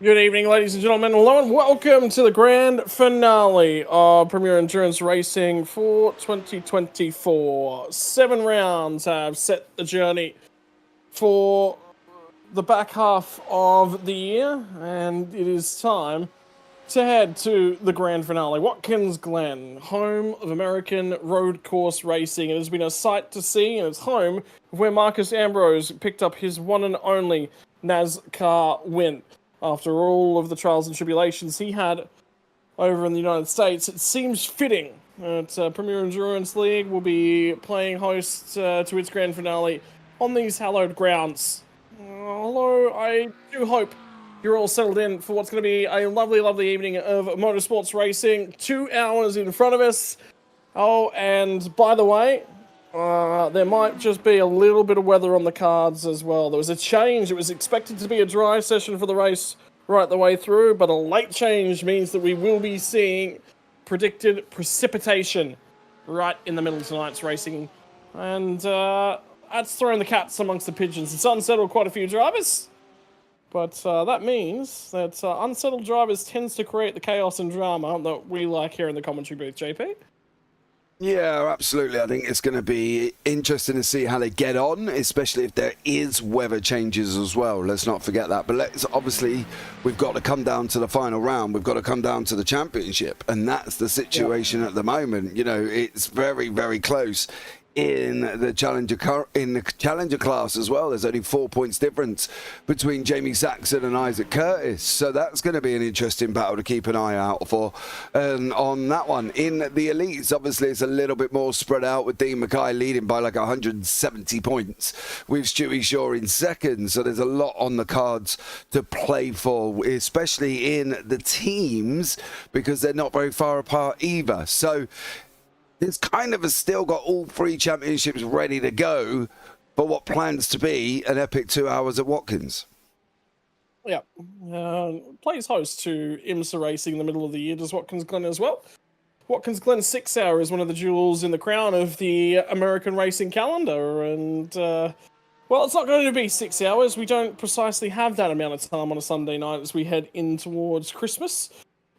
Good evening, ladies and gentlemen. Hello and welcome to the grand finale of Premier Endurance Racing for 2024. 7 rounds have set the journey for the back half of the year, and it is time to head to the grand finale. Watkins Glen, home of American road course racing. It has been a sight to see, and it's home where Marcus Ambrose picked up his one and only NASCAR win. After all of the trials and tribulations he had over in the United States, it seems fitting that Premier Endurance League will be playing host to its grand finale on these hallowed grounds. Hello, I do hope you're all settled in for what's going to be a lovely, lovely evening of motorsports racing. 2 hours in front of us. Oh, and by the way, there might just be a little bit of weather on the cards as well. There was a change. It was expected to be a dry session for the race right the way through, but a late change means that we will be seeing predicted precipitation right in the middle of tonight's racing. And that's throwing the cats amongst the pigeons. It's unsettled quite a few drivers, but that means that unsettled drivers tends to create the chaos and drama that we like here in the commentary booth, JP. Yeah, absolutely. I think it's going to be interesting to see how they get on, especially if there is weather changes as well. Let's not forget that. But obviously, we've got to come down to the final round. We've got to come down to the championship. And that's the situation at the moment. You know, it's very, very close. In the challenger class as well, there's only 4 points difference between Jamie Saxon and Isaac Curtis, so that's going to be an interesting battle to keep an eye out for. And on that one, in the elites, obviously it's a little bit more spread out, with Dean Mackay leading by like 170 points, with Stewie Shaw in second. So there's a lot on the cards to play for, especially in the teams, because they're not very far apart either. So it's kind of still got all 3 championships ready to go for what plans to be an epic 2 hours at Watkins. Yeah, plays host to IMSA Racing in the middle of the year, does Watkins Glen as well. Watkins Glen 6 hour is one of the jewels in the crown of the American racing calendar, and well, it's not going to be 6 hours. We don't precisely have that amount of time on a Sunday night as we head in towards Christmas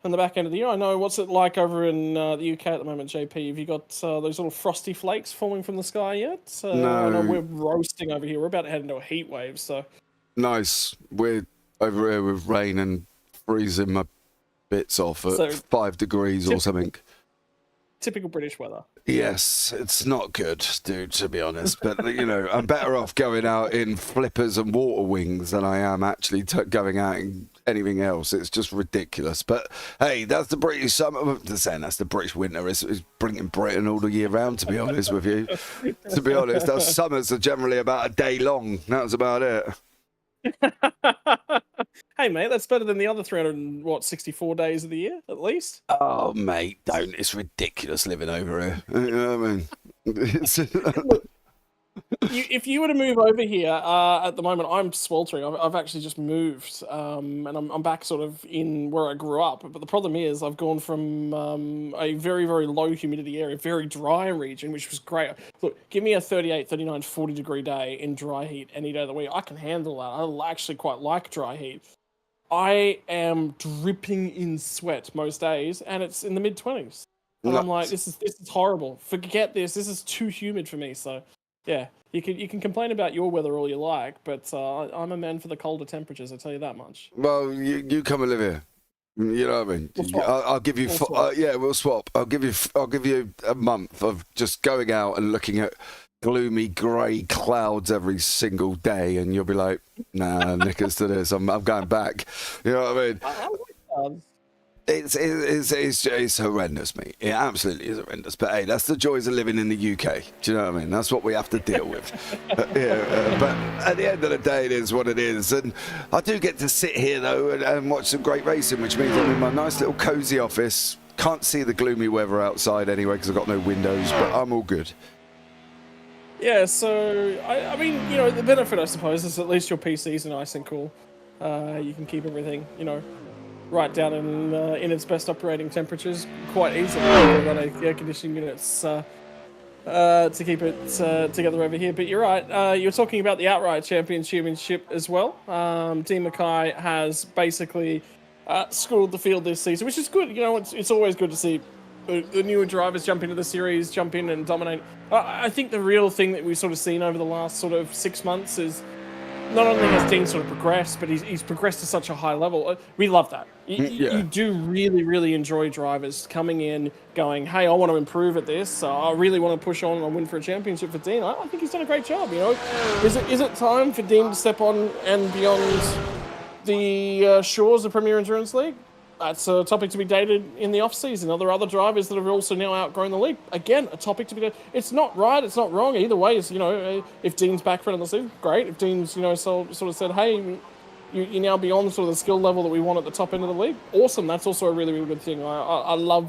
and the back end of the year. I know, what's it like over in the UK at the moment, JP? Have you got those little frosty flakes falling from the sky yet? No. I know we're roasting over here. We're about to head into a heat wave, so. Nice. We're over here with rain and freezing my bits off at 5 degrees or something. Typical British weather. Yes, it's not good, dude, to be honest. But, you know, I'm better off going out in flippers and water wings than I am actually going out in anything else. It's just ridiculous. But, hey, that's the British summer. Saying that's the British winter. It's bringing Britain all the year round, to be honest with you. To be honest, those summers are generally about a day long. That's about it. Hey, mate, that's better than the other 364 days of the year, at least. Oh, mate, don't. It's ridiculous living over here. You know what I mean? If you were to move over here, at the moment, I'm sweltering. I've actually just moved, and I'm back sort of in where I grew up. But the problem is I've gone from a very, very low humidity area, very dry region, which was great. Look, give me a 38, 39, 40 degree day in dry heat any day of the week. I can handle that. I actually quite like dry heat. I am dripping in sweat most days, and it's in the mid-20s. And I'm like, this is horrible. Forget this. This is too humid for me. So, yeah, you can complain about your weather all you like, but I'm a man for the colder temperatures. I tell you that much. Well, you come and live here. You know what I mean? I'll give you. Yeah, we'll swap. I'll give you a month of just going out and looking at gloomy grey clouds every single day, and you'll be like, nah, knickers to this. I'm going back. You know what I mean? It's horrendous, mate. It absolutely is horrendous. But hey, that's the joys of living in the UK. Do you know what I mean? That's what we have to deal with. But at the end of the day, it is what it is. And I do get to sit here though and watch some great racing, which means I'm in my nice little cosy office. Can't see the gloomy weather outside anyway because I've got no windows, but I'm all good. Yeah, so, I mean, you know, the benefit, I suppose, is at least your PCs are nice and cool. You can keep everything, you know, right down in its best operating temperatures quite easily. Run air conditioning units to keep it together over here. But you're right. You're talking about the outright championship as well. Dean Mackay has basically schooled the field this season, which is good. You know, it's always good to see the newer drivers jump into the series, jump in and dominate. I think the real thing that we've sort of seen over the last sort of 6 months is not only has Dean sort of progressed, but he's progressed to such a high level. We love that. You do really, really enjoy drivers coming in, going, "Hey, I want to improve at this. I really want to push on and win for a championship for Dean." I think he's done a great job. You know, is it time for Dean to step on and beyond the shores of Premier Endurance League? That's a topic to be dated in the off season. Are there other drivers that have also now outgrown the league? Again, a topic to be dated. It's not right. It's not wrong. Either way, is, you know, if Dean's back for another season, great. If Dean's, you know, sort of said, "Hey, you're now beyond sort of the skill level that we want at the top end of the league," awesome. That's also a really, really good thing. I love.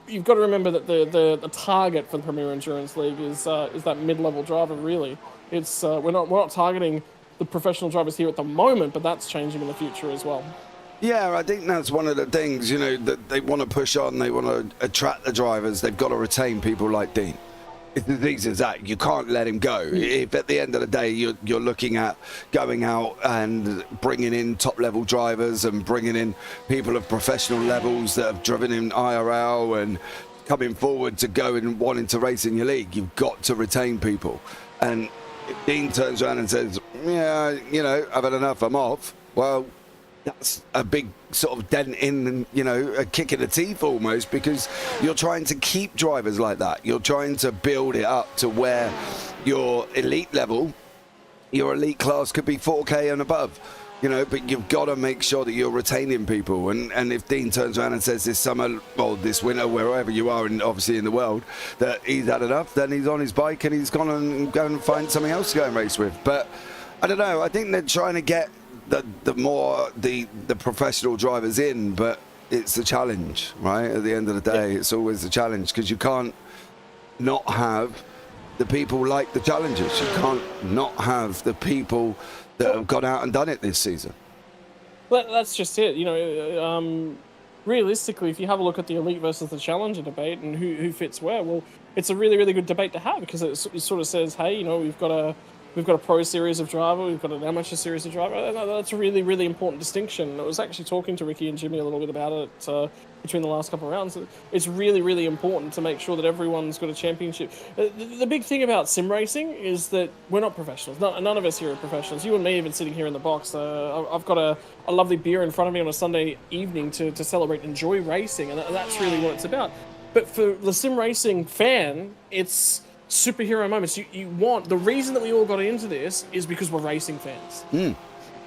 You've got to remember that the target for the Premier Endurance League is that mid-level driver. Really, it's we're not targeting the professional drivers here at the moment, but that's changing in the future as well. Yeah, I think that's one of the things, you know, that they want to push on. They want to attract the drivers. They've got to retain people like Dean. It's the things is that you can't let him go. If at the end of the day you're looking at going out and bringing in top level drivers and bringing in people of professional levels that have driven in IRL and coming forward to go and wanting to race in your league, you've got to retain people. And if Dean turns around and says, "Yeah, you know, I've had enough, I'm off," well, that's a big sort of dent in, you know, a kick in the teeth almost, because you're trying to keep drivers like that. You're trying to build it up to where your elite level, your elite class could be 4K and above, you know, but you've got to make sure that you're retaining people. And if Dean turns around and says this summer, or this winter, wherever you are, and obviously in the world, that he's had enough, then he's on his bike and he's gone and go and find something else to go and race with. But I don't know, I think they're trying to get the professional drivers in, but it's a challenge, right? At the end of the day, it's always a challenge, because you can't not have the people like the challengers. You can't not have the people that have gone out and done it this season. Well, that's just it. You know, realistically, if you have a look at the elite versus the challenger debate and who fits where, well, it's a really, really good debate to have, because it sort of says, hey, you know, we've got a pro series of driver, we've got an amateur series of driver. That's a really, really important distinction. I was actually talking to Ricky and Jimmy a little bit about it between the last couple of rounds. It's really, really important to make sure that everyone's got a championship. The big thing about sim racing is that we're not professionals. None of us here are professionals. You and me even sitting here in the box. I've got a lovely beer in front of me on a Sunday evening to celebrate and enjoy racing, and that's really what it's about. But for the sim racing fan, it's superhero moments. You want, the reason that we all got into this is because we're racing fans. Yeah.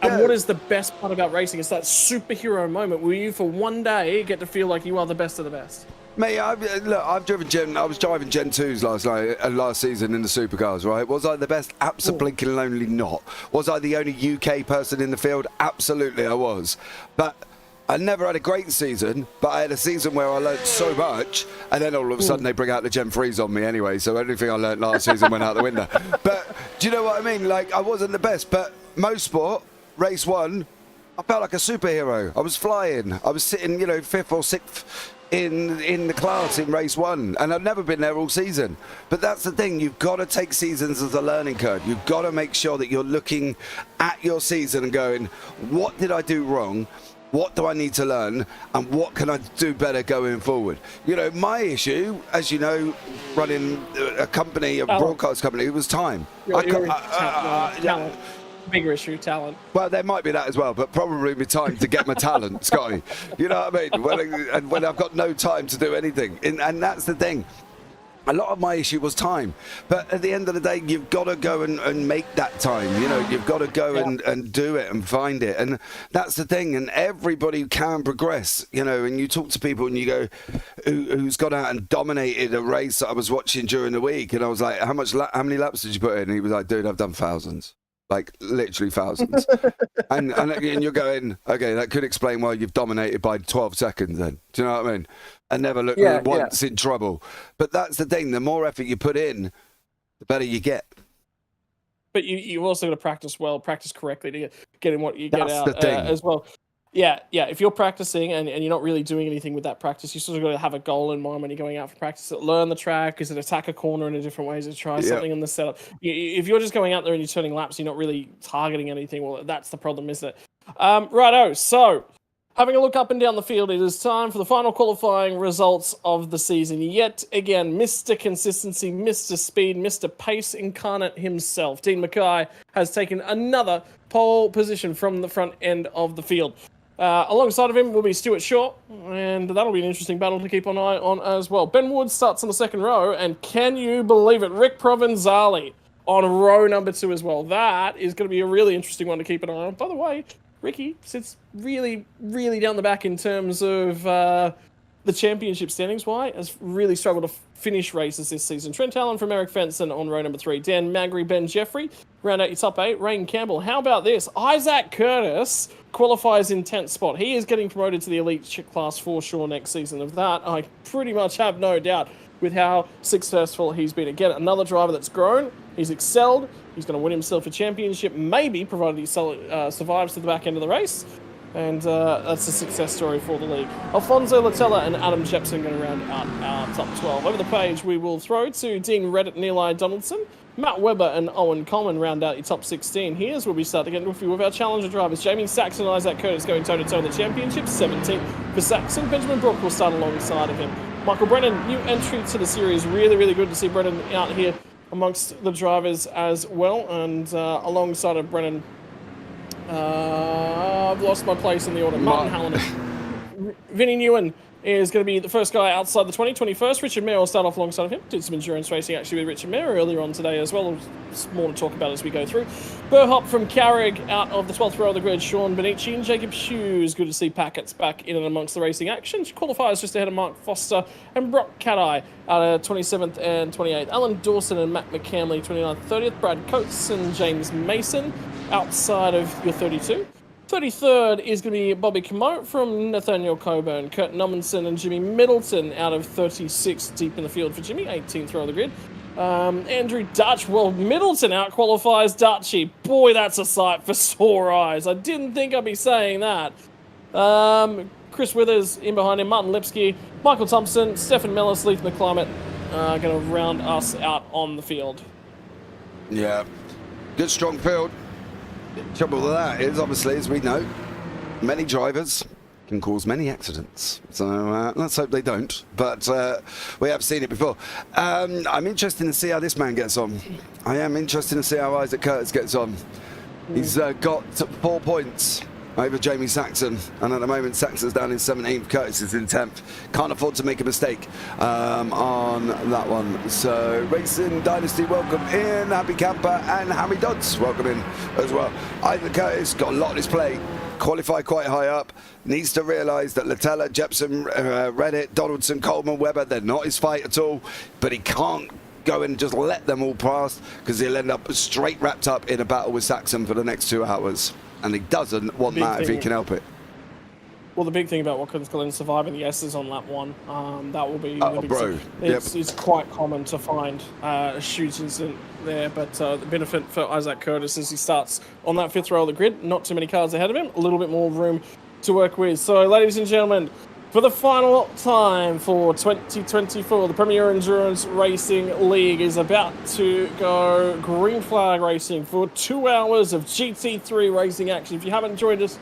And what is the best part about racing? It's that superhero moment where you, for one day, get to feel like you are the best of the best. Mate, I was driving Gen 2s last season in the supercars, right? Was I the best? Absolutely not. Was I the only UK person in the field? Absolutely I was. But I never had a great season, but I had a season where I learned so much, and then all of a sudden they bring out the Gen 3s on me anyway, so everything I learned last season went out the window. But do you know what I mean? Like, I wasn't the best, but Motorsport, race 1, I felt like a superhero. I was flying. I was sitting, you know, 5th or 6th in the class in race 1, and I've never been there all season. But that's the thing, you've got to take seasons as a learning curve. You've got to make sure that you're looking at your season and going, what did I do wrong? What do I need to learn, and what can I do better going forward? You know, my issue, as you know, running a company, a broadcast company, it was time. Talent. Bigger issue, talent. Well, there might be that as well, but probably be time to get my talent, Scotty. You know what I mean? When I've got no time to do anything. And that's the thing. A lot of my issue was time, but at the end of the day, you've got to go and make that time. You know, you've got to go and do it and find it, and that's the thing. And everybody can progress, you know. And you talk to people and you go, who's gone out and dominated a race that I was watching during the week, and I was like, how many laps did you put in? And he was like, dude, I've done thousands. Like, literally thousands. and you're going, okay, that could explain why you've dominated by 12 seconds then. Do you know what I mean? And never look once in trouble. But that's the thing, the more effort you put in, the better you get. But you also got to practice well, practice correctly to get in what you get out the thing. As well. Yeah. If you're practicing and you're not really doing anything with that practice, you sort of got to have a goal in mind when you're going out for practice. Learn the track. Is it attack a corner in a different way? Is it try something in the setup? If you're just going out there and you're turning laps, you're not really targeting anything. Well, that's the problem, isn't it? Righto. So, having a look up and down the field, it is time for the final qualifying results of the season. Yet again, Mr. Consistency, Mr. Speed, Mr. Pace incarnate himself, Dean Mackay, has taken another pole position from the front end of the field. Alongside of him will be Stuart Shaw, and that'll be an interesting battle to keep an eye on as well. Ben Wood starts on the second row, and can you believe it, Rick Provenzali on row number 2 as well. That is going to be a really interesting one to keep an eye on. By the way, Ricky sits really, really down the back in terms of the championship standings. Why? Has really struggled to finish races this season. Trent Allen from Eric Fenson on row number 3. Dan Magri, Ben Jeffrey, round out your top 8. Rain Campbell. How about this? Isaac Curtis qualifies in 10th spot. He is getting promoted to the Elite Class 4 Sure next season. Of that, I pretty much have no doubt with how successful he's been. Again, another driver that's grown. He's excelled. He's going to win himself a championship, maybe, provided he survives to the back end of the race. And that's a success story for the league. Alfonso Latella and Adam Jepson going to round out our top 12. Over the page, we will throw to Dean Reddit and Eli Donaldson. Matt Webber and Owen Coleman round out your top 16. Here's where we start to get into a few of our challenger drivers. Jamie Saxon and Isaac Curtis going toe-to-toe in the championship. 17th for Saxon. Benjamin Brook will start alongside of him. Michael Brennan, new entry to the series. Really, really good to see Brennan out here amongst the drivers as well. And alongside of Brennan, I've lost my place in the order. Martin Hallinan. Vinnie Newen is going to be the first guy outside the 21st. Richard Mayer will start off alongside of him. Did some endurance racing actually with Richard Mayer earlier on today as well. There's more to talk about as we go through. Burhop from Carrick out of the 12th row of the grid. Sean Benici and Jacob Hughes. Good to see Packets back in and amongst the racing action. Qualifiers just ahead of Mark Foster and Brock Cat-Eye out of 27th and 28th. Alan Dawson and Matt McCamley 29th, 30th. Brad Coates and James Mason outside of your 32. 33rd is going to be Bobby Camote from Nathaniel Coburn. Kurt Nummenson and Jimmy Middleton out of 36 deep in the field for Jimmy, 18th row of the grid. Andrew Dutch, well, Middleton out-qualifies Dutchy. Boy, that's a sight for sore eyes. I didn't think I'd be saying that. Chris Withers in behind him, Martin Lipsky, Michael Thompson, Stephen Mellis, Leith McClimate going to round us out on the field. Yeah, good strong field. Trouble with that is, obviously, as we know, many drivers can cause many accidents. So let's hope they don't. But we have seen it before. I'm interested to see how this man gets on. I am interested to see how Isaac Curtis gets on. He's got 4 points over Jamie Saxon, and at the moment Saxon's down in 17th, Curtis is in 10th. Can't afford to make a mistake on that one. So Racing Dynasty, welcome in. Happy Camper and Hammy Dodds, welcome in as well. Isaac Curtis got a lot on his plate. Qualified quite high up. Needs to realise that Latella, Jepson, Reddit, Donaldson, Coleman, Webber, they're not his fight at all. But he can't go and just let them all pass, because he'll end up straight wrapped up in a battle with Saxon for the next 2 hours. And he doesn't want that if he can help it. Well, the big thing about Watkins Glen surviving the S's on lap 1, that will be... It's quite common to find a shoot incident there, but the benefit for Isaac Curtis is he starts on that 5th row of the grid, not too many cars ahead of him, a little bit more room to work with. So, ladies and gentlemen, for the final time for 2024, the Premier Endurance Racing League is about to go green flag racing for 2 hours of GT3 racing action. If you haven't joined us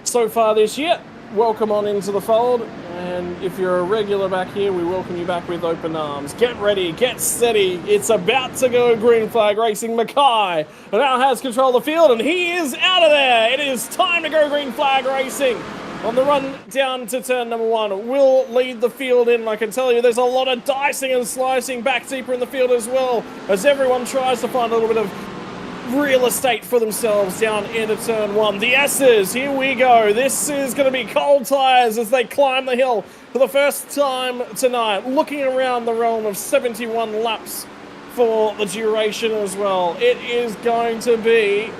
so far this year, welcome on into the fold. And if you're a regular back here, we welcome you back with open arms. Get ready, get steady. It's about to go green flag racing. Mackay now has control of the field, and he is out of there. It is time to go green flag racing. On the run down to turn number 1, will lead the field in. I can tell you there's a lot of dicing and slicing back deeper in the field as well, as everyone tries to find a little bit of real estate for themselves down into turn 1. The S's, here we go. This is going to be cold tyres as they climb the hill for the first time tonight. Looking around the realm of 71 laps for the duration as well. It is going to be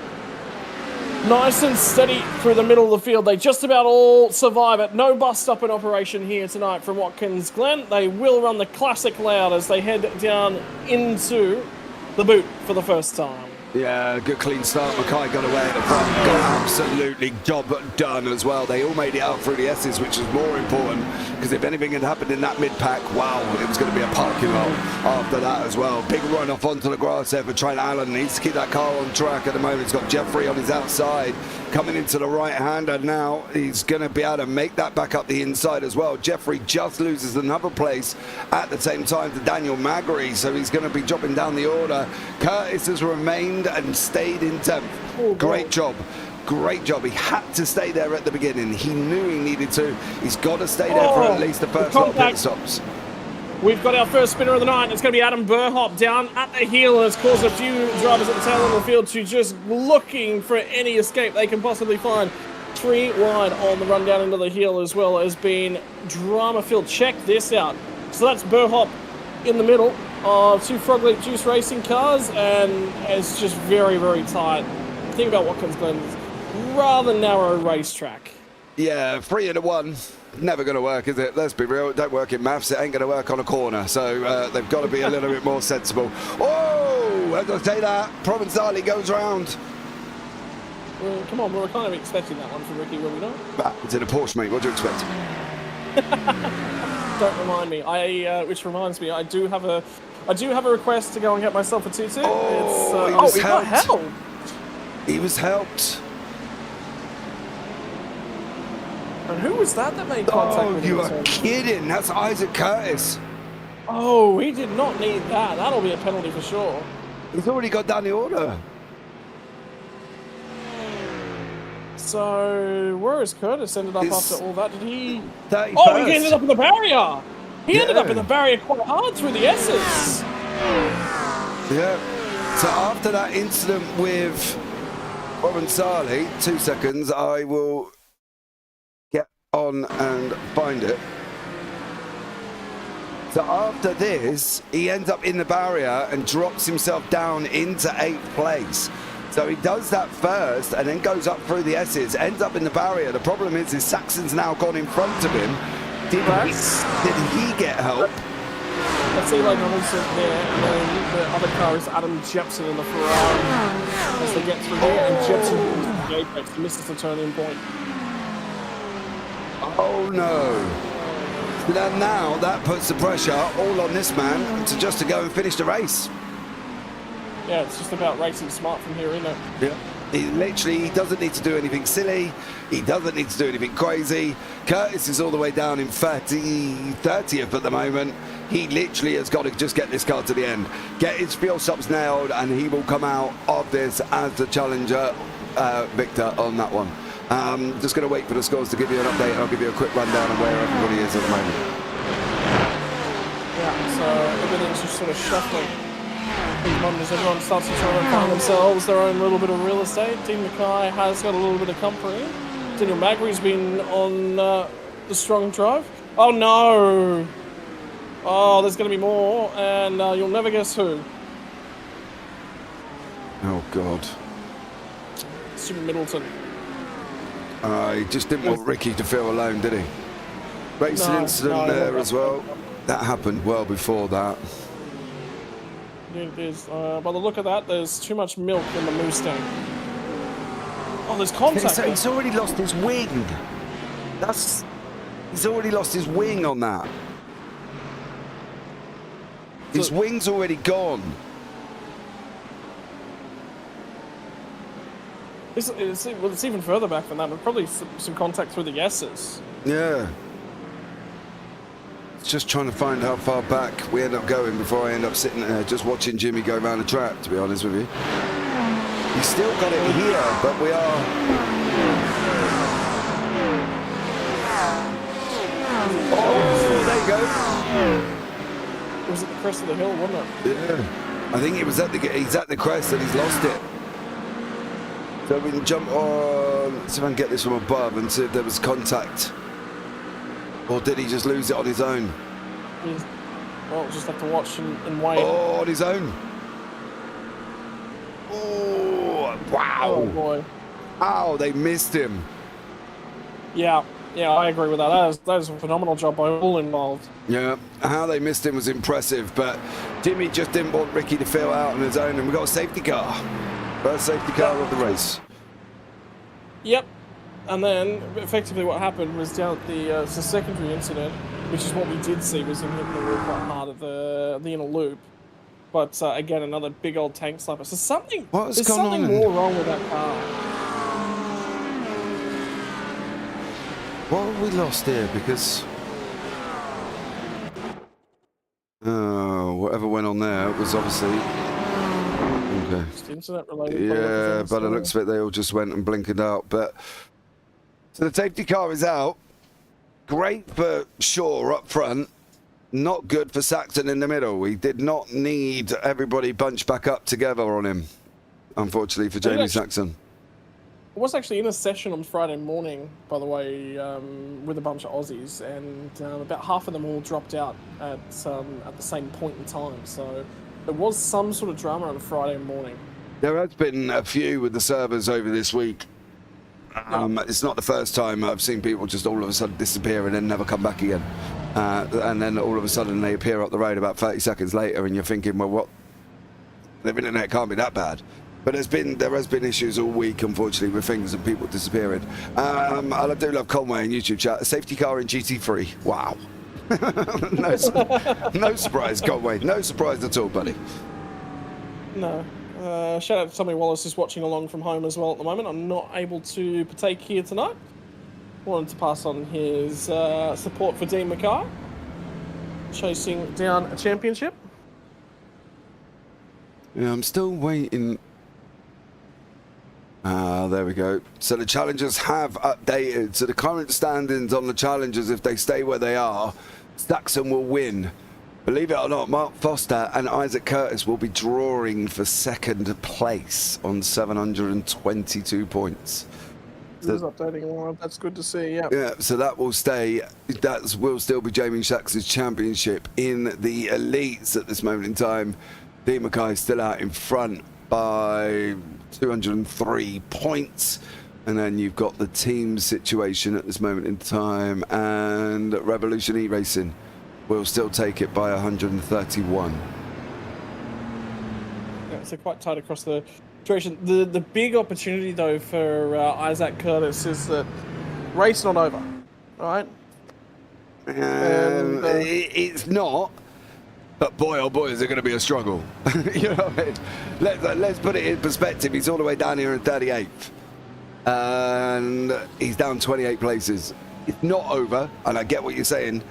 nice and steady through the middle of the field. They just about all survive it. No bust up in operation here tonight from Watkins Glen. They will run the classic loud as they head down into the boot for the first time. Yeah, good clean start. Mackay got away at the front. Got absolutely job done as well. They all made it out through the S's, which is more important, because if anything had happened in that mid-pack, wow, it was going to be a parking lot after that as well. Big run off onto the grass there for Trent Allen. Needs to keep that car on track at the moment. He's got Jeffrey on his outside, coming into the right-hander now. He's going to be able to make that back up the inside as well. Jeffrey just loses another place at the same time to Daniel Magri, so he's going to be dropping down the order. Curtis has remained and stayed in 10th. Oh, great job. Great job. He had to stay there at the beginning. He knew he needed to. He's got to stay there for at least the first lot of pit stops. We've got our first spinner of the night. It's going to be Adam Burhop down at the heel, and it's caused a few drivers at the tail end of the field to just looking for any escape they can possibly find. 3 wide on the run down into the heel, as well as being drama-filled. Check this out. So that's Burhop in the middle of 2 Frog Leap Juice racing cars, and it's just very, very tight. The thing about Watkins Glen is rather narrow racetrack. Yeah, 3 into 1. Never going to work, is it? Let's be real. It don't work in maths. It ain't going to work on a corner. So they've got to be a little bit more sensible. Oh, as I say that, Provenzali goes round. Well, come on, we were kind of expecting that one from Ricky, were we not? It's in a Porsche, mate. What do you expect? Don't remind me. Which reminds me, I do have a request to go and get myself a tutu. Oh, he got helped. He was helped. And who was that made contact with him? You are kidding. That's Isaac Curtis. Oh, he did not need that. That'll be a penalty for sure. He's already got down the order. So, where is Curtis ended up after all that? Did he... 31st. Oh, he ended up in the barrier. He ended up in the barrier quite hard through the S's. Yeah. So after that incident with Provenzali, 2 seconds, I will get on and find it. So after this, he ends up in the barrier and drops himself down into 8th place. So he does that first and then goes up through the S's, ends up in the barrier. The problem is Saxon's now gone in front of him. Did he get help? Let's see like Robinson there, and then the other car is Adam Jepson in the Ferrari. As they get through here, and Jepson misses the apex, he misses the turning point. Oh no. Now that puts the pressure all on this man to go and finish the race. Yeah, it's just about racing smart from here, isn't it? Yeah. He doesn't need to do anything silly. He doesn't need to do anything crazy. Curtis is all the way down in 30th at the moment. He literally has got to just get this car to the end, get his fuel stops nailed, and he will come out of this as the challenger victor on that one. Just going to wait for the scores to give you an update, and I'll give you a quick rundown of where everybody is at the moment. Yeah, so everything's just sort of shuffling. As everyone starts to try and find themselves their own little bit of real estate. Dean Mackay has got a little bit of company. Daniel Magri's been on the strong drive. Oh no! Oh, there's going to be more, and you'll never guess who. Oh God. Super Middleton. He just didn't want Ricky to feel alone, did he? Racing incident there as well. That happened well before that. By the look of that, there's too much milk in the Mustang. Oh, there's contact. He's already lost his wing. He's already lost his wing on that. His wing's already gone. It's even further back than that. There's probably some contact through the S's. Yeah. Just trying to find how far back we end up going before I end up sitting there just watching Jimmy go around the track, to be honest with you. He's still got it here, but we are... Oh, there you go. It was at the crest of the hill, wasn't it? Yeah. I think it was he's at the crest and he's lost it. So we can jump on, let's see if I can get this from above and see if there was contact. Or did he just lose it on his own? Well, just have to watch and wait. Oh, on his own. Oh, wow. Oh, boy. Ow, they missed him. Yeah, I agree with that. That was a phenomenal job by all involved. Yeah, how they missed him was impressive, but Jimmy just didn't want Ricky to feel out on his own, and we got a safety car. First safety car of the race. Yep. And then, effectively what happened was down at the secondary incident, which is what we did see, was him hitting the wall quite hard at the inner loop. But again, another big old tank slapper. So there's something more wrong with that car. What have we lost here? Because whatever went on there was obviously okay. Just incident related. Yeah, but it looks like they all just went and blinkered out. But so the safety car is out. Great for Shaw up front. Not good for Saxon in the middle. We did not need everybody bunched back up together on him, unfortunately, for Jamie Saxon. I was actually in a session on Friday morning, by the way, with a bunch of Aussies, and about half of them all dropped out at the same point in time. So there was some sort of drama on Friday morning. There has been a few with the servers over this week. It's not the first time I've seen people just all of a sudden disappear and then never come back again. And then all of a sudden they appear up the road about 30 seconds later and you're thinking, well, what? The internet can't be that bad. But there has been issues all week, unfortunately, with things and people disappearing. I do love Conway in YouTube chat. A safety car in GT3. Wow. No surprise, Conway. No surprise at all, buddy. No. Shout out to Tommy Wallace, who's watching along from home as well at the moment. I'm not able to partake here tonight. Wanted to pass on his support for Dean Mackay, chasing down a championship. Yeah, I'm still waiting. There we go. So the challengers have updated. So the current standings on the challengers, if they stay where they are, Saxon will win. Believe it or not, Mark Foster and Isaac Curtis will be drawing for second place on 722 points. So, updating. That's good to see. Yeah. Yeah. So that will stay. That will still be Jamie Saxon's championship in the elites at this moment in time. Dean Mackay still out in front by 203 points. And then you've got the team situation at this moment in time, and Revolution E-Racing will still take it by 131. Yeah, so quite tight across the duration. The big opportunity, though, for Isaac Curtis is that race not over, right? It's not, but boy, oh boy, is it going to be a struggle. You know what I mean? Let's put it in perspective. He's all the way down here in 38th. And he's down 28 places. It's not over, and I get what you're saying,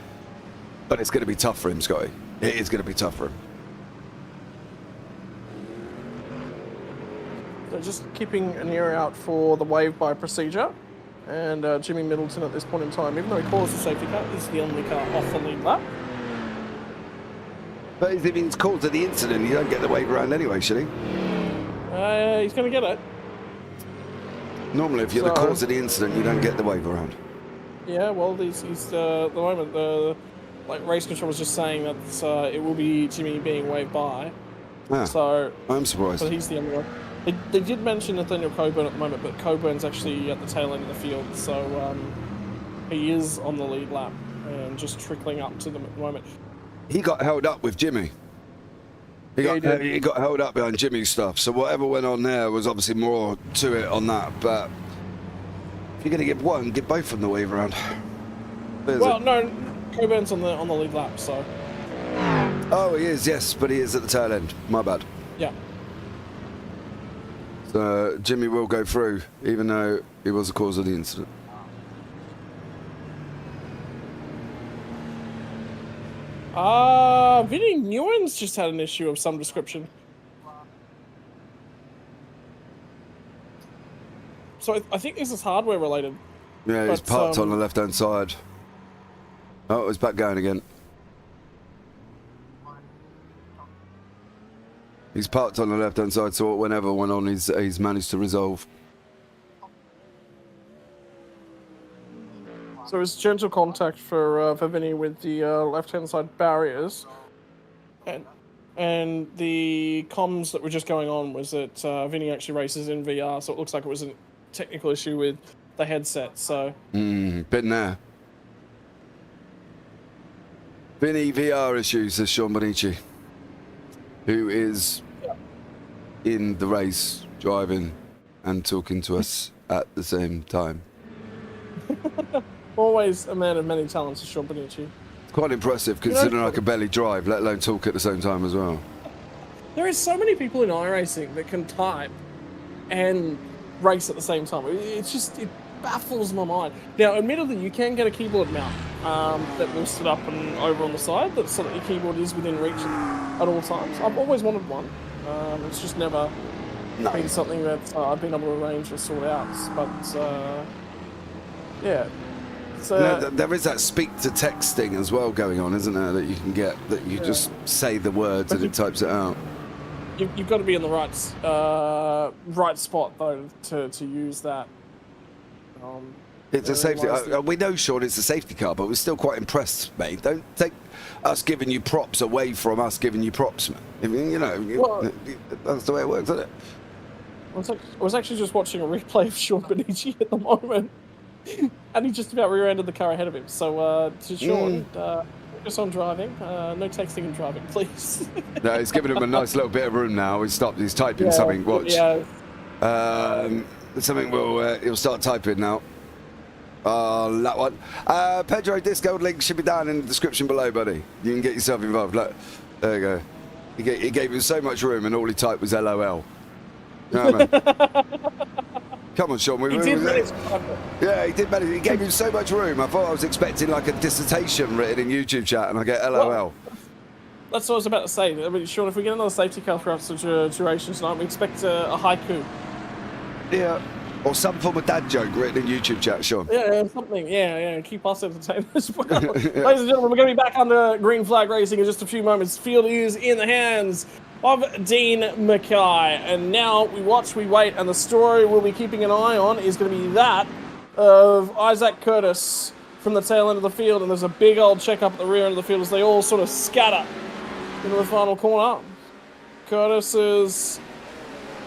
but it's going to be tough for him, Scotty. It is going to be tough for him. So just keeping an ear out for the wave by procedure. And Jimmy Middleton at this point in time, even though he calls the safety car, is the only car off the lead lap. But if he's called to the incident, you don't get the wave around anyway, should he? He's going to get it. Normally, if you're the cause of the incident, you don't get the wave around. Yeah, well, he's the moment like race control was just saying that it will be Jimmy being waved by. Ah, so I'm surprised. So he's the only one. They did mention Nathaniel Coburn at the moment, but Coburn's actually at the tail end of the field, so he is on the lead lap and just trickling up to them at the moment. He got held up with Jimmy. He got held up behind Jimmy's stuff, so whatever went on there was obviously more to it on that, but if you're going to give one, give both from the wave around. No, Coburn's on the lead lap, so... Oh, he is, yes, but he is at the tail end. My bad. Yeah. So Jimmy will go through, even though he was the cause of the incident. Vinny Nguyen's just had an issue of some description. So I think this is hardware related. Yeah, he's parked on the left-hand side. Oh, he's back going again. He's parked on the left-hand side, so whenever went on, he's managed to resolve. So it's gentle contact for Vinny with the left-hand side barriers, and the comms that were just going on was that Vinny actually races in VR, so it looks like it was a technical issue with the headset. So been there. Vinny VR issues, says Sean Bonici, who is in the race driving and talking to us at the same time. Always a man of many talents, Sean Bonucci. It's quite impressive considering I can barely drive, let alone talk at the same time as well. There is so many people in iRacing that can type and race at the same time. It's just, it baffles my mind. Now, admittedly, you can get a keyboard mount that will sit up and over on the side, that so that your keyboard is within reach at all times. I've always wanted one. It's just never been something that I've been able to arrange or sort out. But yeah. So, there is that speak to text thing as well going on, isn't there? That you can get, that you just say the words and it types it out. You've got to be in the right spot though to use that. It's a safety. We know, Sean, it's a safety car, but we're still quite impressed, mate. Don't take us giving you props away from us giving you props, man. I mean, you know, that's the way it works, isn't it? I was actually just watching a replay of Sean Bonucci at the moment, and he just about rear-ended the car ahead of him. So, to Sean, focus on driving. No texting and driving, please. No, he's giving him a nice little bit of room now. He's stopped. He's typing something. Watch. Yeah. Something he'll start typing now. That one. Pedro Discord link should be down in the description below, buddy. You can get yourself involved. Look, there you go. He gave him so much room, and all he typed was LOL. You know what I mean? Come on, Sean. He did manage. Yeah, he did manage. He gave him so much room. I thought I was expecting like a dissertation written in YouTube chat, and I get LOL. Well, that's what I was about to say. I mean, Sean, if we get another safety car throughout such a duration tonight, we expect a haiku. Yeah. Or some form of dad joke written in YouTube chat, Sean. Yeah, something. Yeah. Keep us entertained as well. Ladies and gentlemen, we're going to be back under green flag racing in just a few moments. Field is in the hands of Dean Mackay. And now we watch, we wait, and the story we'll be keeping an eye on is going to be that of Isaac Curtis from the tail end of the field. And there's a big old check up at the rear end of the field as they all sort of scatter into the final corner. Curtis is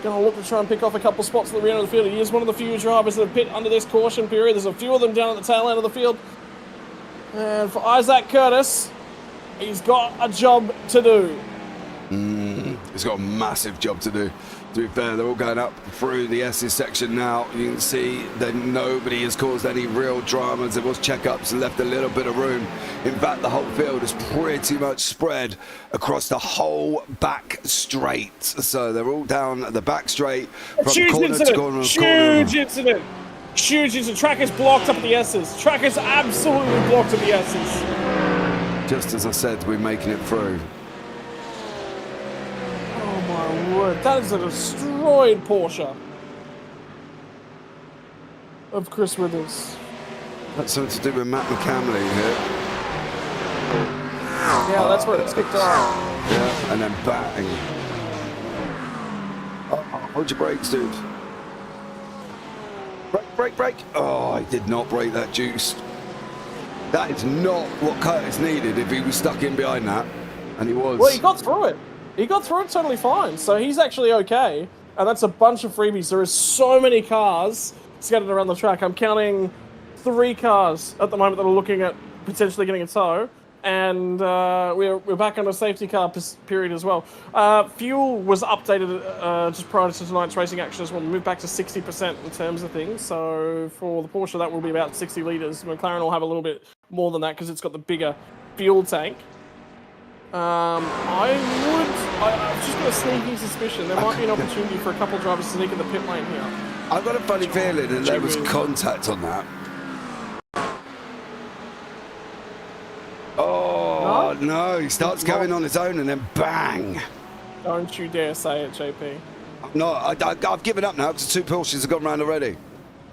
going to look to try and pick off a couple spots at the rear end of the field. He is one of the few drivers that have pit under this caution period. There's a few of them down at the tail end of the field. And for Isaac Curtis, he's got a job to do. He's got a massive job to do. To be fair, they're all going up through the S's section now. You can see that nobody has caused any real dramas. There was checkups and left a little bit of room. In fact, the whole field is pretty much spread across the whole back straight. So they're all down the back straight from corner to corner. Huge incident. Huge incident. Track is blocked up at the S's. Track is absolutely blocked at the S's. Just as I said, we're making it through. My word, that is a destroyed Porsche of Chris Withers. That's something to do with Matt McCamley here. Yeah, that's where it's kicked off. Yeah, and then bang. Hold your brakes, dude. Brake. Oh, I did not brake that juice. That is not what Curtis needed if he was stuck in behind that. And he was. Well, he got through it. He got through it totally fine, so he's actually okay. And that's a bunch of freebies. There is so many cars scattered around the track. I'm counting 3 cars at the moment that are looking at potentially getting a tow. And we're back on a safety car period as well. Fuel was updated just prior to tonight's racing action as well. Moved back to 60% in terms of things. So for the Porsche, that will be about 60 litres. McLaren will have a little bit more than that because it's got the bigger fuel tank. I've just got a sneaky suspicion there might be an opportunity for a couple of drivers to sneak in the pit lane here. I've got a funny feeling that there was contact on that. Oh, no, he starts going on his own and then bang. Don't you dare say it, JP. No, I've given up now because 2 Porsches have gone round already.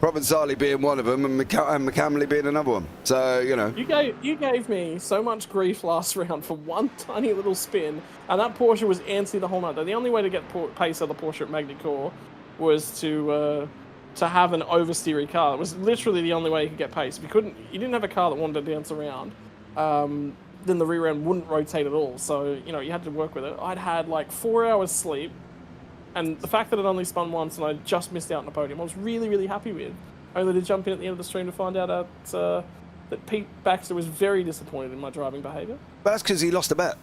Provenzali being one of them and McCamley being another one. So, you know. You gave me so much grief last round for one tiny little spin, and that Porsche was antsy the whole night. The only way to get pace out of the Porsche at Magny-Cours was to have an oversteery car. It was literally the only way you could get pace. If you didn't have a car that wanted to dance around, then the rear end wouldn't rotate at all. So, you know, you had to work with it. I'd had like 4 hours sleep. And the fact that it only spun once and I just missed out on the podium, I was really, really happy with. Only to jump in at the end of the stream to find out that Pete Baxter was very disappointed in my driving behaviour. But that's because he lost a bet.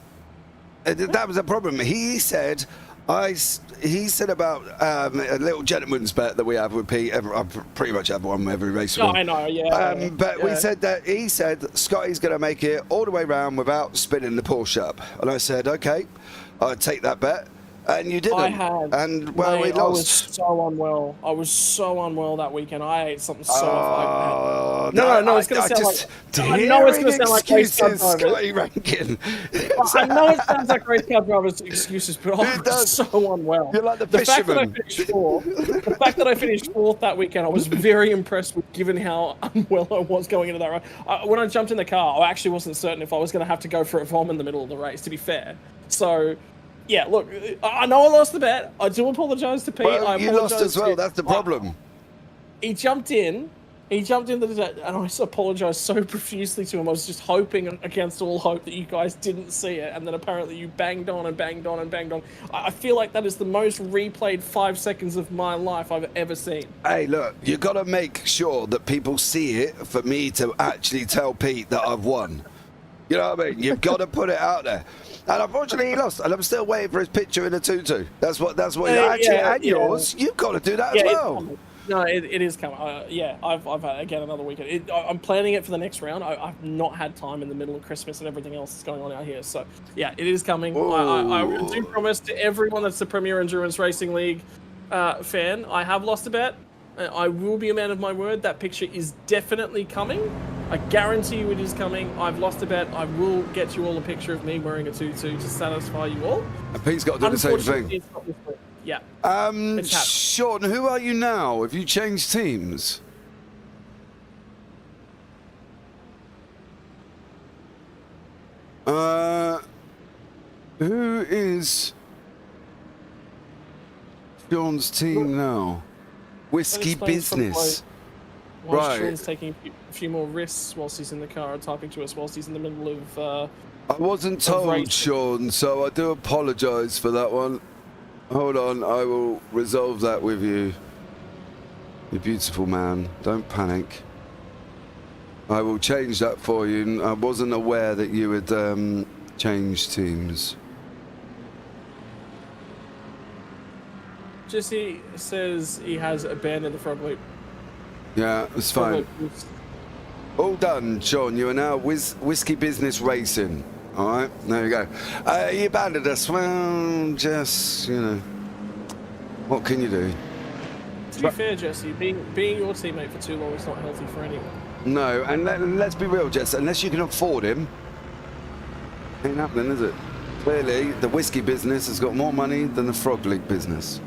That was a problem. He said, He said about a little gentleman's bet that we have with Pete. I pretty much have one every race with him. I know, yeah. But we said that he said Scotty's going to make it all the way round without spinning the Porsche up. And I said, okay, I'll take that bet. And you didn't. I had. And, well, mate, we lost. I was so unwell. I was so unwell that weekend. I ate something so off. No, it's going to sound like... I know it's going to sound like race car drivers. Scotty Rankin. I know it sounds like race car drivers' excuses, but I was so unwell. You're like the fisherman. The fact that I finished fourth that weekend, I was very impressed with, given how unwell I was going into that race. When I jumped in the car, I actually wasn't certain if I was going to have to go for a vom in the middle of the race, to be fair. So... yeah, look, I know I lost the bet. I do apologise to Pete. Well, you lost as well. That's the problem. He jumped in. And I apologised so profusely to him. I was just hoping against all hope that you guys didn't see it. And then apparently you banged on and banged on and banged on. I feel like that is the most replayed 5 seconds of my life I've ever seen. Hey, look, you got to make sure that people see it for me to actually tell Pete that I've won. You know what I mean? You've got to put it out there. And unfortunately, he lost, and I'm still waiting for his picture in a tutu. That's what. And yours. You've got to do that as well. No, it is coming. I've had again another weekend. I'm planning it for the next round. I've not had time in the middle of Christmas and everything else that's going on out here. So yeah, it is coming. I do promise to everyone that's the Premier Endurance Racing League fan, I have lost a bet. I will be a man of my word. That picture is definitely coming. I guarantee you it is coming. I've lost a bet. I will get you all a picture of me wearing a tutu to satisfy you all. And Pete's got to do the same thing. It's not this week. Yeah. Sean, who are you now? Have you changed teams? Who is Sean's team now? Whiskey Business. Right. Sean's taking a few more risks whilst he's in the car and typing to us whilst he's in the middle of... I wasn't told, Sean, so I do apologise for that one. Hold on, I will resolve that with you. You beautiful man, don't panic. I will change that for you. I wasn't aware that you had changed teams. Jesse says he has abandoned the frog loop. Yeah, it's fine. All done, Sean. You are now Whiskey Business Racing. All right, there you go. You abandoned us. Well, just, you know, what can you do? To be fair, Jesse, being your teammate for too long is not healthy for anyone. No, and let's be real, Jesse. Unless you can afford him, ain't happening, is it? Clearly, the whiskey business has got more money than the frog league business.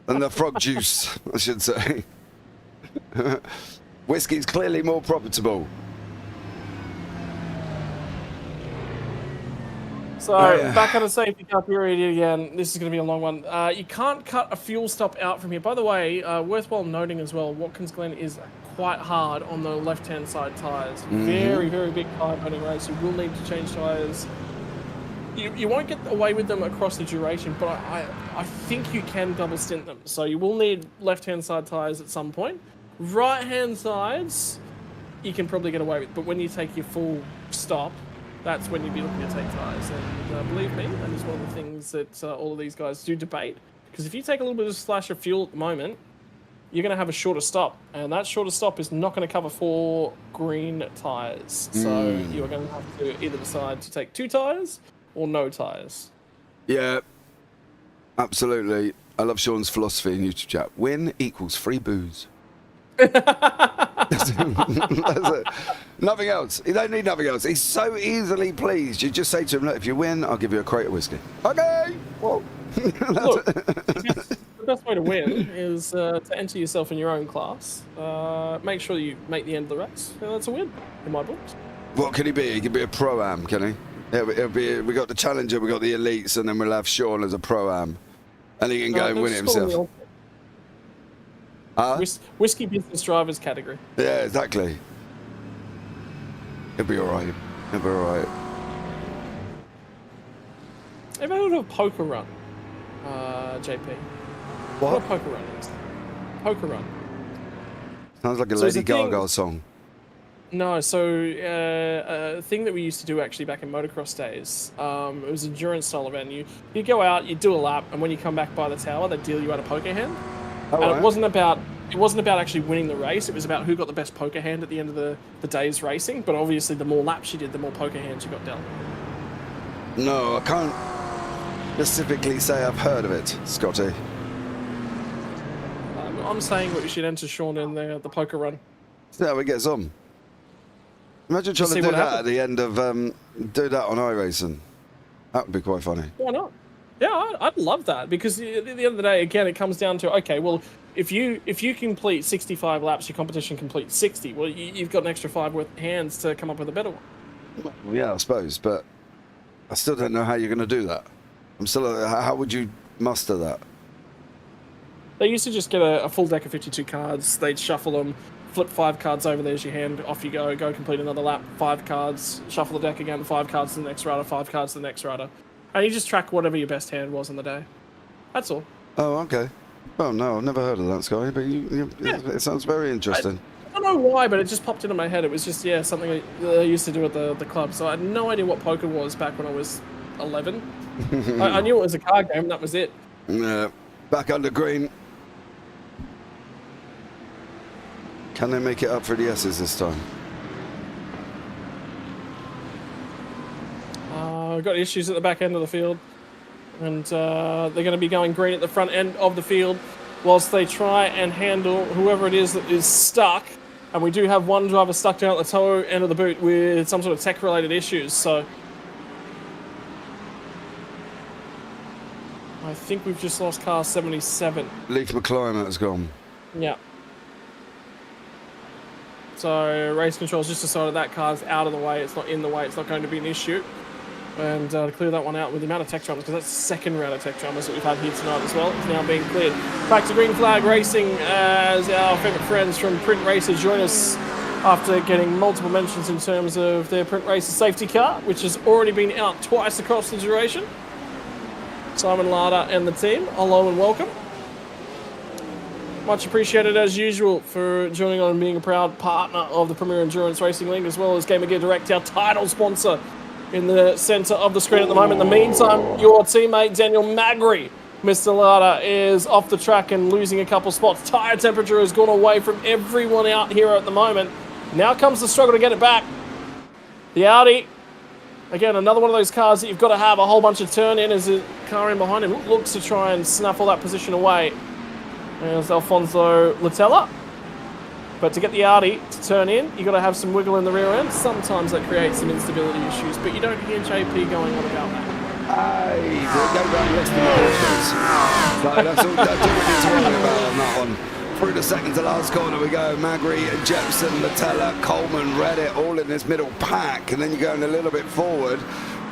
Than the frog juice, I should say. Whiskey's clearly more profitable. So, back on the safety car period again. This is going to be a long one. You can't cut a fuel stop out from here. By the way, worthwhile noting as well, Watkins Glen is quite hard on the left-hand side tyres. Very, very big tyre-burning race. You will need to change tyres. You won't get away with them across the duration, but I think you can double stint them. So you will need left-hand side tyres at some point. Right-hand sides, you can probably get away with. But when you take your full stop, that's when you'd be looking to take tyres. And believe me, that is one of the things that all of these guys do debate. Because if you take a little bit of a splash of fuel at the moment, you're going to have a shorter stop. And that shorter stop is not going to cover 4 green tyres. So you are going to have to either decide to take 2 tyres or no tyres. Yeah, absolutely. I love Sean's philosophy in YouTube chat. Win equals free booze. That's it. Nothing else. You don't need nothing else. He's so easily pleased. You just say to him, look, if you win, I'll give you a crate of whiskey. Okay. Well, look, the best way to win is to enter yourself in your own class. Make sure you make the end of the race. That's a win in my books. What can he be? He can be a pro-am, can he? It'll be, we got the challenger, we got the elites, and then we'll have Sean as a pro-am. And he can go and win it himself. Whiskey business drivers category. Yeah, exactly. It'll be alright. It'll be alright. Ever heard of a poker run, JP? What a poker run is? Poker run. Sounds like a Lady Gaga song. No, so a thing that we used to do actually back in motocross days, it was an endurance style event. You go out, you do a lap, and when you come back by the tower, they deal you out a poker hand. Oh, And right. it wasn't about actually winning the race. It was about who got the best poker hand at the end of the day's racing. But obviously, the more laps you did, the more poker hands you got dealt. No, I can't specifically say I've heard of it, Scotty. I'm saying we should enter Sean in the poker run. See how it gets on. Imagine trying to see do what that happens. at the end of do that on iRacing. That would be quite funny. Why not? Yeah, I'd love that, because at the end of the day, again, it comes down to, okay, well, if you complete 65 laps, your competition completes 60. Well, you've got an extra 5 worth hands to come up with a better one. Well, yeah, I suppose, but I still don't know how you're going to do that. How would you muster that? They used to just get a full deck of 52 cards. They'd shuffle them, flip 5 cards over. There's your hand. Off you go. Go complete another lap. 5 cards. Shuffle the deck again. 5 cards to the next rider. 5 cards to the next rider. And you just track whatever your best hand was in the day. That's all. Oh, okay. Well, no, I've never heard of that, Scotty, but it sounds very interesting. I don't know why, but it just popped into my head. It was just, yeah, something I used to do at the club. So I had no idea what poker was back when I was 11. I knew it was a card game, and that was it. Yeah. Back under green. Can they make it up for the S's this time? We've got issues at the back end of the field, and they're going to be going green at the front end of the field whilst they try and handle whoever it is that is stuck. And we do have one driver stuck down at the toe end of the boot with some sort of tech-related issues, so I think we've just lost car 77. Leaf McClymont has gone. Yeah. So race control's just decided that car's out of the way. It's not in the way. It's not going to be an issue. And to clear that one out with the amount of tech dramas, because that's the second round of tech dramas that we've had here tonight as well. It's now being cleared. Back to Green Flag Racing as our favourite friends from Print Racers join us after getting multiple mentions in terms of their Print Racer safety car, which has already been out twice across the duration. Simon Larder and the team, hello and welcome. Much appreciated as usual for joining on and being a proud partner of the Premier Endurance Racing League, as well as Gamer Gear Direct, our title sponsor, in the centre of the screen at the moment. In the meantime, your teammate Daniel Magri, Mr. Larder, is off the track and losing a couple spots. Tyre temperature has gone away from everyone out here at the moment. Now comes the struggle to get it back. The Audi, again, another one of those cars that you've got to have a whole bunch of turn in, as the car in behind him looks to try and snuff all that position away. There's Alfonso Latella. But to get the Audi to turn in, you've got to have some wiggle in the rear end. Sometimes that creates some instability issues, but you don't hear JP going on about that. Hey, go round less than that's all we need to worry about on that one. Through the second to last corner we go. Magri, Jepson, Latella, Coleman, Reddit, all in this middle pack. And then you're going a little bit forward.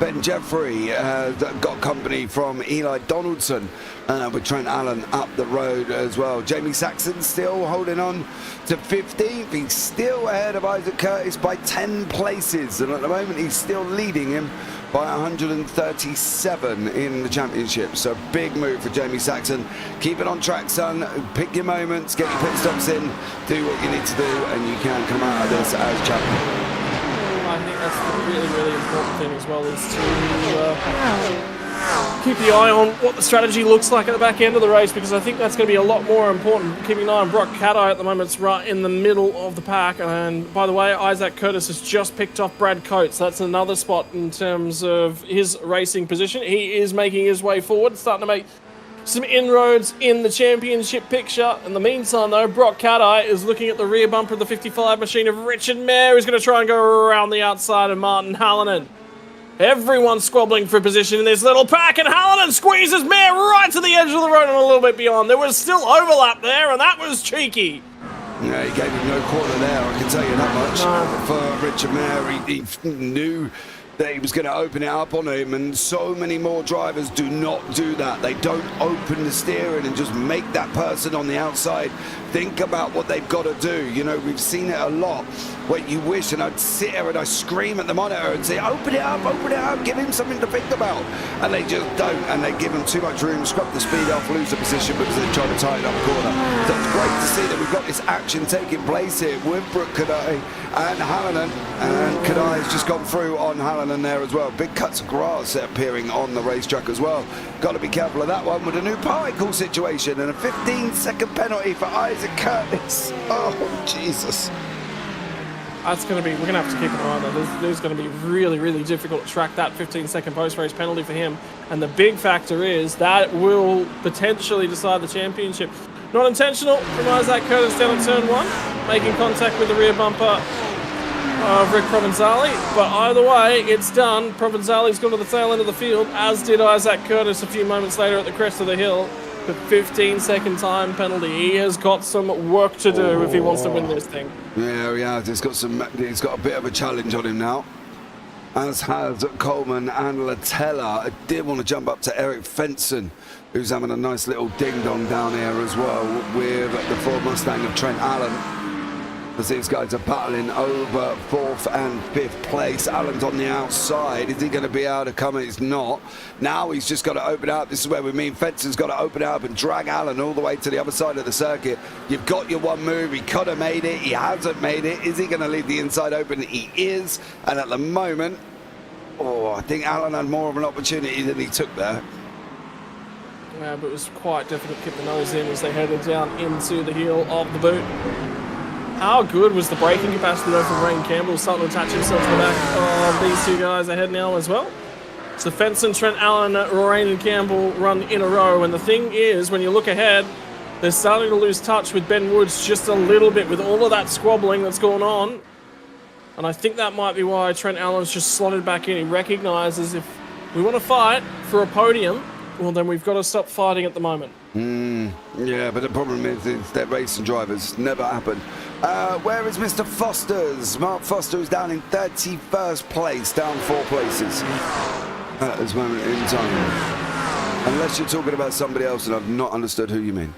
Ben Jeffrey got company from Eli Donaldson with Trent Allen up the road as well. Jamie Saxon still holding on to 15th. He's still ahead of Isaac Curtis by 10 places. And at the moment, he's still leading him by 137 in the championship. So big move for Jamie Saxon. Keep it on track, son. Pick your moments, get your pit stops in, do what you need to do, and you can come out of this as champion. I think that's the really, really important thing as well, is to keep the eye on what the strategy looks like at the back end of the race, because I think that's going to be a lot more important. Keeping an eye on Brock Caddy at the moment, it's right in the middle of the pack. And by the way, Isaac Curtis has just picked off Brad Coates. That's another spot in terms of his racing position. He is making his way forward, starting to make some inroads in the championship picture. In the meantime, though, Brock Caddy is looking at the rear bumper of the 55 machine of Richard Mayer, who's going to try and go around the outside of Martin Hallinan. Everyone's squabbling for position in this little pack, and Hallinan squeezes Mayer right to the edge of the road and a little bit beyond. There was still overlap there, and that was cheeky. Yeah, he gave him no quarter there, I can tell you that much. No. For Richard Mayer, he knew that he was going to open it up on him, and so many more drivers do not do that. They don't open the steering and just make that person on the outside think about what they've got to do. You know, we've seen it a lot where you wish, and I'd sit here and I scream at the monitor and say, open it up, give him something to think about. And they just don't, and they give him too much room, scrub the speed off, lose the position because they're trying to tighten up a corner. So it's great to see that we've got this action taking place here with Brooke Kadai and Hallinan, and Kadai has just gone through on Hallinan there as well. Big cuts of grass appearing on the racetrack as well. Got to be careful of that one with a new particle situation and a 15-second penalty for Isaac Curtis. Oh, Jesus. That's going to be, we're going to have to keep an eye on that. There's going to be really, really difficult to track that 15-second post-race penalty for him. And the big factor is that will potentially decide the championship. Not intentional from Isaac Curtis down at turn 1, making contact with the rear bumper of Rick Provenzali. But either way, it's done. Provenzali's gone to the tail end of the field, as did Isaac Curtis a few moments later at the crest of the hill. The 15-second time penalty. He has got some work to do if he wants to win this thing. Yeah, he's got a bit of a challenge on him now, as has Coleman and Latella. I did want to jump up to Eric Fenson, who's having a nice little ding-dong down here as well with the Ford Mustang of Trent Allen. As these guys are battling over 4th and 5th place. Allen's on the outside. Is he going to be able to come? He's not. Now he's just got to open up. This is where we mean Fenson's got to open up and drag Allen all the way to the other side of the circuit. You've got your one move. He could have made it. He hasn't made it. Is he going to leave the inside open? He is. And at the moment, I think Allen had more of an opportunity than he took there. Yeah, but it was quite difficult to keep the nose in as they headed down into the heel of the boot. How good was the braking capacity though from Rain Campbell, starting to attach himself to the back of these two guys ahead now as well? So Fenson, Trent Allen, Rain and Campbell run in a row, and the thing is, when you look ahead, they're starting to lose touch with Ben Woods just a little bit with all of that squabbling that's going on. And I think that might be why Trent Allen's just slotted back in. He recognises if we want to fight for a podium, well then we've got to stop fighting at the moment. Yeah, but the problem is they're racing drivers. Never happened. Where is Mr. Foster's? Mark Foster is down in 31st place, down 4 places at this moment in time. Unless you're talking about somebody else and I've not understood who you mean.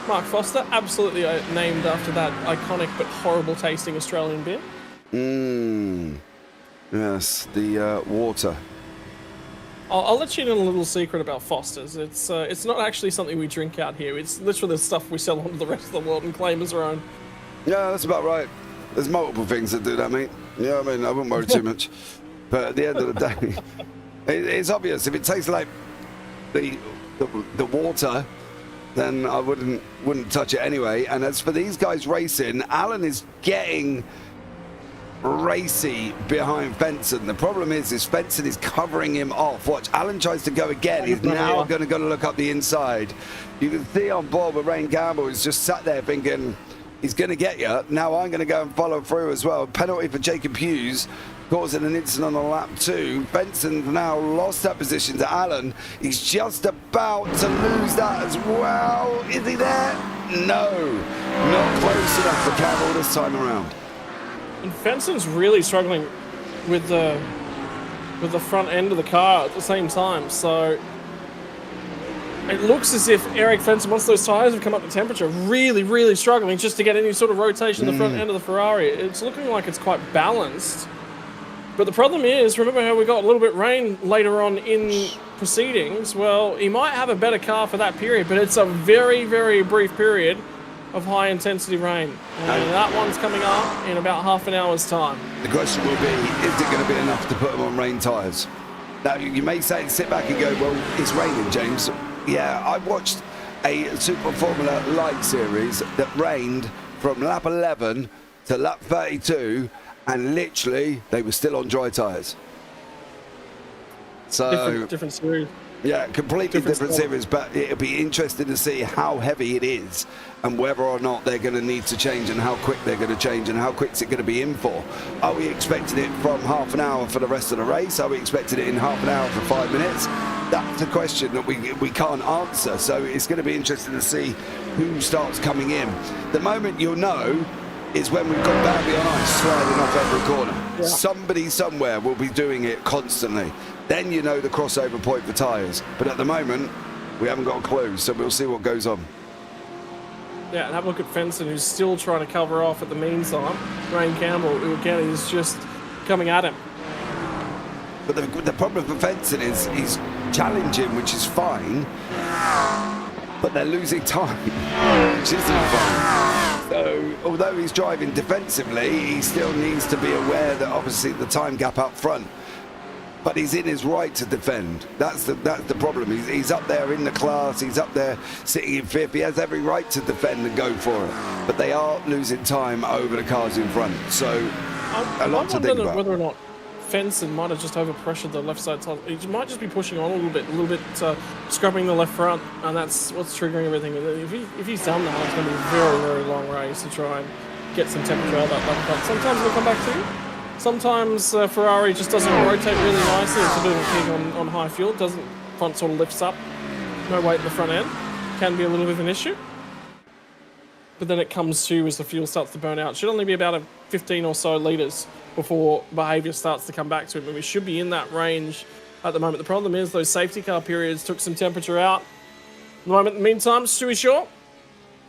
Mark Foster, absolutely named after that iconic but horrible tasting Australian beer. Yes, the water. I'll let you in a little secret about Foster's. It's not actually something we drink out here. It's literally the stuff we sell on to the rest of the world and claim as our own. Yeah, that's about right. There's multiple things that do that, mate. Yeah, I mean, I wouldn't worry too much. But at the end of the day, it's obvious. If it tastes like the water, then I wouldn't touch it anyway. And as for these guys racing, Alan is getting racy behind Fenson. The problem is Fenson is covering him off. Watch, Alan tries to go again. He's now going to look up the inside. You can see on board with Rain Campbell is just sat there thinking he's going to get you. Now I'm going to go and follow through as well. Penalty for Jacob Hughes, causing an incident on lap 2. Fenson's now lost that position to Alan. He's just about to lose that as well. Is he there? No, not close enough for Campbell this time around. And Fenson's really struggling with the front end of the car at the same time. So it looks as if Eric Fenson, once those tyres have come up to temperature, really, really struggling just to get any sort of rotation in the front end of the Ferrari. It's looking like it's quite balanced. But the problem is, remember how we got a little bit rain later on in proceedings? Well, he might have a better car for that period, but it's a very, very brief period of high-intensity rain. And that one's coming up in about half an hour's time. The question will be, is it going to be enough to put them on rain tyres? Now, you may say, sit back and go, well, it's raining, James. Yeah, I watched a Super Formula Light series that rained from lap 11 to lap 32, and literally, they were still on dry tyres. So different series. Yeah, completely different series, but it'll be interesting to see how heavy it is and whether or not they're going to need to change and how quick they're going to change and how quick is it going to be in for. Are we expecting it from half an hour for the rest of the race? Are we expecting it in half an hour for 5 minutes? That's a question that we can't answer, so it's going to be interesting to see who starts coming in. The moment you'll know is when we've got badly on ice, sliding off every corner. Yeah. Somebody somewhere will be doing it constantly. Then you know the crossover point for tyres. But at the moment, we haven't got a clue, so we'll see what goes on. Yeah, and have a look at Fenton, who's still trying to cover off at the meantime. Rain Campbell, who again is just coming at him. But the problem for Fenton is he's challenging, which is fine, but they're losing time, which isn't fine. So, although he's driving defensively, he still needs to be aware that obviously the time gap up front. But he's in his right to defend. That's the problem. He's up there in the class. He's up there sitting in fifth. He has every right to defend and go for it. But they are losing time over the cars in front. So a lot to think about. Whether or not Fenton might have just overpressured the left side tire. He might just be pushing on a little bit, scrubbing the left front, and that's what's triggering everything. If he's done that, it's going to be a very, very long race to try and get some temperature out of that left front. Sometimes it'll come back to you. Sometimes Ferrari just doesn't rotate really nicely. It's a bit of a pig on high fuel. Front sort of lifts up. No weight in the front end. Can be a little bit of an issue. But then it comes to as the fuel starts to burn out. It should only be about 15 or so litres before behaviour starts to come back to it. But we should be in that range at the moment. The problem is those safety car periods took some temperature out. At the moment, in the meantime, Stewie Shaw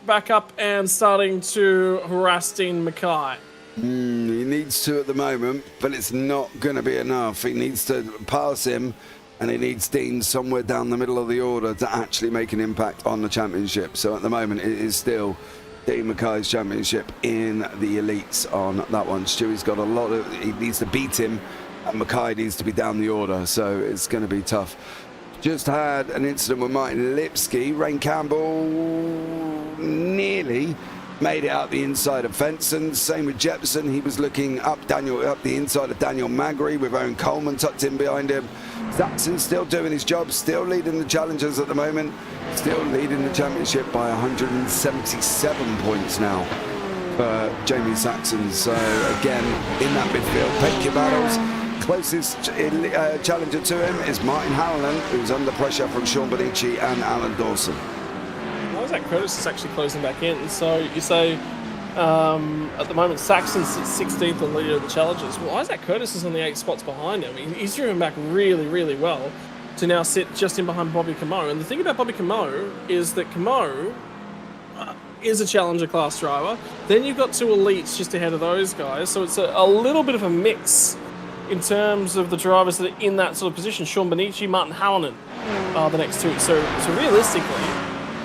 back up and starting to harass Dean Mackay. He needs to at the moment, but it's not going to be enough. He needs to pass him, and he needs Dean somewhere down the middle of the order to actually make an impact on the championship. So at the moment, it is still Dean Mackay's championship in the elites on that one. Stewie's got a lot of... He needs to beat him, and Mackay needs to be down the order, so it's going to be tough. Just had an incident with Martin Lipsky. Rain Campbell nearly made it out the inside of Fenton. Same with Jepson. He was looking up the inside of Daniel Magri with Owen Coleman tucked in behind him. Saxon still doing his job, still leading the challengers at the moment, still leading the championship by 177 points now for Jamie Saxon. So again, in that midfield, Penke battles. Closest challenger to him is Martin Howland, who's under pressure from Sean Bonici and Alan Dawson. Isaac Curtis is actually closing back in. So you say at the moment Saxon's 16th and leader of the challenges. Well, Isaac Curtis is on the 8 spots behind him. He's driven back really, really well to now sit just in behind Bobby Camo. And the thing about Bobby Camo is that Camo is a challenger class driver. Then you've got 2 elites just ahead of those guys. So it's a little bit of a mix in terms of the drivers that are in that sort of position. Sean Bonici, Martin Hallinan are the next 2. So realistically,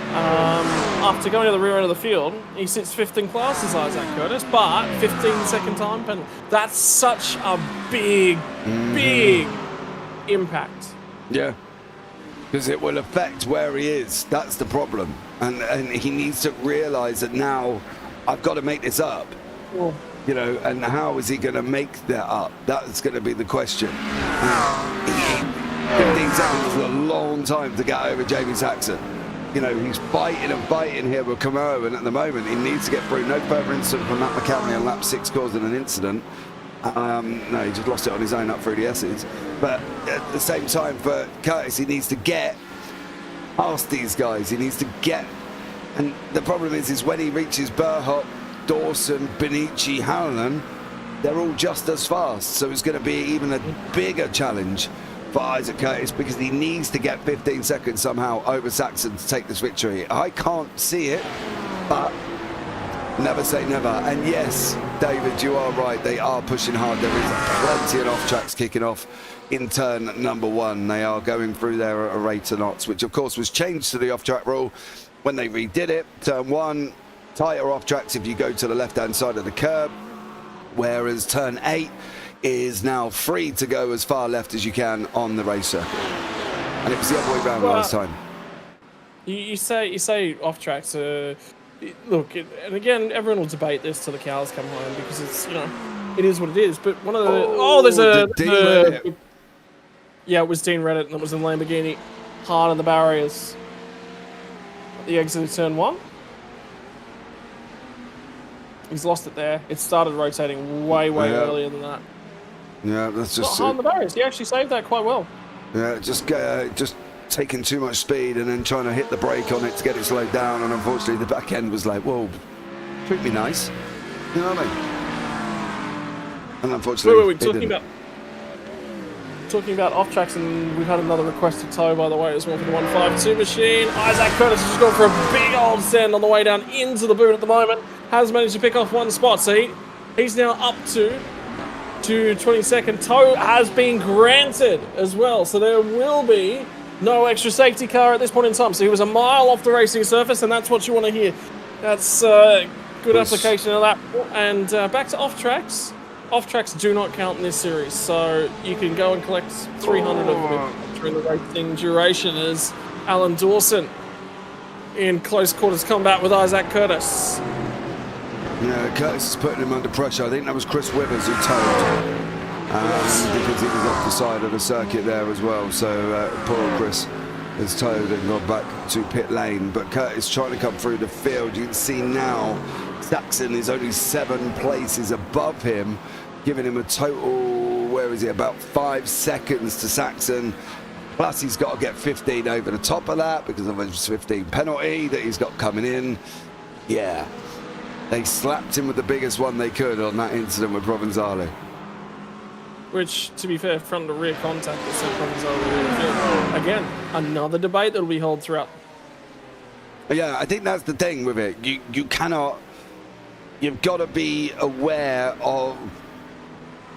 after going to the rear end of the field, he sits 5th in class as Isaac Curtis, but 15-second time penalty. That's such a big impact. Yeah, because it will affect where he is. That's the problem. And he needs to realise that now I've got to make this up. Well, You know, and how is he going to make that up? That's going to be the question. 15 seconds is a long time to get over Jamie Saxon. You know, he's fighting here with Camo, and at the moment he needs to get through. No further incident from Matt McCaffrey on lap 6 causing an incident. No, he just lost it on his own up through the S's. But at the same time for Curtis, he needs to get past these guys. He needs to get... And the problem is when he reaches Burhop, Dawson, Benici, Howland, they're all just as fast. So it's going to be even a bigger challenge for Isaac Curtis because he needs to get 15 seconds somehow over Saxon to take this victory. I can't see it, but never say never. And yes, David, you are right. They are pushing hard. There is plenty of off-tracks kicking off in turn number 1. They are going through there at a rate of knots, which of course was changed to the off-track rule when they redid it. Turn 1, tighter off-tracks if you go to the left-hand side of the curb, whereas turn 8 is now free to go as far left as you can on the race circuit. And it was the other way around last time. You say off tracks. Look, and again, everyone will debate this till the cows come home because it's, you know, it is what it is. But one of the yeah, it was Dean Reddit and it was in Lamborghini, hard on the barriers at the exit of turn 1. He's lost it there. It started rotating way earlier than that. Yeah, that's just... Not on the barriers. He actually saved that quite well. Yeah, just taking too much speed and then trying to hit the brake on it to get it slowed down. And unfortunately, the back end was like, whoa, treat me nice. You know what I mean? And unfortunately, Wait, talking about off tracks, and we've had another requested tow, by the way, as well for the 152 machine. Isaac Curtis has gone for a big old send on the way down into the boot at the moment. Has managed to pick off one spot, so he's now up to 22nd. Tow has been granted as well, so there will be no extra safety car at this point in time. So he was a mile off the racing surface, and that's what you want to hear. That's good application of that. And back to off tracks. Off tracks do not count in this series, so you can go and collect 300 of them during the racing duration as Alan Dawson in close quarters combat with Isaac Curtis. Yeah, Curtis is putting him under pressure. I think that was Chris Withers who towed. Because he was off the side of the circuit there as well. So poor Chris has towed and gone back to pit lane. But Curtis trying to come through the field. You can see now Saxon is only 7 places above him, giving him a total, where is he, about 5 seconds to Saxon. Plus he's got to get 15 over the top of that because of his 15 penalty that he's got coming in. Yeah, they slapped him with the biggest one they could on that incident with Provenzale. Which, to be fair, front to rear contact that sent Provenzale. Again, another debate that will be held throughout. Yeah, I think that's the thing with it. You cannot. You've got to be aware of.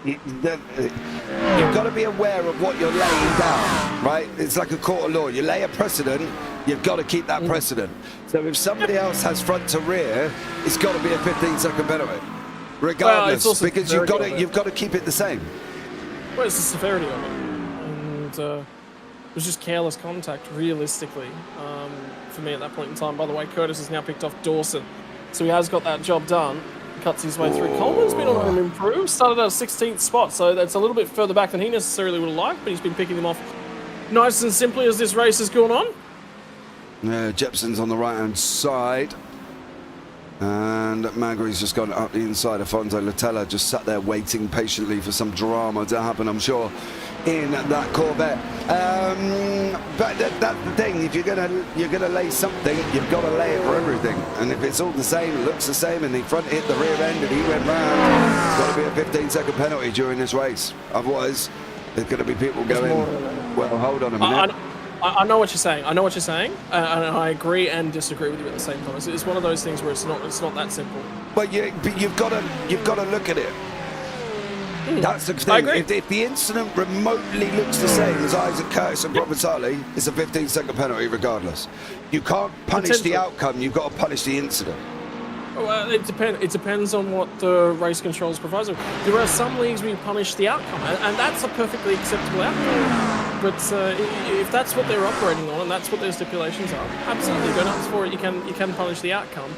You've got to be aware of what you're laying down, right? It's like a court of law. You lay a precedent, you've got to keep that precedent. So if somebody else has front to rear, it's got to be a 15-second penalty, regardless, because you've got to keep it the same. Well, it's the severity of it, and it was just careless contact, realistically, for me at that point in time. By the way, Curtis has now picked off Dawson, so he has got that job done. Cuts his way through. Coleman's been on an improve, started at a 16th spot, so that's a little bit further back than he necessarily would have liked, but he's been picking them off nice and simply as this race has gone on. Yeah, Jepson's on the right-hand side. And Magri's just gone up the inside. Afonso Latella just sat there waiting patiently for some drama to happen, I'm sure, in that Corvette. But that's the thing. If you're gonna lay something, you've got to lay it for everything. And if it's all the same, it looks the same, and the front hit the rear end and he went round, it's got to be a 15-second penalty during this race. Otherwise, there's going to be people going, well, hold on a minute. I know what you're saying. I know what you're saying, and I agree and disagree with you at the same time. It's one of those things where it's not that simple. But you've got to look at it. That's the thing. I agree. If the incident remotely looks the same as Isaac Curtis and Provenzale, it's a 15-second penalty regardless. You can't punish the outcome. You've got to punish the incident. Well, it depends. It depends on what the race controls provide. There are some leagues where you punish the outcome, and that's a perfectly acceptable outcome. But if that's what they're operating on, and that's what their stipulations are, absolutely go nuts for it. You can punish the outcome,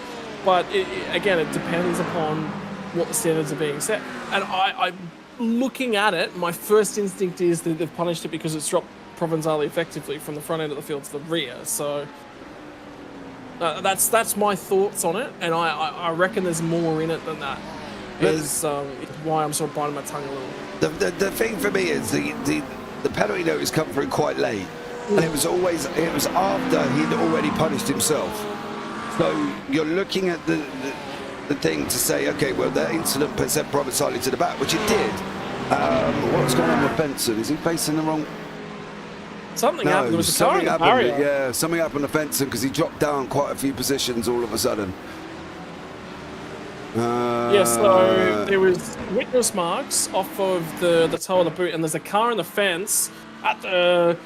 but again, it depends upon what the standards are being set. And I looking at it, my first instinct is that they've punished it because it's dropped Provenzale effectively from the front end of the field to the rear. So. That's my thoughts on it, and I reckon there's more in it than that. It's why I'm sort of biting my tongue a little. The thing for me is the penalty notice come through quite late, and it was after he'd already punished himself. So you're looking at the thing to say, okay, well that incident sent Provenzale to the back, which it did. What's going on with Benson? Is he facing the wrong? Something happened. There was a car in the barrier. Yeah, something happened to Benson because he dropped down quite a few positions all of a sudden. So there was witness marks off of the toe of the boot, and there's a car in the fence at the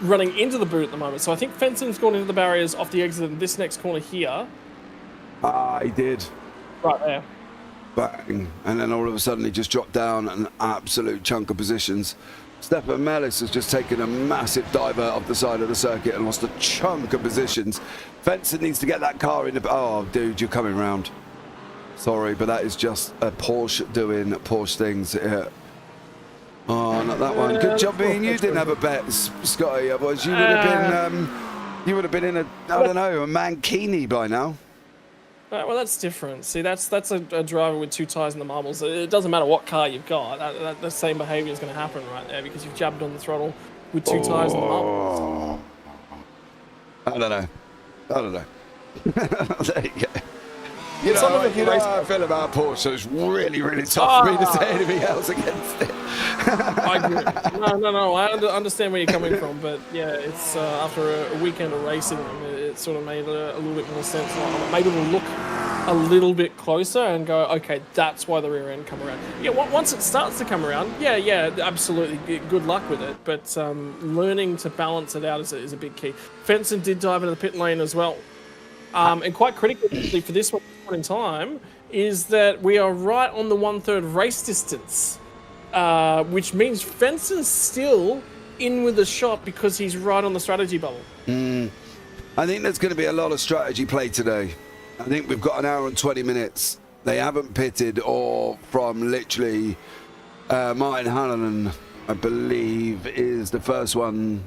running into the boot at the moment. So I think Fenson's gone into the barriers off the exit in this next corner here. He did. Right there. Bang. And then all of a sudden he just dropped down an absolute chunk of positions. Stefan Mellis has just taken a massive diver off the side of the circuit and lost a chunk of positions. Fenson needs to get that car in the... Oh, dude, you're coming round. Sorry, but that is just a Porsche doing Porsche things here. Oh, not that one. Good job being you didn't have a bet, Scotty. Otherwise, you would have been in a, I don't know, a Mankini by now. Well, that's different. See, that's a driver with 2 tires in the marbles. It doesn't matter what car you've got. The same behaviour is going to happen right there because you've jabbed on the throttle with 2 tires in the marbles. I don't know. There you go. You some know, of the you know race how I feel about Porsche, so it's really, really tough for me to say anything else against it. I agree. No. I understand where you're coming from, but yeah, it's after a weekend of racing them, it sort of made a little bit more sense. I'm able to look a little bit closer and go, okay, that's why the rear end come around. Yeah, once it starts to come around, yeah, absolutely, good luck with it. But learning to balance it out is a big key. Fenton did dive into the pit lane as well. And quite critically for this one in time is that we are right on the 1/3 race distance, which means Fenson's still in with the shot because he's right on the strategy bubble. I think there's going to be a lot of strategy play today. I think we've got an hour and 20 minutes. They haven't pitted or from literally Martin Hanlon, I believe, is the first one.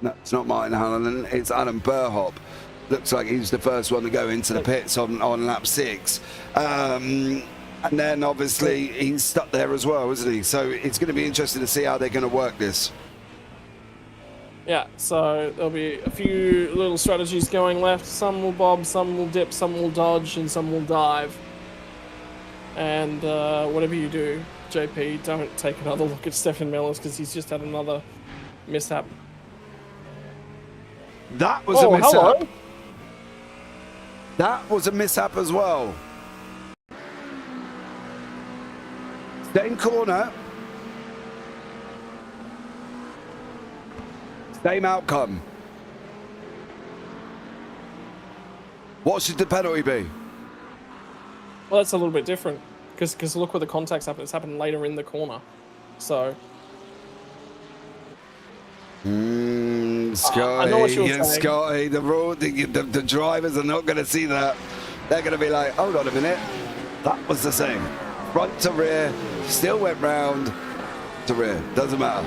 No, it's not Martin Hanlon, it's Adam Burhop. Looks like he's the first one to go into the pits on lap 6. And then obviously he's stuck there as well, isn't he? So it's going to be interesting to see how they're going to work this. Yeah, so there'll be a few little strategies going left. Some will bob, some will dip, some will dodge, and some will dive. And whatever you do, JP, don't take another look at Stefan Mellors because he's just had another mishap. That was a mishap. Hello. That was a mishap as well. Same corner. Same outcome. What should the penalty be? Well, that's a little bit different because look where the contact's happened. It's happened later in the corner. So. Scotty, I know what you're saying. Scotty, the drivers are not going to see that. They're going to be like, hold on a minute, that was the same. Front to rear, still went round to rear. Doesn't matter.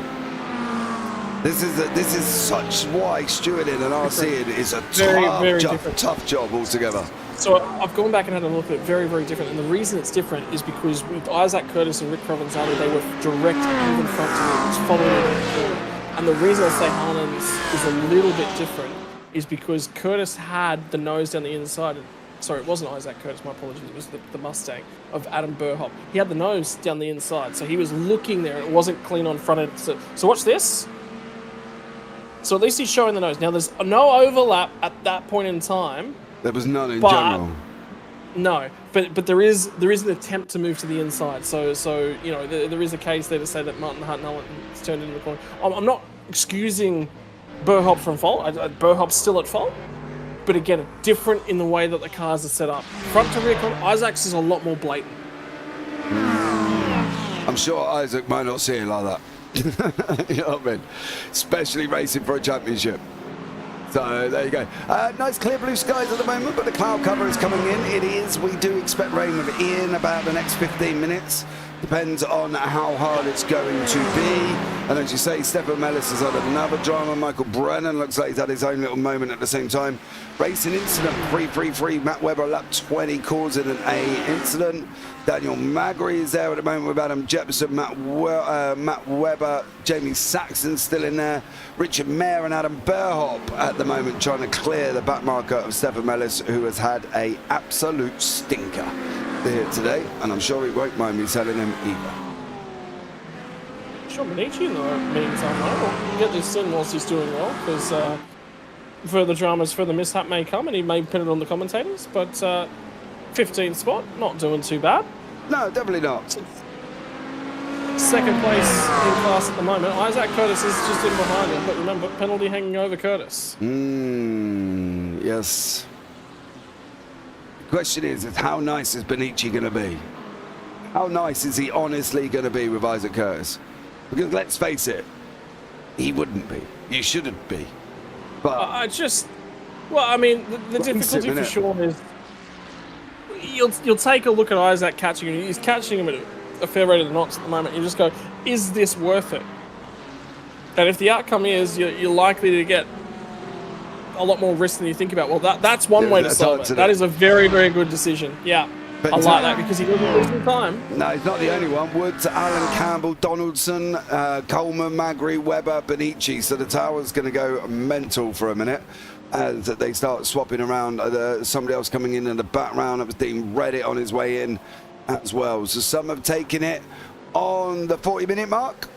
This is such why stewarding and RCing is a tough job altogether. So I've gone back and had a look at it. Very, very different. And the reason it's different is because with Isaac Curtis and Rick Provenzano, they were direct even front to rear, just following it. And the reason I say Harlan's is a little bit different is because Curtis had the nose down the inside. Sorry, it wasn't Isaac Curtis, my apologies. It was the Mustang of Adam Burhop. He had the nose down the inside, so he was looking there and it wasn't clean on front end. So watch this. So at least he's showing the nose. Now there's no overlap at that point in time. There was none in general. No, but there is an attempt to move to the inside. So you know there is a case there to say that Martin Hartnell has turned into the corner. I'm not excusing Burhop from fault. Burhop's still at fault, but again, different in the way that the cars are set up. Front to rear corner, Isaac's is a lot more blatant. I'm sure Isaac might not see it like that. You know what I mean? Especially racing for a championship. So there you go. Nice clear blue skies at the moment, but the cloud cover is coming in. It is. We do expect rain in about the next 15 minutes. Depends on how hard it's going to be. And as you say, Stefan Mellors has had another drama. Michael Brennan looks like he's had his own little moment at the same time. Racing incident, 333. Matt Webber, lap 20, causing an A incident. Daniel Magri is there at the moment with Adam Jepson, Matt Webber, Jamie Saxon still in there. Richard Mayer and Adam Burhop at the moment trying to clear the back marker of Stefan Mellors, who has had an absolute stinker here today, and I'm sure he won't mind me telling him either. Sure, Benici in the meantime, we'll get this in whilst he's doing well, because further dramas, further mishap may come, and he may pin it on the commentators, but 15th spot, not doing too bad. No, definitely not. Second place in class at the moment. Isaac Curtis is just in behind him, but remember, penalty hanging over Curtis. Yes. The question is how nice is Benici going to be? How nice is he honestly going to be with Isaac Curtis? Because let's face it, he wouldn't be. You shouldn't be. But I mean, the difficulty for Sean is you'll take a look at Isaac catching him. He's catching him at a fair rate of the knots at the moment. You just go, is this worth it? And if the outcome is you're likely to get a lot more risk than you think about, well, that's one way to solve it. That is a very, very good decision. Yeah. But I like that because he doesn't lose any time. No, he's not the only one. Woods, Allen, Campbell, Donaldson, Coleman, Magri, Webber, Benici. So the tower's going to go mental for a minute. as they start swapping around. Somebody else coming in the background, that was Dean Reddit on his way in as well. So some have taken it on the 40-minute mark,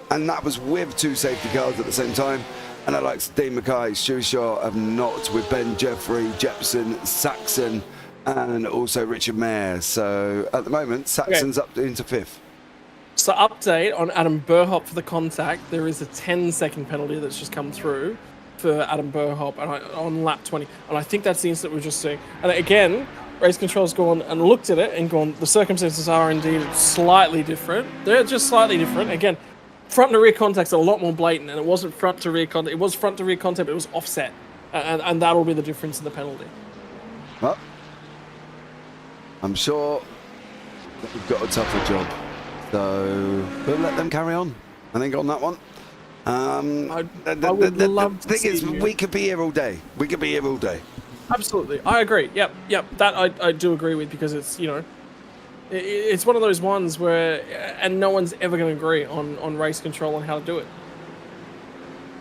and that was with 2 safety cars at the same time. And I like Dean Mackay, Stewie Shaw have not, with Ben Jeffrey, Jepson, Saxon, and also Richard Mayer. So at the moment, Saxon's up into 5th. So update on Adam Burhop for the contact. There is a 10-second penalty that's just come through for Adam Burhop on lap 20. And I think that's the incident we're just seeing. And again, race control's gone and looked at it and gone, the circumstances are indeed slightly different. They're just slightly different. Again, front to rear contact's a lot more blatant, and it wasn't front to rear contact. It was front to rear contact, but it was offset. And that'll be the difference in the penalty. Well, I'm sure that we've got a tougher job. So we'll let them carry on, I think, on that one. I would love to see. The thing is, we could be here all day. We could be here all day. Absolutely. I agree. Yep. That I do agree with, because it's, you know, it's one of those ones where, and no one's ever going to agree on race control and how to do it.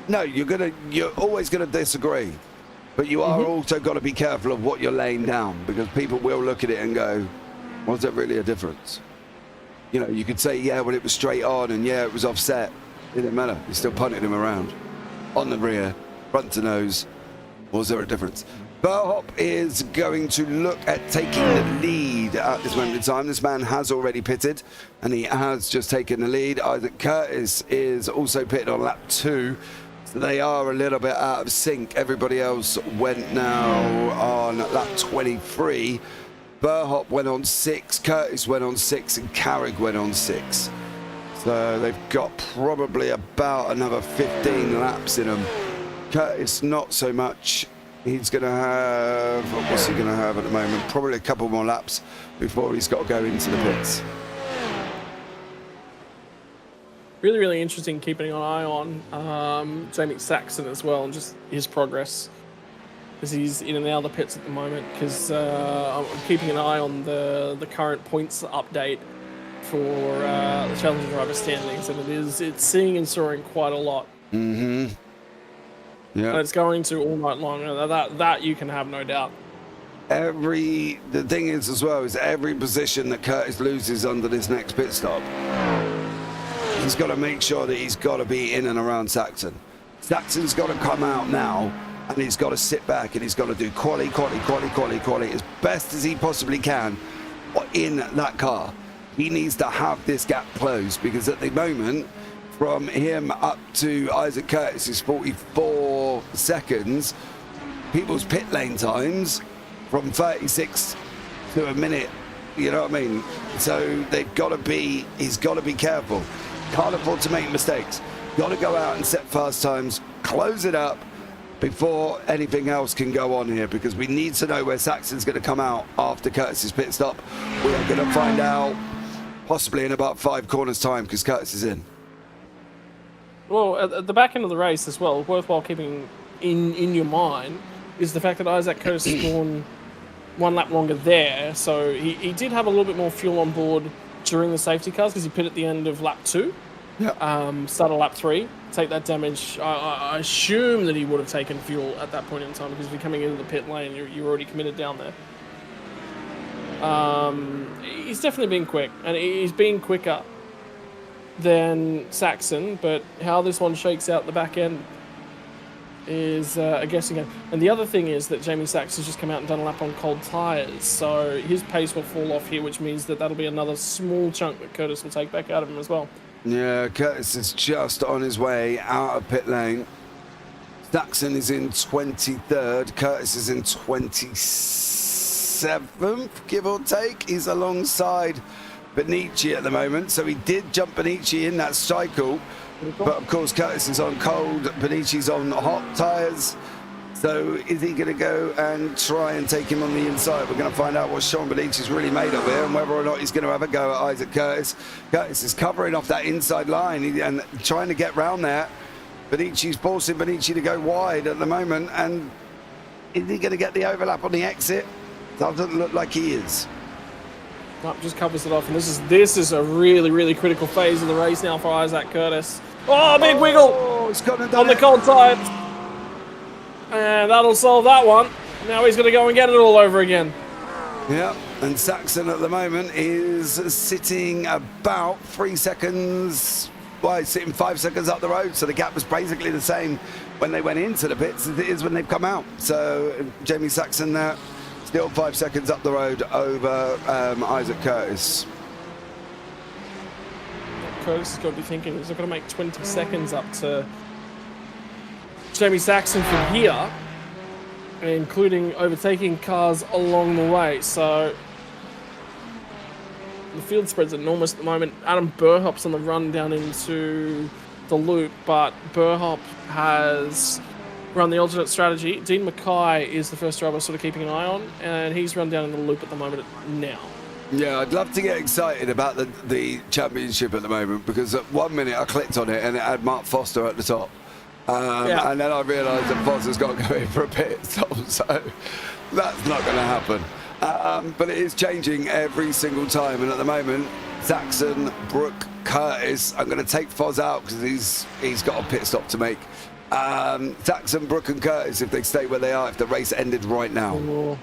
No, you're always going to disagree, but you are also got to be careful of what you're laying down, because people will look at it and go, was there really a difference? You know, you could say, yeah, well, it was straight on, and yeah, it was offset. It didn't matter. You still punted him around on the rear, front to nose. Was there a difference? Burhop is going to look at taking the lead at this moment in time. This man has already pitted, and he has just taken the lead. Isaac Curtis is also pitted on lap 2. So they are a little bit out of sync. Everybody else went now on lap 23. Burhop went on 6, Curtis went on 6, and Carrick went on 6. So they've got probably about another 15 laps in them. Curtis, not so much. He's going to have, what's he going to have at the moment? Probably a couple more laps before he's got to go into the pits. Really, really interesting keeping an eye on Jamie Saxon as well, and just his progress, because he's in and out of the pits at the moment. Because I'm keeping an eye on the current points update for the Challenger driver standings, and it's seeing and soaring quite a lot. Yeah, and it's going to all night long. That you can have no doubt. The thing is as well, is every position that Curtis loses under this next pit stop, he's got to make sure that he's got to be in and around Saxon. Saxon's got to come out now, and he's got to sit back, and he's got to do quality as best as he possibly can in that car. He needs to have this gap closed, because at the moment, from him up to Isaac Curtis is 44 seconds. People's pit lane times from 36 to a minute, you know what I mean? So he's got to be careful. Can't afford to make mistakes. Got to go out and set fast times, close it up before anything else can go on here, because we need to know where Saxon's going to come out after Curtis's pit stop. We are going to find out possibly in about 5 corners time, because Curtis is in. Well, at the back end of the race as well, worthwhile keeping in your mind is the fact that Isaac Curtis has gone 1 lap longer there. So he did have a little bit more fuel on board during the safety cars, because he pit at the end of lap 2. Yeah. Started lap 3. Take that damage. I assume that he would have taken fuel at that point in time, because if you're coming into the pit lane, you're already committed down there. He's definitely been quick, and he's been quicker than Saxon, but how this one shakes out the back end is a guessing game. And the other thing is that Jamie Saxon's just come out and done a lap on cold tyres, so his pace will fall off here, which means that that'll be another small chunk that Curtis will take back out of him as well. Yeah, Curtis is just on his way out of pit lane. Saxon is in 23rd, Curtis is in 27th, give or take. He's alongside Benici at the moment, so he did jump Benici in that cycle, but of course Curtis is on cold, Benici's on hot tyres. So is he going to go and try and take him on the inside? We're going to find out what Sean Benici's really made of here, and whether or not he's going to have a go at Isaac Curtis. Curtis is covering off that inside line and trying to get round there. Benici's forcing Benici to go wide at the moment, and is he going to get the overlap on the exit? Doesn't look like he is. Nope, just covers it off, and this is a really, really critical phase of the race now for Isaac Curtis. Oh, big wiggle! It's gone and on done the cold tyres. And that'll solve that one. Now he's going to go and get it all over again. Yeah, and Saxon at the moment is sitting about 3 seconds. Well, he's sitting 5 seconds up the road, so the gap was basically the same when they went into the pits as it is when they've come out. So Jamie Saxon there, still 5 seconds up the road over Isaac Curtis. Curtis has got to be thinking he's not going to make 20 seconds up to Jamie Saxon from here, including overtaking cars along the way. So the field spread's enormous at the moment. Adam Burhop's on the run down into the loop, but Burhop has run the alternate strategy. Dean Mackay is the first driver sort of keeping an eye on, and he's run down in the loop at the moment now. Yeah, I'd love to get excited about the championship at the moment, because at 1 minute I clicked on it and it had Mark Foster at the top. And then I realised that Foster's got to go in for a pit stop, so that's not going to happen. But it is changing every single time, and at the moment, Saxon, Brooke, Curtis, I'm going to take Foz out because he's got a pit stop to make. Saxon, Brooke and Curtis, if they stay where they are, if the race ended right now. Ooh.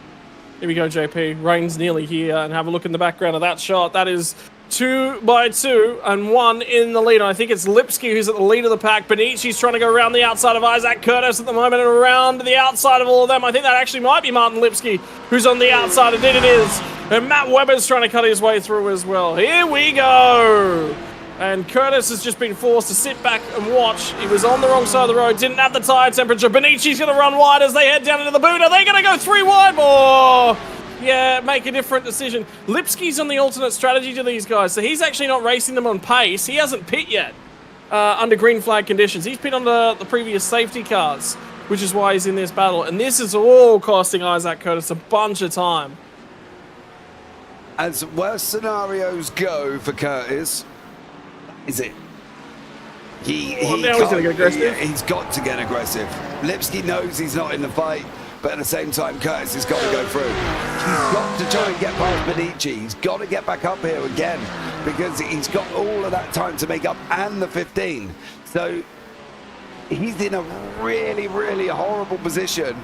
Here we go, JP. Rain's nearly here, and have a look in the background of that shot. That is 2 by 2 and 1 in the lead. I think it's Lipsky who's at the lead of the pack. Bonici's trying to go around the outside of Isaac Curtis at the moment, and around the outside of all of them. I think that actually might be Martin Lipsky who's on the outside. Indeed it is. And Matt Webber's trying to cut his way through as well. Here we go. And Curtis has just been forced to sit back and watch. He was on the wrong side of the road, didn't have the tyre temperature. Bonici's going to run wide as they head down into the boot. Are they going to go 3 wide? Or, yeah, make a different decision. Lipsky's on the alternate strategy to these guys, so he's actually not racing them on pace. He hasn't pit yet under green flag conditions. He's pit on the previous safety cars, which is why he's in this battle. And this is all costing Isaac Curtis a bunch of time. As worst scenarios go for Curtis, is it? Now he's going to get aggressive. He's got to get aggressive. Lipsky knows he's not in the fight, but at the same time, Curtis has got to go through. He's got to try and get past Benici. He's got to get back up here again, because he's got all of that time to make up and the 15. So he's in a really, really horrible position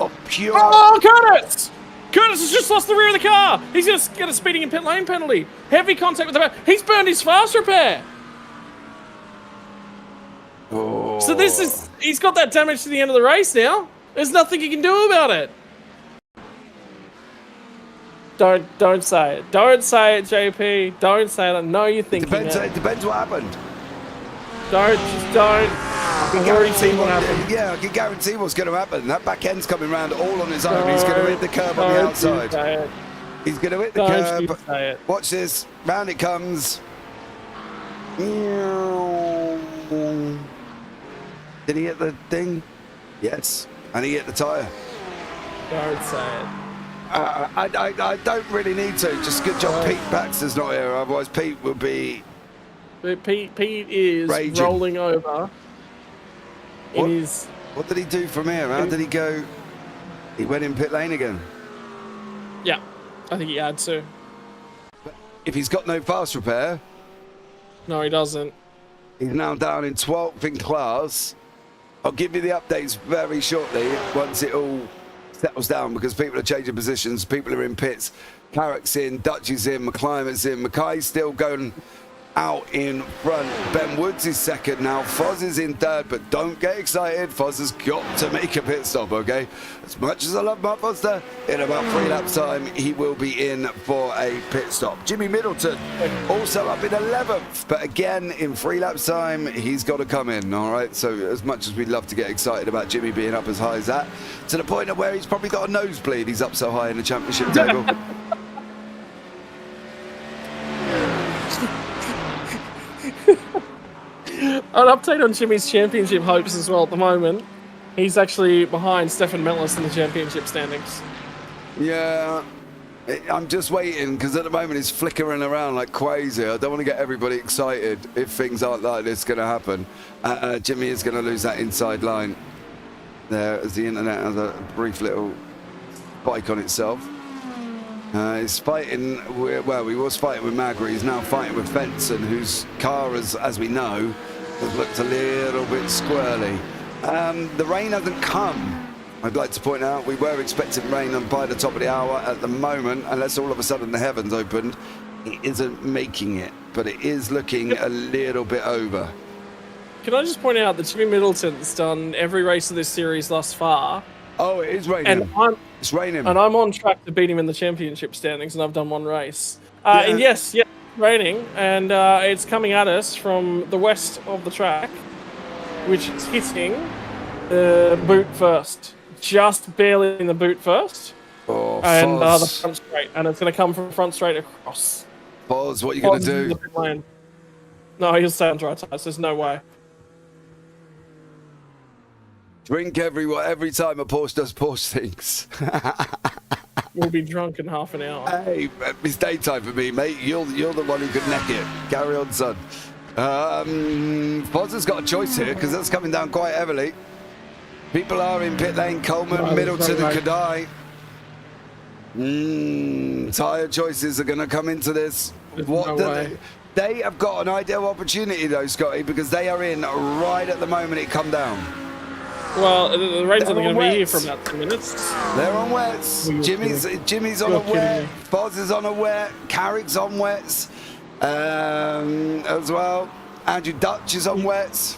of pure... Oh, Curtis! Curtis has just lost the rear of the car. He's going to get a speeding in pit lane penalty. Heavy contact with the back. He's burned his fast repair. Oh. So he's got that damage to the end of the race now. There's nothing he can do about it. Don't say it. Don't say it, JP. Don't say it. I know you're thinking it. It depends what happened. Don't. I can guarantee what happened. Yeah, I can guarantee what's going to happen. That back end's coming around all on his own. He's going to hit the curb on the outside. He's going to hit the curb. Watch this. Round it comes. Did he hit the thing? Yes. And he hit the tyre. Don't say it. I don't really need to. Just good job Pete Baxter's not here. Otherwise Pete would be... Pete is raging. Rolling over. What did he do from here? How did he go? He went in pit lane again. Yeah, I think he had to. But if he's got no fast repair... No, he doesn't. He's now down in 12th in class. I'll give you the updates very shortly once it all settles down, because people are changing positions. People are in pits. Carrick's in, Dutch is in, McClimon's in. Mackay's still going out in front. Ben Woods is second now. Foz is in third, but don't get excited. Foz has got to make a pit stop, okay? As much as I love Mark Foster, in about 3 laps time, he will be in for a pit stop. Jimmy Middleton also up in 11th, but again, in 3 laps time, he's got to come in, all right? So as much as we'd love to get excited about Jimmy being up as high as that, to the point of where he's probably got a nosebleed, he's up so high in the championship table. An update on Jimmy's championship hopes as well at the moment. He's actually behind Stefan Mellis in the championship standings. Yeah, I'm just waiting, because at the moment he's flickering around like crazy. I don't want to get everybody excited if things aren't like this going to happen. Jimmy is going to lose that inside line there as the internet has a brief little spike on itself. He's fighting, he was fighting with Magri. He's now fighting with Fenton, whose car, as we know, has looked a little bit squirrely. The rain hasn't come I'd like to point out we were expecting rain by the top of the hour. At the moment, unless all of a sudden the heavens opened, it isn't making it, but it is looking a little bit over. Can I just point out that Jimmy Middleton's done every race of this series thus far? Oh, it is raining. It's raining. And I'm on track to beat him in the championship standings, and I've done one race. And yes, it's raining, and it's coming at us from the west of the track, which is hitting the boot first. Just barely in the boot first. Oh, and the front straight. And it's going to come from front straight across. Foz, what are you going to do? No, he'll stay on dry tyres. There's no way. Drink every time a Porsche does Porsche things. We'll be drunk in half an hour. Hey, it's daytime for me, mate. You're the one who could neck it. Carry on, son. Foz has got a choice here because that's coming down quite heavily. People are in pit lane. Coleman, Middleton, and Kadai. Tyre choices are going to come into this. They have got an ideal opportunity, though, Scotty, because they are in right at the moment it come down. Well, the rain's only going to be here for about 10 minutes. They're on wets. Jimmy's on a wet. Foz is on a wet. Carrick's on wets as well. Andrew Dutch is on wets.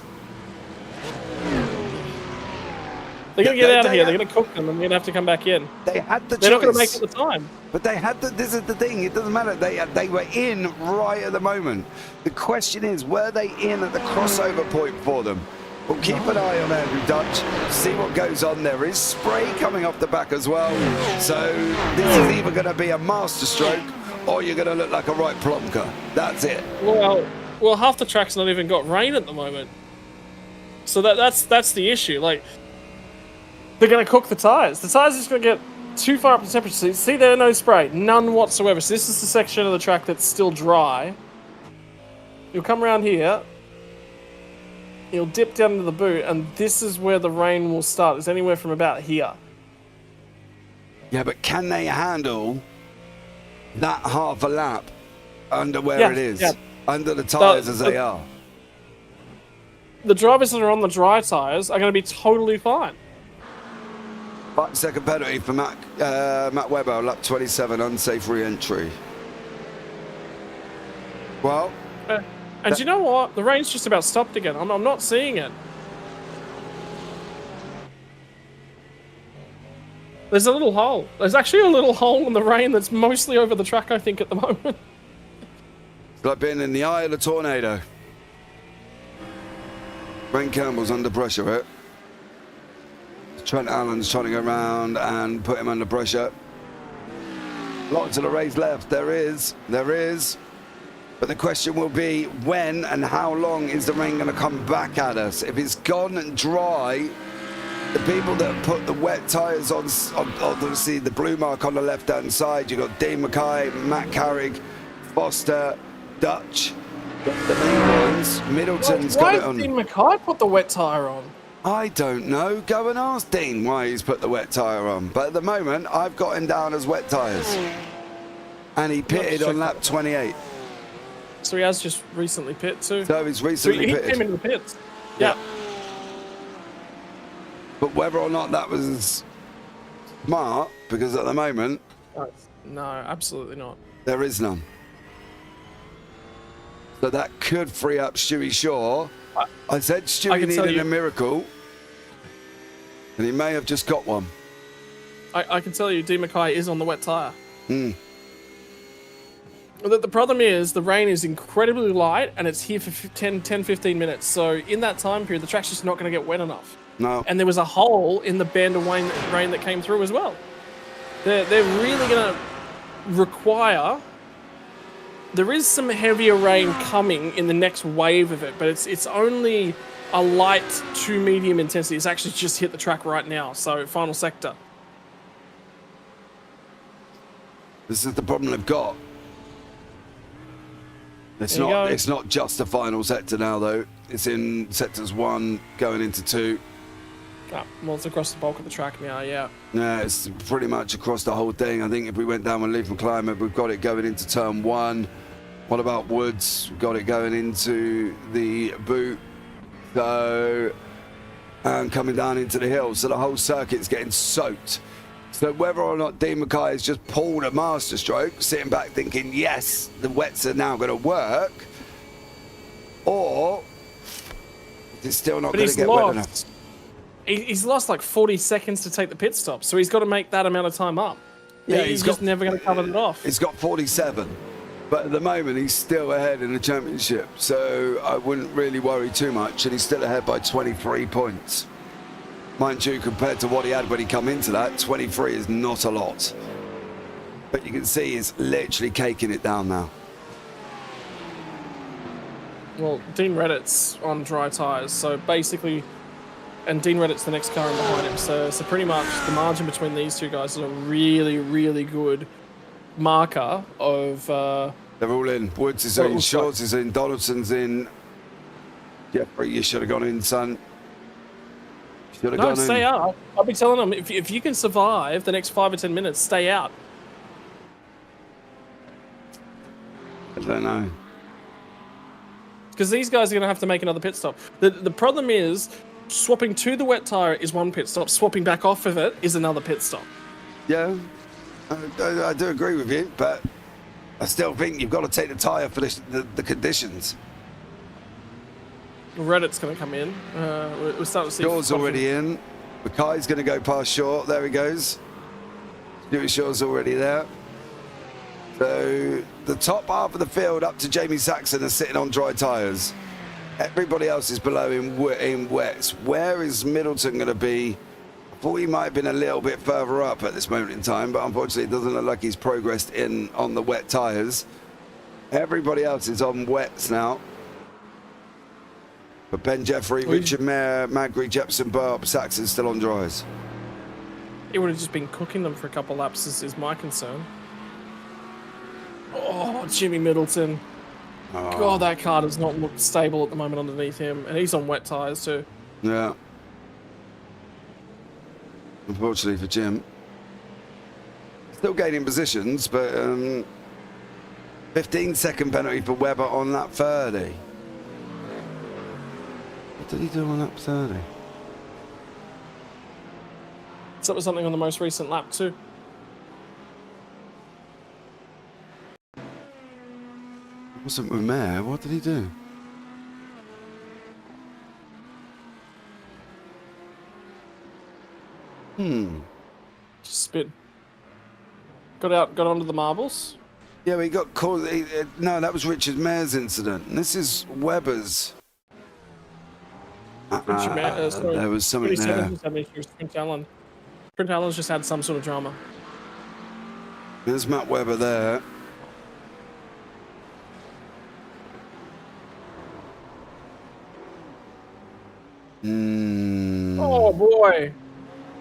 They're going to get out of here. They're going to cook them, and they're going to have to come back in. They had the choice. They're not going to make it the time. But they had this is the thing. It doesn't matter. They were in right at the moment. The question is, were they in at the crossover point for them? We'll keep an eye on Andrew Dutch, see what goes on. There is spray coming off the back as well. So this is either going to be a master stroke or you're going to look like a right plonker. That's it. Well, half the track's not even got rain at the moment. So that's the issue. Like, they're going to cook the tyres. The tyres are just going to get too far up in temperature. So see there, no spray. None whatsoever. So this is the section of the track that's still dry. You'll come around here. You'll dip down to the boot, and this is where the rain will start. It's anywhere from about here. Yeah, but can they handle that half a lap under where it is? Yeah. Under the tyres as they are? The drivers that are on the dry tyres are going to be totally fine. 5-second penalty for Matt Webber, lap 27, unsafe re-entry. Well... And you know what? The rain's just about stopped again. I'm not seeing it. There's a little hole. There's actually a little hole in the rain that's mostly over the track, I think, at the moment. It's like being in the eye of the tornado. Ren Campbell's under pressure, right? Trent Allen's trying to go around and put him under pressure. Lots of the race left. There is. But the question will be when and how long is the rain going to come back at us? If it's gone and dry, the people that have put the wet tyres on obviously the blue mark on the left-hand side, you've got Dean Mackay, Matt Carrick, Foster, Dutch, the main ones. Middleton's got it on. Why did Dean Mackay put the wet tyre on? I don't know. Go and ask Dean why he's put the wet tyre on. But at the moment, I've got him down as wet tyres. And he pitted on lap 28. So he has just recently pit too. So he's recently pitted. He came into the pits. Yeah. But whether or not that was smart, because at the moment... No, absolutely not. There is none. So that could free up Stewie Shaw. I said Stewie needed a miracle. And he may have just got one. I can tell you, D. Mackay is on the wet tyre. The problem is the rain is incredibly light and it's here for 10-15 minutes. So in that time period, the track's just not going to get wet enough. No. And there was a hole in the band of rain that came through as well. They're really going to require... There is some heavier rain coming in the next wave of it, but it's only a light to medium intensity. It's actually just hit the track right now. So final sector. This is the problem they've got. It's not just the final sector now, though. It's in sectors 1 going into 2. Oh, well, it's across the bulk of the track now, yeah. Yeah, it's pretty much across the whole thing. I think if we went down with Leaf and Climate, we've got it going into turn 1. What about Woods? We've got it going into the boot. So and coming down into the hill, so the whole circuit's getting soaked. So whether or not Dean Mackay has just pulled a master stroke, sitting back thinking, yes, the wets are now going to work, or it's still not going to get wet enough. He's lost like 40 seconds to take the pit stop, so he's got to make that amount of time up. Yeah, he's just never going to cover it off. He's got 47, but at the moment he's still ahead in the championship, so I wouldn't really worry too much, and he's still ahead by 23 points. Mind you, compared to what he had when he come into that, 23 is not a lot. But you can see he's literally caking it down now. Well, Dean Reddit's on dry tyres, so basically, and Dean Reddit's the next car in behind him, so pretty much the margin between these two guys is a really, really good marker of... They're all in. Woods is in, Shorts is in, Donaldson's in. Jeffrey, you should have gone in, son. No, stay out. I'll be telling them, if you can survive the next 5 or 10 minutes, stay out. I don't know. Because these guys are going to have to make another pit stop. The problem is, swapping to the wet tyre is one pit stop, swapping back off of it is another pit stop. Yeah, I do agree with you, but I still think you've got to take the tyre for the conditions. Reddit's going to come in. We're starting to see... Shaw's already in. Mackay's going to go past Shaw. There he goes. Stuart Shaw's already there. So the top half of the field up to Jamie Saxon are sitting on dry tyres. Everybody else is below in wets. Where is Middleton going to be? I thought he might have been a little bit further up at this moment in time, but unfortunately it doesn't look like he's progressed in on the wet tyres. Everybody else is on wets now. But Ben Jeffrey, Richard Mayer, Magri, Jepson, Burp, Saxon still on dries. He would have just been cooking them for a couple laps, is my concern. Oh, Jimmy Middleton. Oh. God, that car does not look stable at the moment underneath him. And he's on wet tyres too. Yeah. Unfortunately for Jim. Still gaining positions, but 15-second penalty for Webber on lap 30. What did he do on lap 30? So that was something on the most recent lap too. It wasn't with Mayer. What did he do? Just spin. Got onto the marbles. Yeah, he got caught. No, that was Richard Mayer's incident. And this is Webber's. There was something there. Sprint Allen's just had some sort of drama. There's Matt Webber there. Oh boy.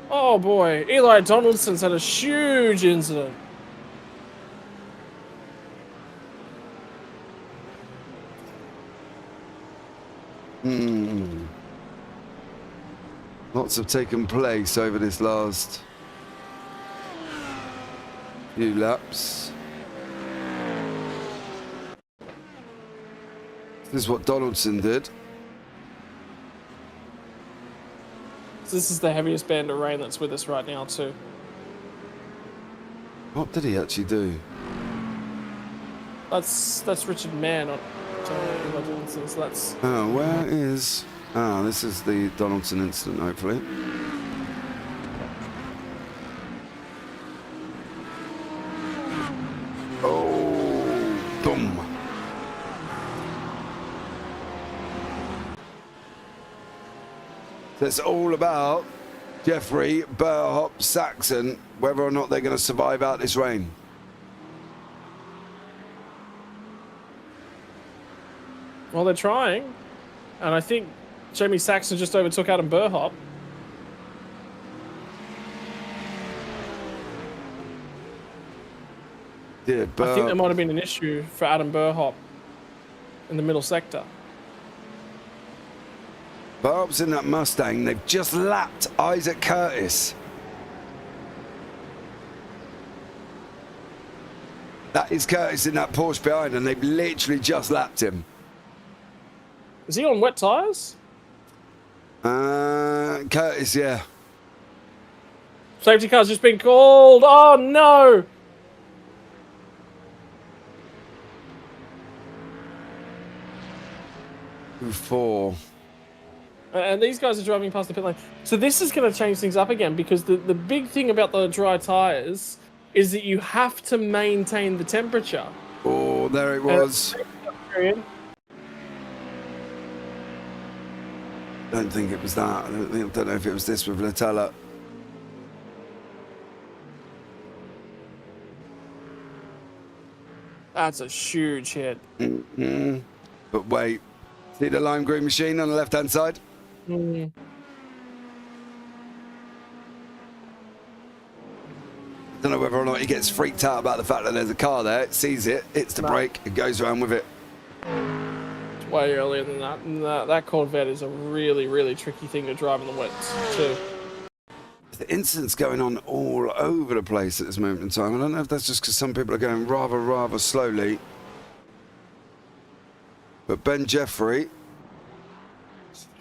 Oh boy. Eli Donaldson's had a huge incident. Lots have taken place over this last few laps. This is what Donaldson did. This is the heaviest band of rain that's with us right now too. What did he actually do? That's Richard Mann on Donaldson, so that's... Oh, where is... Ah, this is the Donaldson incident, hopefully. Oh, boom. So it's all about Jeffrey, Burhop, Saxon, whether or not they're going to survive out this rain. Well, they're trying, and I think Jamie Saxon just overtook Adam Burhop. Yeah, I think there might have been an issue for Adam Burhop in the middle sector. Burhop's in that Mustang. They've just lapped Isaac Curtis. That is Curtis in that Porsche behind, and they've literally just lapped him. Is he on wet tyres? Curtis, yeah. Safety car's just been called. Oh, no. Four. And these guys are driving past the pit lane. So this is going to change things up again, because the big thing about the dry tyres is that you have to maintain the temperature. Oh, there it was. Don't think it was that. I don't know if it was this with Latella. That's a huge hit. Mm-hmm. But wait, see the lime green machine on the left-hand side? Mm. Don't know whether or not he gets freaked out about the fact that there's a car there. It sees it, hits the brake, it goes around with it. It's way earlier than that. And that Corvette is a really, really tricky thing to drive in the wets too. The incidents going on all over the place at this moment in time. I don't know if that's just because some people are going rather slowly. But Ben Jeffrey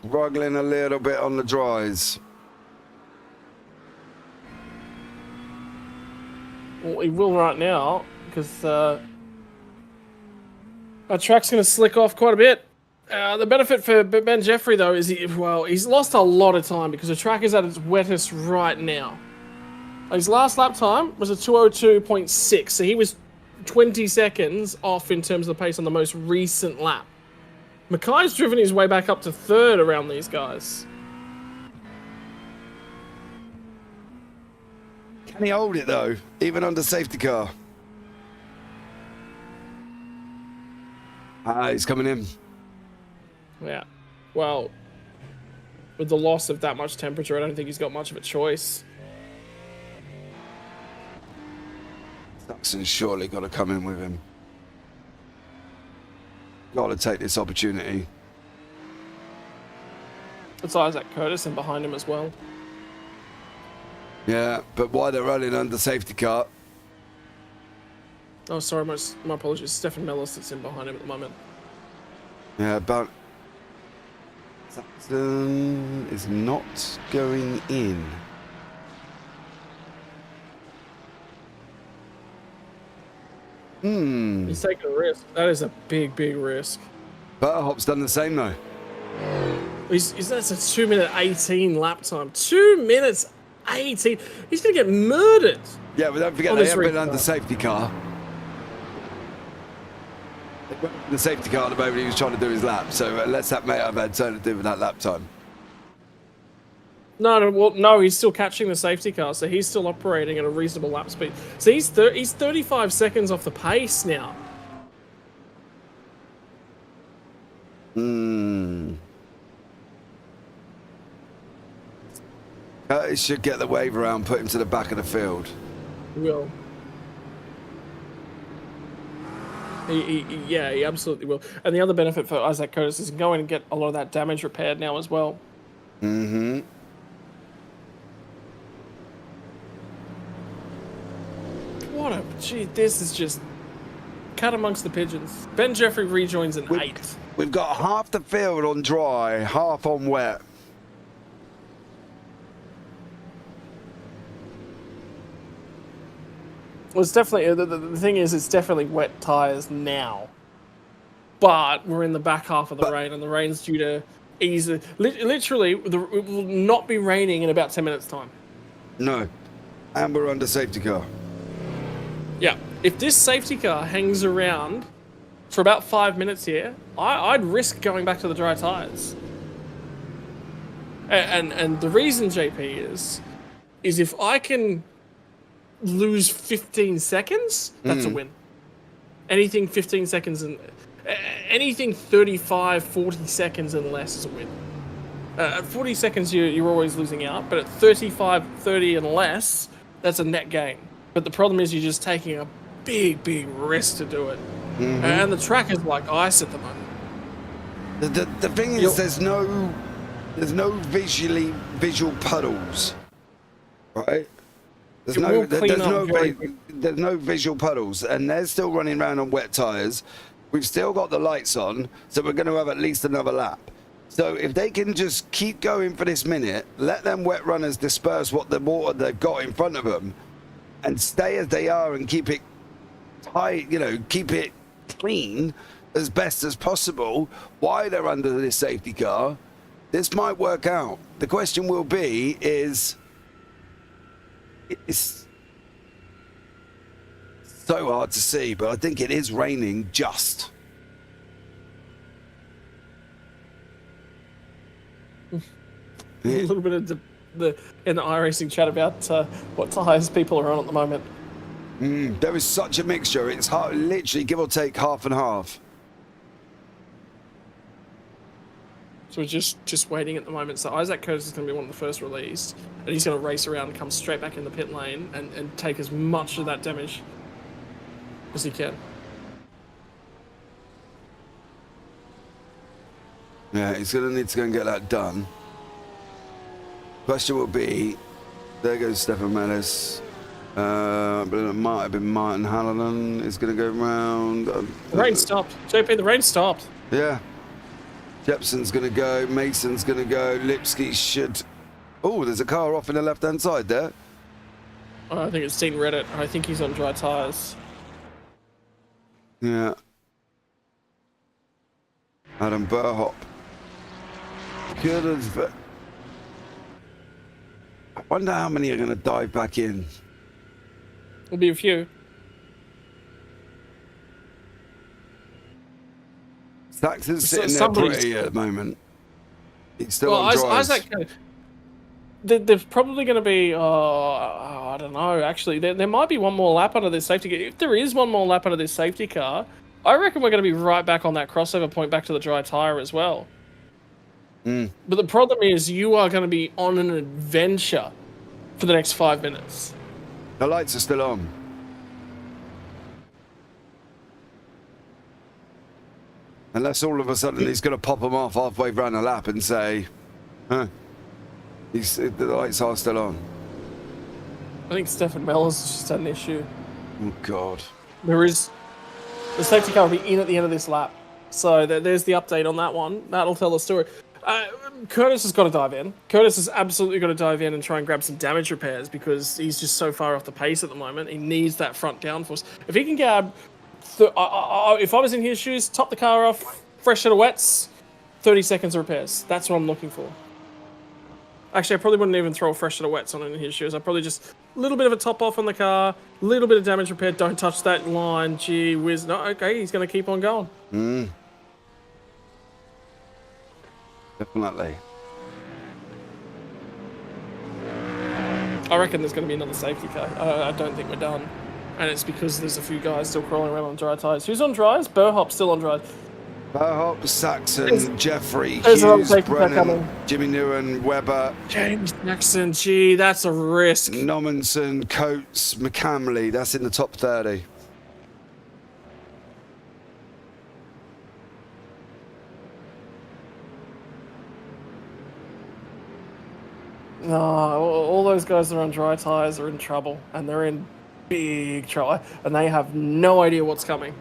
struggling a little bit on the dries. Well, he will right now, because our track's going to slick off quite a bit. The benefit for Ben Jeffrey, though, is he's lost a lot of time because the track is at its wettest right now. His last lap time was a 2:02.6, so he was 20 seconds off in terms of the pace on the most recent lap. Mackay's driven his way back up to third around these guys. Can he hold it, though, even under safety car? He's coming in. Yeah. Well, with the loss of that much temperature, I don't think he's got much of a choice. Saxon's surely got to come in with him. Got to take this opportunity. It's Isaac Curtis in behind him as well. Yeah, but why they're running under safety car? Oh, sorry, my apologies. Stefan Mellis that's in behind him at the moment. Yeah, but Saxon is not going in. He's taking a risk. That is a big risk. Butterhop's done the same though. That's a 2:18 lap time. 2 minutes 18. He's going to get murdered. Yeah, but don't forget they have been under safety car. The safety car at the moment he was trying to do his lap, so unless that may have had something to do with that lap time. No, he's still catching the safety car, so he's still operating at a reasonable lap speed. So he's 35 seconds off the pace now. Curtis should get the wave around, put him to the back of the field. He will. He absolutely will. And the other benefit for Isaac Curtis is going and get a lot of that damage repaired now as well. Mm-hmm. This is just cut amongst the pigeons. Ben Jeffrey rejoins in 8th. We've got half the field on dry, half on wet. Well, it's definitely the thing is, it's definitely wet tires now, but we're in the back half of the rain, and the rain's due to ease. Literally, it will not be raining in about 10 minutes' time. No, and we're under safety car. Yeah, if this safety car hangs around for about 5 minutes here, I'd risk going back to the dry tires. And the reason, JP, is if I can lose 15 seconds, that's a win. Anything 15 seconds and anything 35, 40 seconds and less is a win. At 40 seconds, you're always losing out, but at 35, 30 and less, that's a net gain. But the problem is you're just taking a big risk to do it. And the track is like ice at the moment. The thing is, there's no visual puddles, right? There's no visual puddles, and they're still running around on wet tyres. We've still got the lights on, so we're going to have at least another lap. So if they can just keep going for this minute, let them wet runners disperse what the water they've got in front of them, and stay as they are and keep it tight, you know, keep it clean as best as possible while they're under this safety car, this might work out. The question will be is, it's so hard to see, but I think it is raining just. A little bit of in the iRacing chat about what tyres people are on at the moment. There is such a mixture. It's hard, literally give or take half and half. So we're just waiting at the moment. So Isaac Curtis is going to be one of the first released, and he's going to race around and come straight back in the pit lane and take as much of that damage as he can. Yeah, he's going to need to go and get that done. Question will be, there goes Stefan Mellis. But it might have been Martin Hallinan is going to go round. The rain stopped. JP, the rain stopped. Yeah. Jepson's going to go. Mason's going to go. Lipsky should... Oh, there's a car off in the left-hand side there. I think it's seen Reddit. I think he's on dry tyres. Yeah. Adam Burhop. Could have... I wonder how many are going to dive back in. There'll be a few. Saxon's sitting there pretty at the moment. He's still on dries. Isaac, there's probably going to be, I don't know, actually. There might be one more lap under this safety car. If there is one more lap under this safety car, I reckon we're going to be right back on that crossover point back to the dry tyre as well. But the problem is you are going to be on an adventure for the next 5 minutes. The lights are still on. Unless all of a sudden he's going to pop them off halfway around a lap and say, huh, the lights are still on. I think Stefan Mellors just had an issue. Oh, God. The safety car will be in at the end of this lap. So there's the update on that one. That'll tell the story. Curtis has got to dive in. Curtis has absolutely got to dive in and try and grab some damage repairs because he's just so far off the pace at the moment. He needs that front downforce. If he can grab... if I was in his shoes, top the car off, fresh set of wets, 30 seconds of repairs. That's what I'm looking for. Actually, I probably wouldn't even throw a fresh set of wets on in his shoes. I'd probably just a little bit of a top off on the car, a little bit of damage repair. Don't touch that line. Gee whiz. No, okay, he's going to keep on going. Definitely. I reckon there's going to be another safety car. I don't think we're done. And it's because there's a few guys still crawling around on dry tyres. Who's on dries? Burhop's still on dries. Burhop, Saxon, Jeffrey, Hughes, Brennan, Jimmy Newen, Webber. James Jackson, gee, that's a risk. Nominson, Coates, McCamley, that's in the top 30. No, all those guys that are on dry tyres are in trouble, and they're in big trouble, and they have no idea what's coming.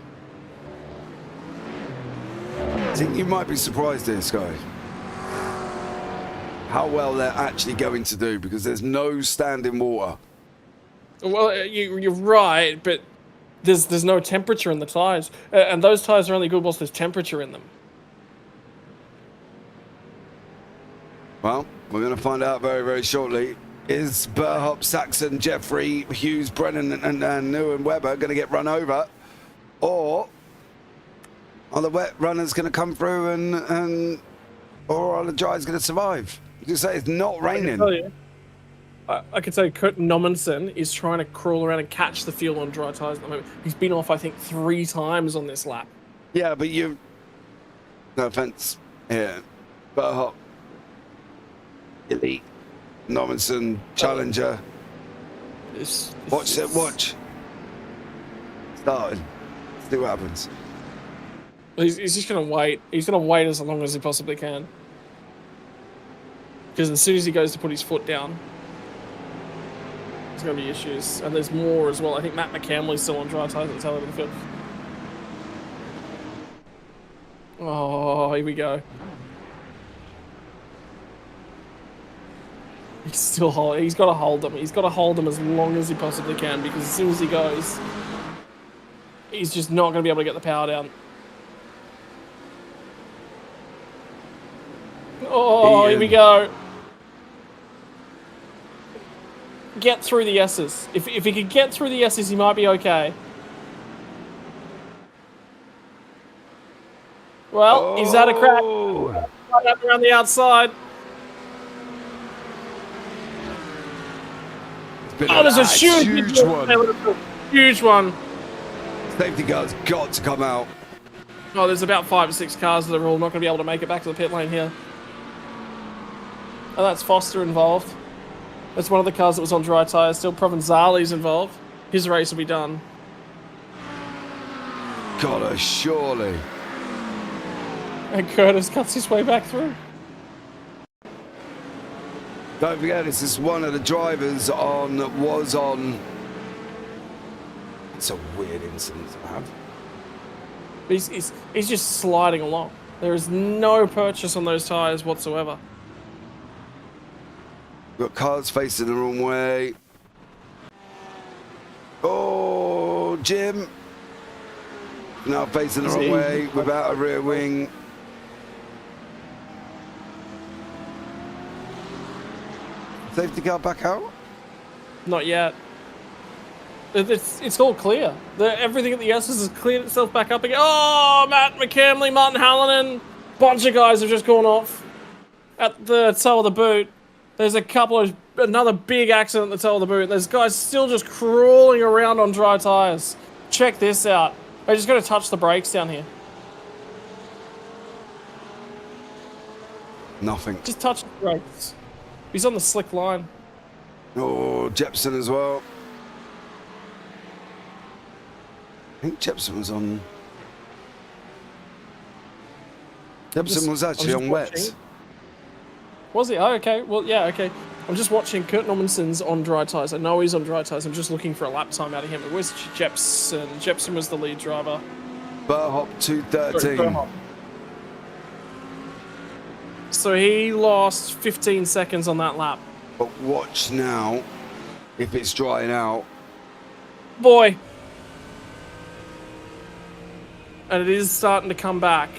I think you might be surprised here, Sky, how well they're actually going to do, because there's no standing water. Well, you're right, but there's no temperature in the tyres, and those tyres are only good whilst there's temperature in them. Well, we're going to find out very, very shortly. Is Burhop, Saxon, Jeffrey, Hughes, Brennan, and Newen Webber going to get run over? Or are the wet runners going to come through or are the dries going to survive? You say it's not raining. I can tell you Kurt Nominson is trying to crawl around and catch the field on dry tyres at the moment. He's been off, I think, 3 times on this lap. Yeah, but no offence here. Burhop, Elite, Nominson, Challenger. Watch. Starting. See what happens. He's just going to wait. He's going to wait as long as he possibly can. Because as soon as he goes to put his foot down, there's going to be issues. And there's more as well. I think Matt McCamley's still on dry tyres at the tail end of the field. Oh, here we go. He's still holding. He's got to hold them. He's got to hold them as long as he possibly can, because as soon as he goes, he's just not going to be able to get the power down. Oh, here we go. Get through the S's. If he could get through the S's, he might be okay. Well, he's had a crack. Right up around the outside. Oh, there's a huge one. Huge one. Safety car's got to come out. Oh, there's about 5 or 6 cars that are all not going to be able to make it back to the pit lane here. Oh, that's Foster involved. That's one of the cars that was on dry tyres. Still, Provenzali's involved. His race will be done. Gotta surely. And Curtis cuts his way back through. Don't forget, this is one of the drivers was on. It's a weird incident to have. He's just sliding along. There is no purchase on those tyres whatsoever. Got cars facing the wrong way. Oh, Jim. Now facing the wrong way without a rear wing. Safety car back out? Not yet. It's all clear. Everything at the S's has cleared itself back up again. Oh, Matt McCamley, Martin Hallinan. Bunch of guys have just gone off at the toe of the boot. There's another big accident at the toe of the boot. There's guys still just crawling around on dry tyres. Check this out. They're just going to touch the brakes down here. Nothing. Just touch the brakes. He's on the slick line. Oh, Jepson as well. I think Jepson was on. Jepson was actually on wets. Was he? Oh, okay. Well, yeah, okay. I'm just watching Kurt Normanson's on dry tyres. I know he's on dry tyres. I'm just looking for a lap time out of him. But where's Jepson? Jepson was the lead driver. Burhop 213. So he lost 15 seconds on that lap. But watch now if it's drying out. Boy. And it is starting to come back.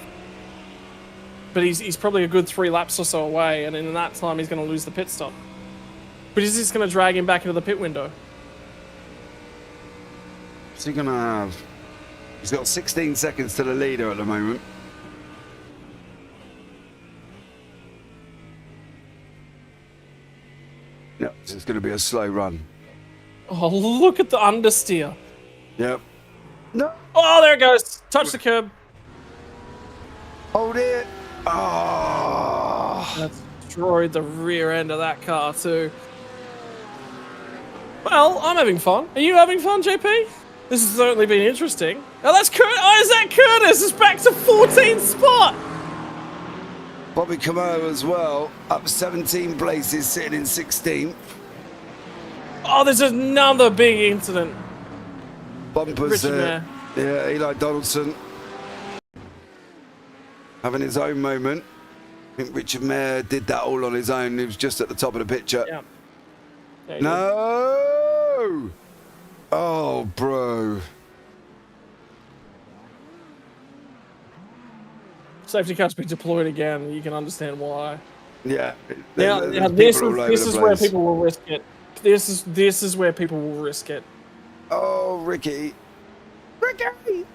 But he's probably a good 3 laps or so away, and in that time he's going to lose the pit stop. But is this going to drag him back into the pit window? What's he going to have? He's got 16 seconds to the leader at the moment. Yep, so it's going to be a slow run. Oh, look at the understeer. Yep. No. Oh, there it goes. Touch the curb. Hold it. Oh. That's destroyed the rear end of that car too. Well, I'm having fun. Are you having fun, JP? This has certainly been interesting. Oh, that's Curtis. Oh, is that Curtis? It's back to 14th spot. Bobby Camo as well, up 17 places, sitting in 16th. Oh, there's another big incident. Bumpers there. Yeah, Eli Donaldson having his own moment. I think Richard Mayer did that all on his own. He was just at the top of the picture. Yeah. No! Oh, bro. Safety car's been deployed again. You can understand why. Yeah. Now this is where people will risk it. This is where people will risk it. Oh, Ricky. Ricky!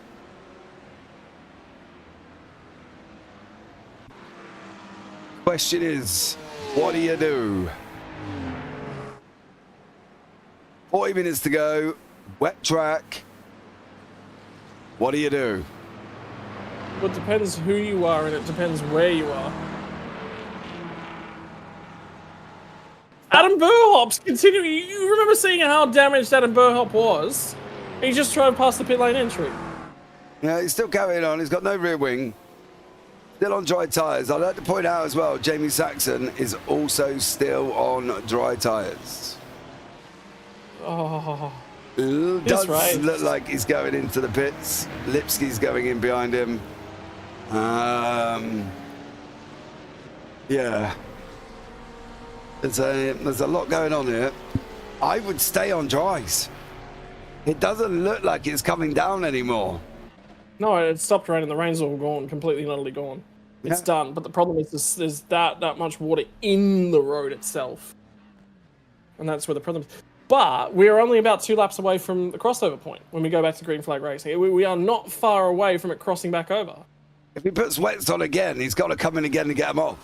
Question is, what do you do? 40 minutes to go, wet track. What do you do? Well, it depends who you are and it depends where you are. Adam Burhop's continuing. You remember seeing how damaged Adam Burhop was? He just drove past the pit lane entry. Yeah, he's still carrying on. He's got no rear wing. Still on dry tyres. I'd like to point out as well, Jamie Saxon is also still on dry tyres. Oh, Does look like he's going into the pits. Lipsky's going in behind him. Yeah. There's a lot going on here. I would stay on dries. It doesn't look like it's coming down anymore. No, it stopped raining. The rain's all gone, completely and utterly gone. It's done. But the problem is there's that much water in the road itself. And that's where the problem is. But we're only about 2 laps away from the crossover point when we go back to green flag racing. We are not far away from it crossing back over. If he puts wets on again, he's got to come in again to get them off.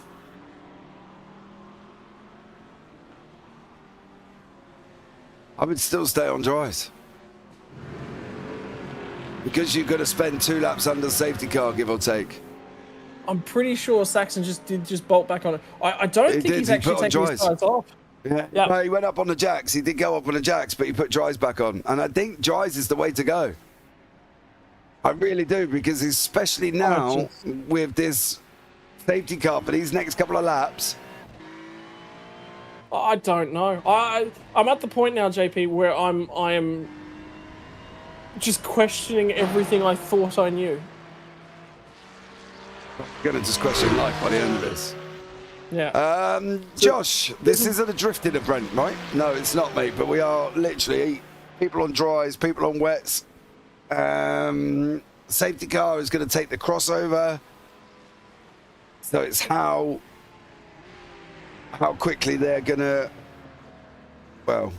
I would still stay on dries. Because you're going to spend 2 laps under safety car, give or take. I'm pretty sure Saxon just bolt back on it. I don't think he's actually taking his tires off. Yeah. No, he went up on the jacks. He did go up on the jacks, but he put dries back on. And I think dries is the way to go. I really do, because especially now with this safety car for these next couple of laps. I don't know. I'm at the point now, JP, where I am just questioning everything I thought I knew. You're going to just question life by the end of this. Yeah. Josh, this isn't a drifting event, right? No, it's not, mate. But we are literally people on dries, people on wets. Safety car is going to take the crossover. So it's how quickly they're going to, well,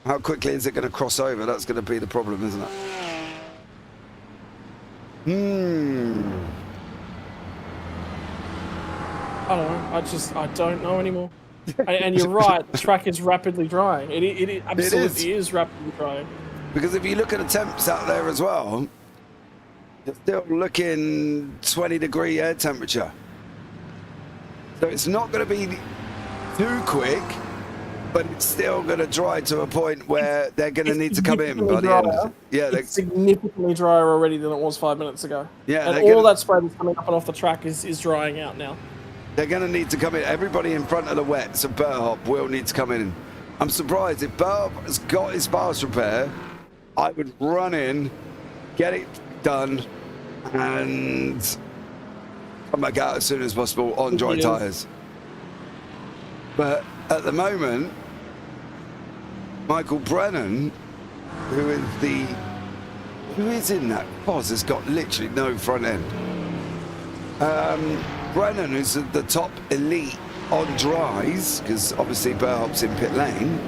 how quickly is it going to cross over? That's going to be the problem, isn't it? I don't know. I don't know anymore. And you're right. The track is rapidly drying. It absolutely is rapidly drying. Because if you look at the temps out there as well, you're still looking 20-degree air temperature. So it's not going to be too quick, but it's still going to dry to a point where they're going to need to come in by the end. Yeah, it's significantly drier already than it was 5 minutes ago. Yeah, and all that spray that's coming up and off the track is drying out now. They're going to need to come in. Everybody in front of the wets and Burhop will need to come in. I'm surprised if Burhop has got his fast repair, I would run in, get it done, and come back out as soon as possible on dry tyres. But at the moment, Michael Brennan, who is in that Foz, has got literally no front end. Brennan, who's the top elite on dries, because obviously Burhop's in pit lane.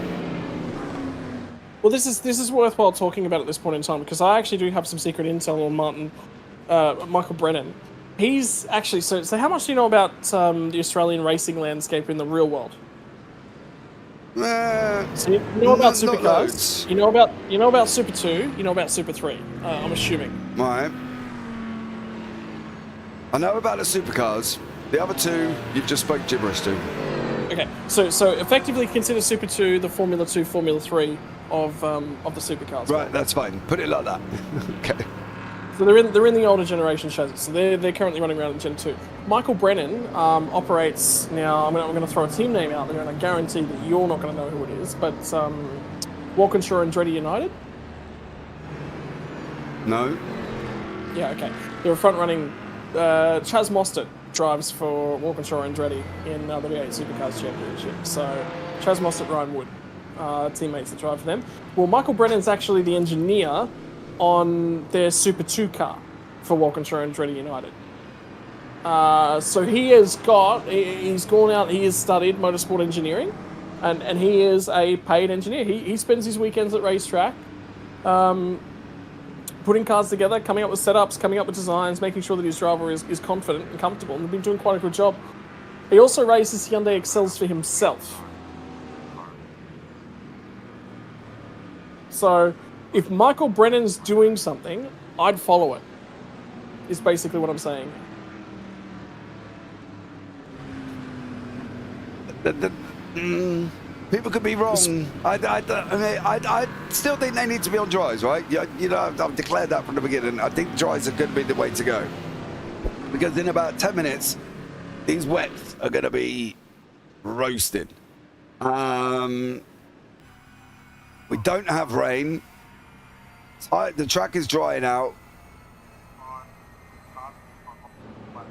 Well, this is worthwhile talking about at this point in time, because I actually do have some secret intel on Michael Brennan. He's actually so how much do you know about the Australian racing landscape in the real world? So you know about supercars. You know about Super 2. You know about Super 3. I'm assuming. Right. I know about the supercars. The other two, you've just spoke gibberish to. Okay, so effectively consider Super 2 the Formula 2, Formula 3 of the supercars. Right, that's fine. Put it like that. Okay. So they're in the older generation chassis. So they're currently running around in Gen 2. Michael Brennan operates now. I'm going to throw a team name out there, and I guarantee that you're not going to know who it is. But Walkinshaw and Andretti United. No. Yeah. Okay. They're a front running. Chaz Mostert drives for Walkinshaw and Andretti in the V8 Supercars Championship. So Chaz Mostert, Ryan Wood, teammates that drive for them. Well, Michael Brennan's actually the engineer on their Super 2 car for Walkinshaw and Andretti United. So he's gone out, he has studied motorsport engineering, and he is a paid engineer. He spends his weekends at racetrack, putting cars together, coming up with setups, coming up with designs, making sure that his driver is confident and comfortable, and they've been doing quite a good job. He also races Hyundai Excels for himself. So if Michael Brennan's doing something, I'd follow it, is basically what I'm saying. People could be wrong. I still think they need to be on dries, right? You know, I've declared that from the beginning. I think dries are going to be the way to go. Because in about 10 minutes, these wets are going to be roasted. We don't have rain. The track is drying out.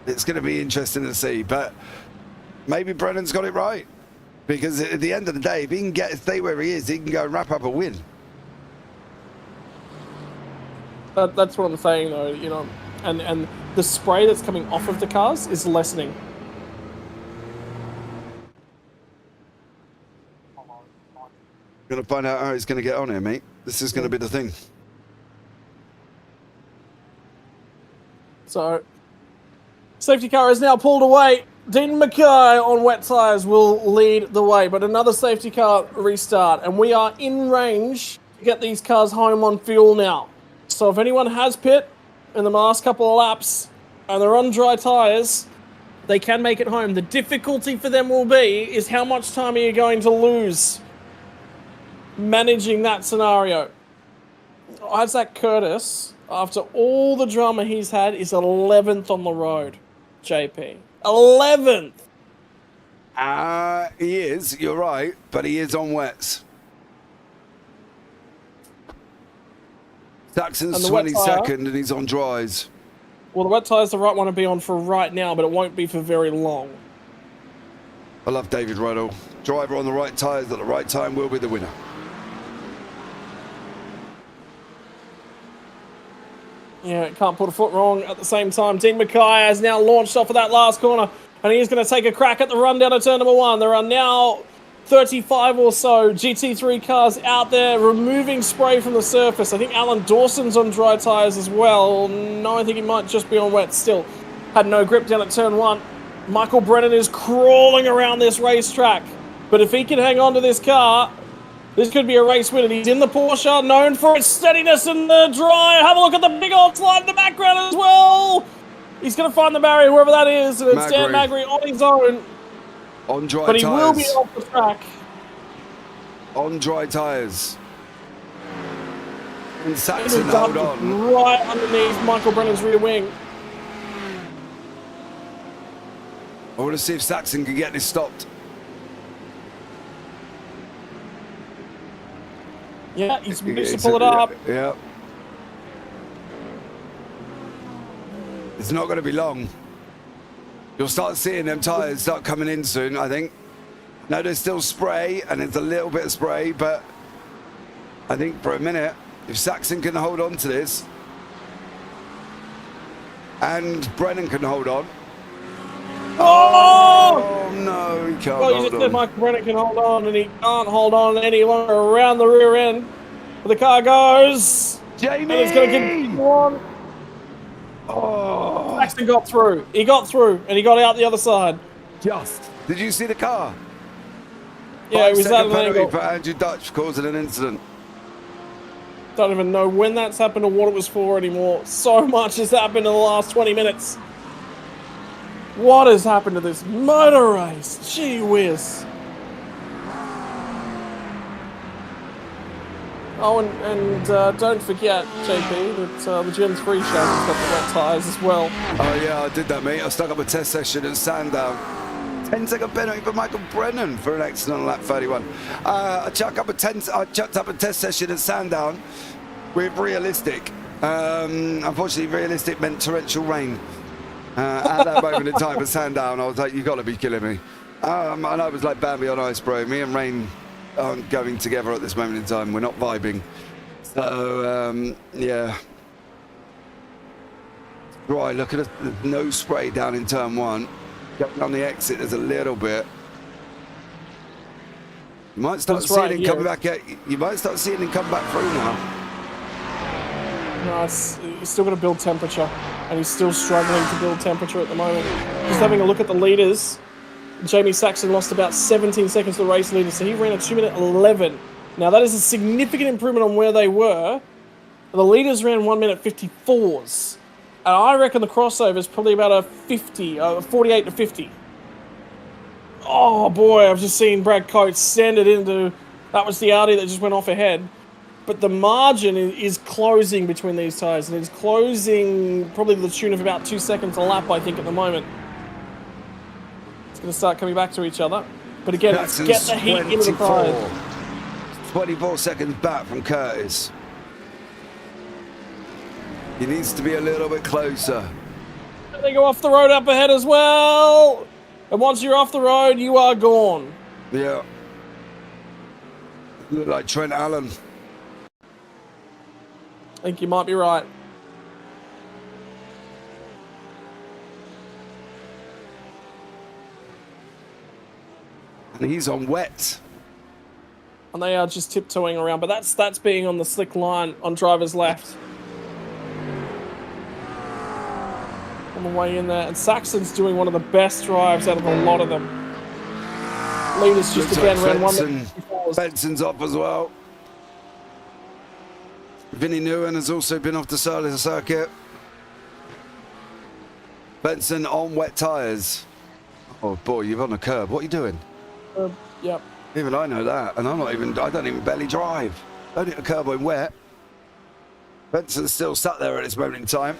It's going to be interesting to see, but maybe Brennan's got it right. Because at the end of the day, if he can stay where he is, he can go and wrap up a win. That's what I'm saying, though, you know, and the spray that's coming off of the cars is lessening. Going to find out how he's going to get on here, mate. This is going to be the thing. So, safety car is now pulled away. Dean Mackay on wet tyres will lead the way, but another safety car restart, and we are in range to get these cars home on fuel now. So if anyone has pit in the last couple of laps and they're on dry tyres, they can make it home. The difficulty for them will be is how much time are you going to lose managing that scenario. Isaac Curtis, after all the drama he's had, is 11th on the road, JP. 11th! He is, you're right, but he is on wets. Saxon's 22nd and he's on dries. Well, the wet tyre's the right one to be on for right now, but it won't be for very long. I love David Ruddle. Driver on the right tyres at the right time will be the winner. Yeah, can't put a foot wrong at the same time. Dean Mackay has now launched off of that last corner, and he's going to take a crack at the run down to turn number 1. There are now 35 or so GT3 cars out there removing spray from the surface. I think Alan Dawson's on dry tyres as well. No, I think he might just be on wet still. Had no grip down at turn 1. Michael Brennan is crawling around this racetrack. But if he can hang on to this car, this could be a race winner. He's in the Porsche, known for its steadiness in the dry. Have a look at the big old slide in the background as well. He's going to find the barrier, whoever that is. And it's Dan Magri on his own. On dry tyres. But he will be off the track. On dry tyres. And Saxon held on. Right underneath Michael Brennan's rear wing. I want to see if Saxon can get this stopped. Yeah, he's managed to pull it up. Yeah. It's not going to be long. You'll start seeing them tyres start coming in soon, I think. No, there's still spray, and there's a little bit of spray, but I think for a minute, if Saxon can hold on to this, and Brennan can hold on. Oh! No, he can't Well, you hold just on. said Michael Brennan can hold on, and he can't hold on any longer around the rear end. But the car goes. Jamie! And it's going to continue on. Oh! Saxon got through. He got through, and he got out the other side. Just. Did you see the car? Yeah, it was that penalty angle. for Andrew Dutch causing an incident. Don't even know when that's happened or what it was for anymore. So much has happened in the last 20 minutes. What has happened to this motor race? Gee whiz. Oh, and don't forget, JP, that the Gen 3 has got the wet tyres as well. Oh, yeah, I did that, mate. I stuck up a test session at Sandown. 10-second penalty for Michael Brennan for an accident on lap 31. I chucked up a test session at Sandown with realistic. Unfortunately, realistic meant torrential rain. At that moment in time at Sandown, I was like, "You got to be killing me." And I was like Bambi on ice, bro. Me and Rain aren't going together at this moment in time. We're not vibing. So yeah. Right, look at the no spray down in turn 1. Going on the exit, there's a little bit. You might start seeing him coming back. You might start seeing him come back through now. No, he's still got to build temperature, and he's still struggling to build temperature at the moment. Just having a look at the leaders. Jamie Saxon lost about 17 seconds to the race leader, so he ran a 2:11. Now that is a significant improvement on where they were. The leaders ran 1:54s. And I reckon the crossover is probably about a 48 to 50. Oh boy, I've just seen Brad Coates send it into, that was the Audi that just went off ahead. But the margin is closing between these tyres, and it's closing probably to the tune of about 2 seconds a lap, I think, at the moment. It's going to start coming back to each other. But again, it's get the heat into the tyres. 24 seconds back from Curtis. He needs to be a little bit closer. They go off the road up ahead as well. And once you're off the road, you are gone. Yeah. Look like Trent Allen. I think you might be right. And he's on wet. And they are just tiptoeing around, but that's being on the slick line on driver's left. On the way in there, and Saxon's doing one of the best drives out of a lot of them. Leaders just again ran 1:54. Benson's off as well. Vinnie Nguyen has also been off the side of the circuit. Benson on wet tyres. Oh boy, you're on a curb. What are you doing? Yep. Even I know that, and I don't even barely drive. Don't hit a curb when wet. Benson's still sat there at this moment in time.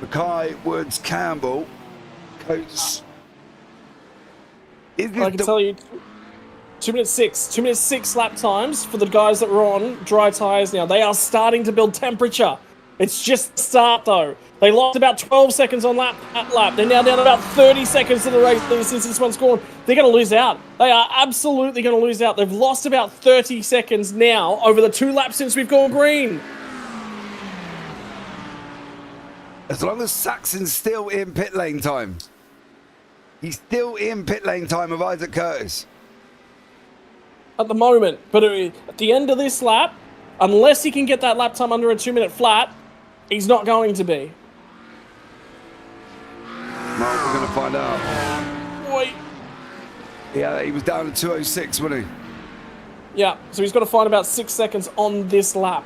Mackay, Woods, Campbell, Coates. I can tell you, 2 minutes 6. 2 minutes 6 lap times for the guys that were on dry tyres now. They are starting to build temperature. It's just the start though. They lost about 12 seconds on that lap. They're now down about 30 seconds to the race since this one's gone. They're going to lose out. They are absolutely going to lose out. They've lost about 30 seconds now over the 2 laps since we've gone green. As long as Saxon's still in pit lane time. He's still in pit lane time of Isaac Curtis. At the moment. But at the end of this lap, unless he can get that lap time under a 2-minute flat, he's not going to be. Well, we're going to find out. Boy. Yeah, he was down to 2:06, wasn't he? Yeah, so he's got to find about 6 seconds on this lap.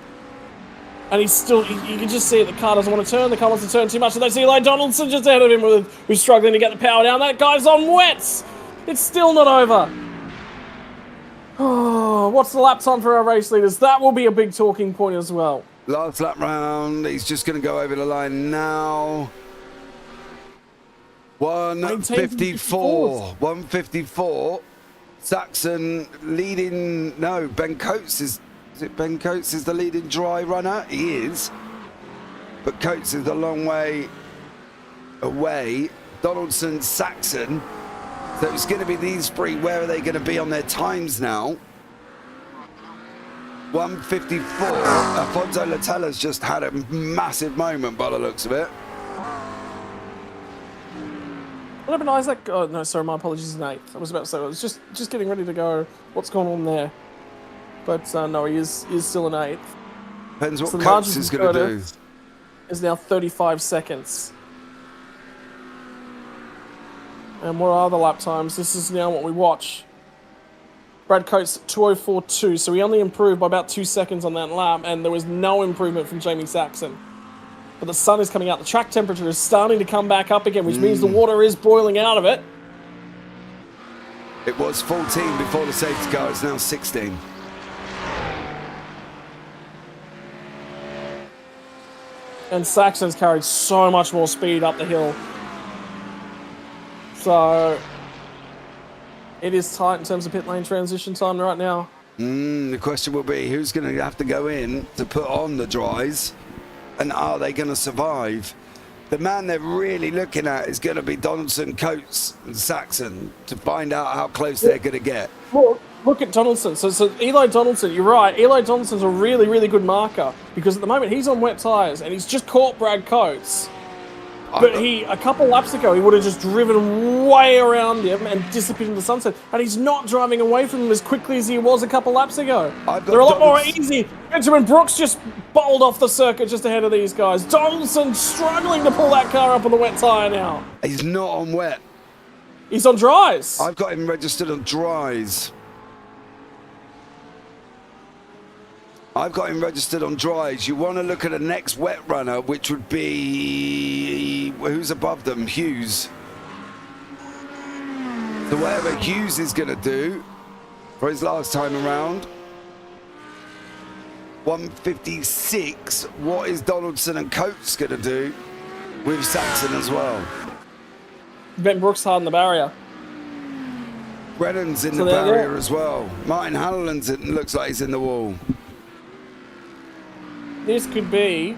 And he's still, you can just see it, the car doesn't want to turn, the car wants to turn too much, and they see Eli Donaldson just ahead of him who's struggling to get the power down. That guy's on wets! It's still not over. Oh, what's the lap time for our race leaders? That will be a big talking point as well. Last lap round, he's just going to go over the line now. 1:54. 1:54. Saxon leading, no, Ben Coates is it Ben Coates is the leading dry runner? He is. But Coates is a long way away. Donaldson, Saxon. So it's going to be these three. Where are they going to be on their times now? 1:54. Alfonso Latella's just had a massive moment by the looks of it. What happened to Isaac? Oh, no, sorry, my apologies, in 8th. I was about to say, I was just getting ready to go. What's going on there? But no, he is still in 8th. Depends what Coates is going to do. Is now 35 seconds. And what are the lap times? This is now what we watch. Brad Coates 2:04.2, so he only improved by about 2 seconds on that lap, and there was no improvement from Jamie Saxon. But the sun is coming out. The track temperature is starting to come back up again, which means the water is boiling out of it. It was 14 before the safety car. It's now 16. And Saxon's carried so much more speed up the hill. So it is tight in terms of pit lane transition time right now. The question will be, who's going to have to go in to put on the dries? And are they going to survive? The man they're really looking at is going to be Donaldson, Coates and Saxon to find out how close they're going to get. Look at Donaldson. So Eli Donaldson, you're right. Eli Donaldson's a really, really good marker because at the moment he's on wet tyres and he's just caught Brad Coates. But a couple laps ago, he would have just driven way around him and disappeared in the sunset. And he's not driving away from him as quickly as he was a couple laps ago. They're a lot more easy. Benjamin Brooks just bowled off the circuit just ahead of these guys. Donaldson struggling to pull that car up on the wet tyre now. He's not on wet. He's on dries. I've got him registered on dries. I've got him registered on dries. You want to look at the next wet runner, which would be... Who's above them? Hughes. So whatever Hughes is going to do for his last time around. 1:56. What is Donaldson and Coates going to do with Saxon as well? Ben Brooks hard in the barrier. Brennan's in the barrier as well. Martin Halloran's looks like he's in the wall. This could be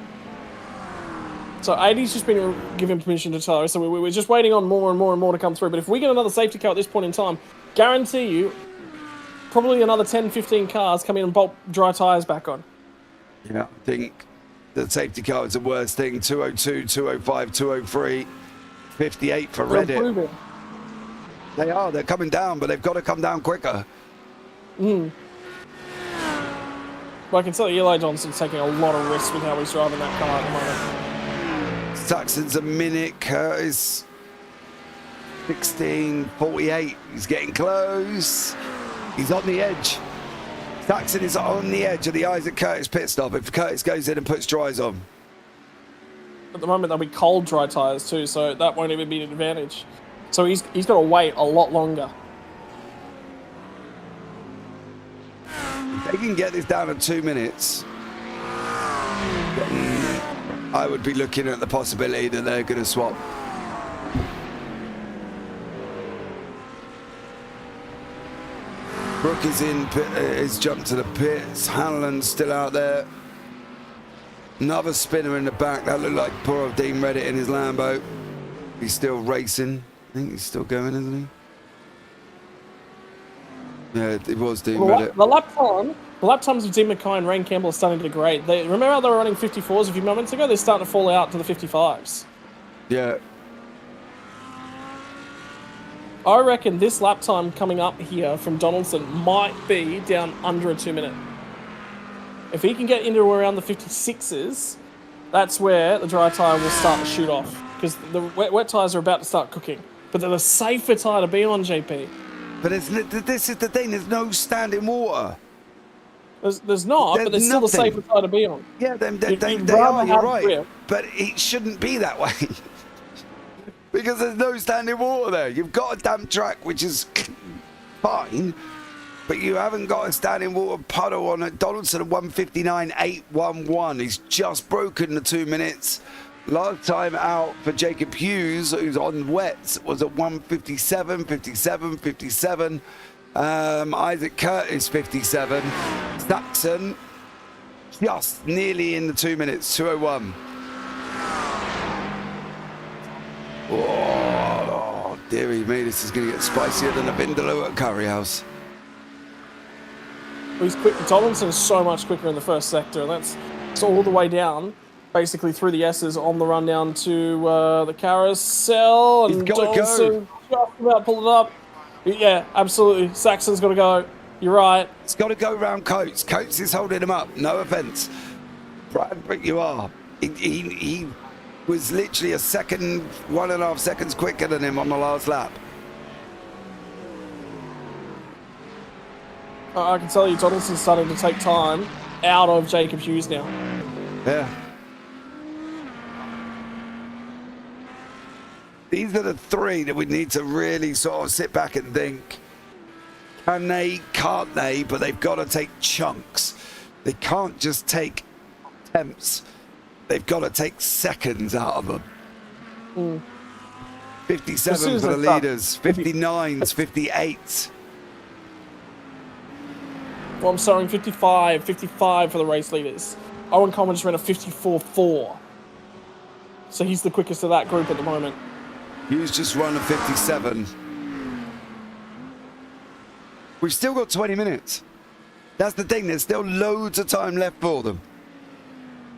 So 80's just been given permission to tow, so we're just waiting on more and more and more to come through. But if we get another safety car at this point in time, guarantee you, probably another 10, 15 cars come in and bolt dry tyres back on. Yeah, I think the safety car is the worst thing. 202, 205, 203, 58 for Reddit. They're coming down, but they've got to come down quicker. Well, I can tell you Eli Johnson's taking a lot of risks with how he's driving that car at the moment. Saxon's a minute, Curtis 16:48. He's getting close. He's on the edge. Saxon is on the edge of the Isaac Curtis pit stop if Curtis goes in and puts dries on. At the moment, there'll be cold dry tyres too, so that won't even be an advantage. So he's got to wait a lot longer. If they can get this down to 2 minutes, then I would be looking at the possibility that they're going to swap. Brooke is in, is jumped to the pits. Hanlon's still out there. Another spinner in the back. That looked like poor old Dean Reddit in his Lambo. He's still racing. I think he's still going, isn't he? Yeah, it was Dean Reddit. The lap times of Dean Mackay and Rain Campbell are starting to degrade. Remember how they were running 54s a few moments ago? They're starting to fall out to the 55s. Yeah. I reckon this lap time coming up here from Donaldson might be down under a 2 minute. If he can get into around the 56s, that's where the dry tyre will start to shoot off. Because the wet tyres are about to start cooking. But they're the safer tyre to be on, JP. But this is the thing, there's no standing water. There's not, but there's still the safer tyre to be on. Yeah, they are, you're right. Grip. But it shouldn't be that way. Because there's no standing water there. You've got a damp track, which is fine, but you haven't got a standing water puddle on it. Donaldson at 1:59.811. He's just broken the 2 minutes. Last time out for Jacob Hughes, who's on wets, was at 1:57.57. Isaac Curtis 57. Saxon just nearly in the 2 minutes, 2:01. Oh, dearie me, this is going to get spicier than a Vindaloo at Curry House. Well, he's quick. Donaldson's so much quicker in the first sector, and that's all the way down, basically through the S's on the run down to the carousel. And Donaldson just about pulled it up. Yeah, absolutely. Saxon's got to go. You're right. It's got to go round Coates. Coates is holding him up. No offence. Brad, but you are. He was literally 1.5 seconds quicker than him on the last lap. I can tell you, Donaldson's starting to take time out of Jacob Hughes now. Yeah. These are the three that we need to really sort of sit back and think, can they, can't they, but they've got to take chunks. They can't just take tenths. They've got to take seconds out of them. 57 for the leaders, 59s, 58s. Well, I'm sorry, 55 for the race leaders. Owen Coleman just ran a 54.4. So he's the quickest of that group at the moment. Hughes just run a 57. We've still got 20 minutes. That's the thing, there's still loads of time left for them.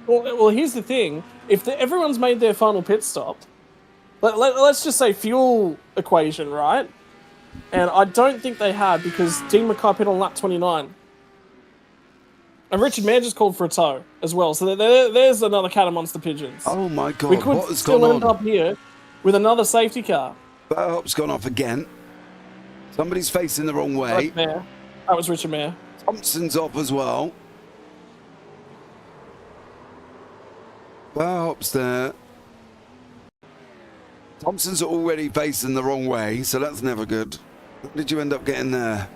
Well, here's the thing. If everyone's made their final pit stop, let's just say fuel equation, right? And I don't think they have, because Dean Mackay pit on lap 29. And Richard Mayer just called for a tow as well. So there's another cat amongst the pigeons. Oh my God, we could still end up here with another safety car. Burhop's gone off again. Somebody's facing the wrong way. That was Richard Mayer. Thompson's off as well. Burhop's there. Thompson's already facing the wrong way, so that's never good. How did you end up getting there?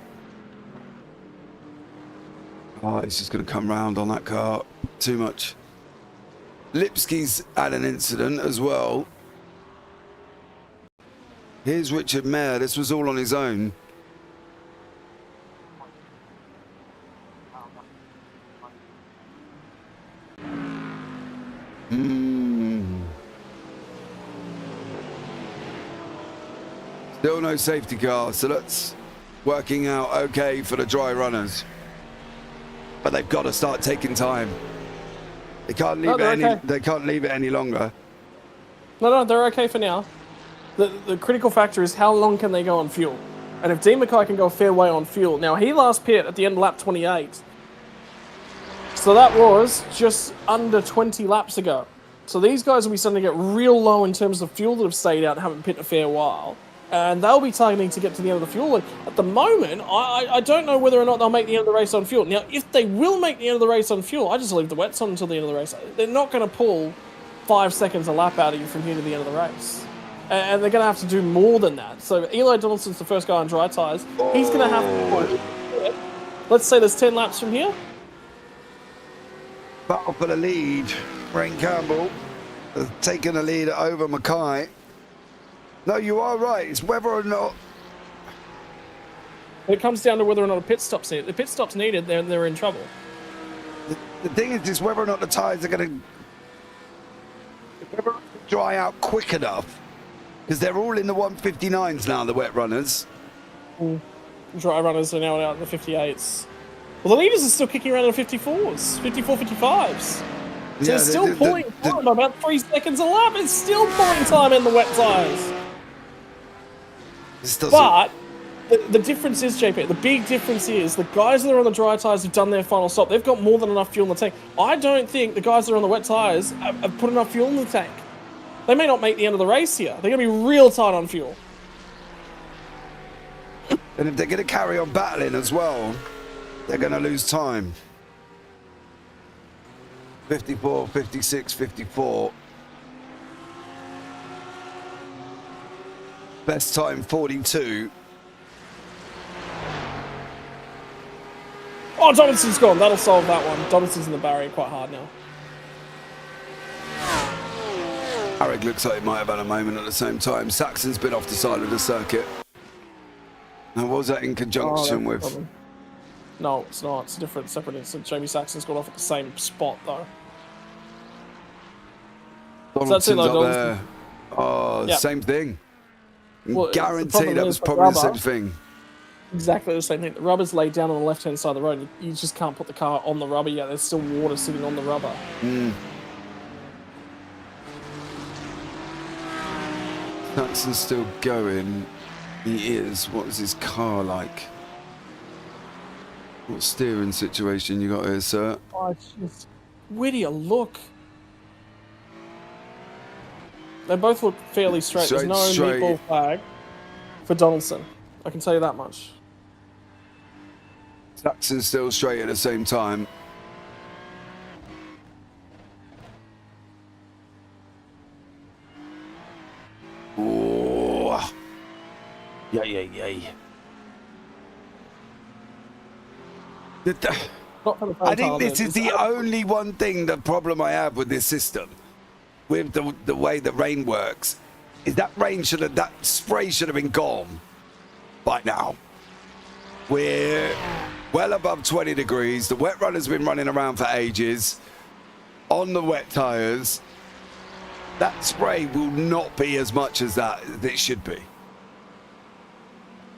Oh, he's just going to come round on that car. Too much. Lipsky's had an incident as well. Here's Richard Mayer. This was all on his own. Still no safety car, so that's working out okay for the dry runners. But they've got to start taking time. They can't leave They can't leave it any longer. No, they're okay for now. The critical factor is how long can they go on fuel? And if Dean Mackay can go a fair way on fuel, now he last pit at the end of lap 28. So that was just under 20 laps ago. So these guys will be starting to get real low in terms of fuel that have stayed out and haven't pit a fair while. And they'll be targeting to get to the end of the fuel. And at the moment, I don't know whether or not they'll make the end of the race on fuel. Now, if they will make the end of the race on fuel, I just leave the wets on until the end of the race. They're not going to pull 5 seconds a lap out of you from here to the end of the race. And they're going to have to do more than that. So Eli Donaldson's the first guy on dry tyres. He's going to have to... Let's say there's 10 laps from here. Battle for the lead. Rain Campbell has taken the lead over Mackay. No, you are right. It's whether or not... It comes down to whether or not a pit stop's needed. If the pit stop's needed, they're in trouble. The thing is just whether or not the tyres are going to dry out quick enough. Because they're all in the 159s now, the wet runners. Dry runners are now out in the 58s. Well, the leaders are still kicking around in the 54s, 54, 55s. So Yeah, it's still pulling time by about 3 seconds a lap. It's still pulling time in the wet tyres. But the difference is, JP, the big difference is the guys that are on the dry tyres have done their final stop. They've got more than enough fuel in the tank. I don't think the guys that are on the wet tyres have put enough fuel in the tank. They may not make the end of the race here. They're going to be real tight on fuel. And if they're going to carry on battling as well, they're going to lose time. 54, 56, 54. Best time 42. Oh, Donaldson's gone. That'll solve that one. Donaldson's in the barrier quite hard now. Harrick looks like he might have had a moment at the same time. Saxon's been off the side of the circuit. And was that in conjunction with... Problem. No, it's not. It's a different, separate incident. Jamie Saxon's gone off at the same spot, though. Donaldson's up there. Oh, yep. Same thing. Well, guarantee that was probably the same thing. Exactly the same thing. The rubber's laid down on the left-hand side of the road. You just can't put the car on the rubber yet. There's still water sitting on the rubber. Saxon's still going. He is. What is his car like? What steering situation you got here, sir? Oh, just, where do you look? They both look fairly straight. There's no meatball flag for Donaldson. I can tell you that much. Saxon's still straight at the same time. Oh. Yay. I think this is the only one thing, the problem I have with this system, with the way the rain works, is that spray should have been gone by now. We're well above 20 degrees. The wet runner's been running around for ages on the wet tyres. That spray will not be as much as that it should be.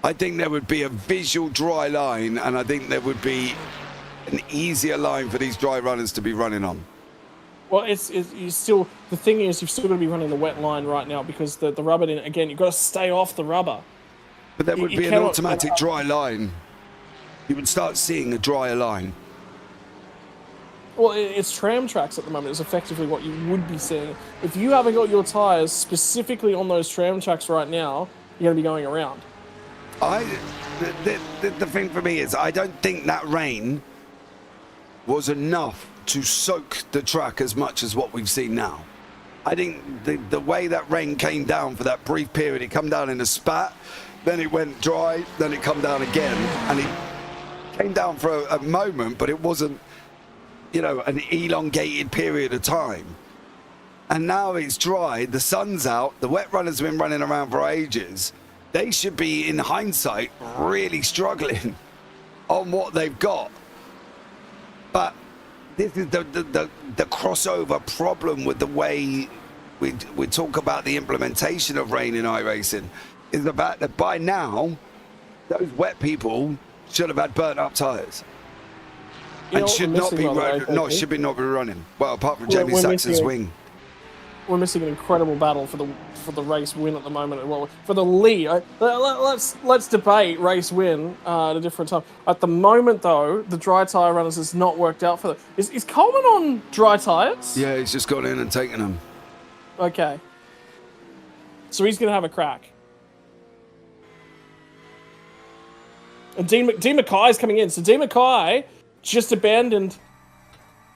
I think there would be a visual dry line, and I think there would be an easier line for these dry runners to be running on. Well, it's still, the thing is, you've still got to be running the wet line right now because the rubber, again, you've got to stay off the rubber. But there would be an automatic dry line. You would start seeing a drier line. Well, it's tram tracks at the moment. It's effectively what you would be seeing. If you haven't got your tyres specifically on those tram tracks right now, you're going to be going around. The thing for me is, I don't think that rain was enough to soak the track as much as what we've seen now. I think the way that rain came down for that brief period, it come down in a spat, then it went dry, then it come down again, and it came down for a moment, but it wasn't, an elongated period of time. And now it's dry, the sun's out, the wet runners have been running around for ages. They should be, in hindsight, really struggling on what they've got. But this is the crossover problem with the way we talk about the implementation of rain in iRacing. is the fact that by now, those wet people should have had burnt up tyres. And should not be running. Should be not be running. Well, apart from Jamie Saxon's wing. We're missing an incredible battle for the race win at the moment. Well, for the lead, let's debate race win at a different time. At the moment, though, the dry tyre runners has not worked out for them. Is Coleman on dry tyres? Yeah, he's just gone in and taken them. Okay. So he's going to have a crack. And Dean Mackay's coming in. So Dean Mackay just abandoned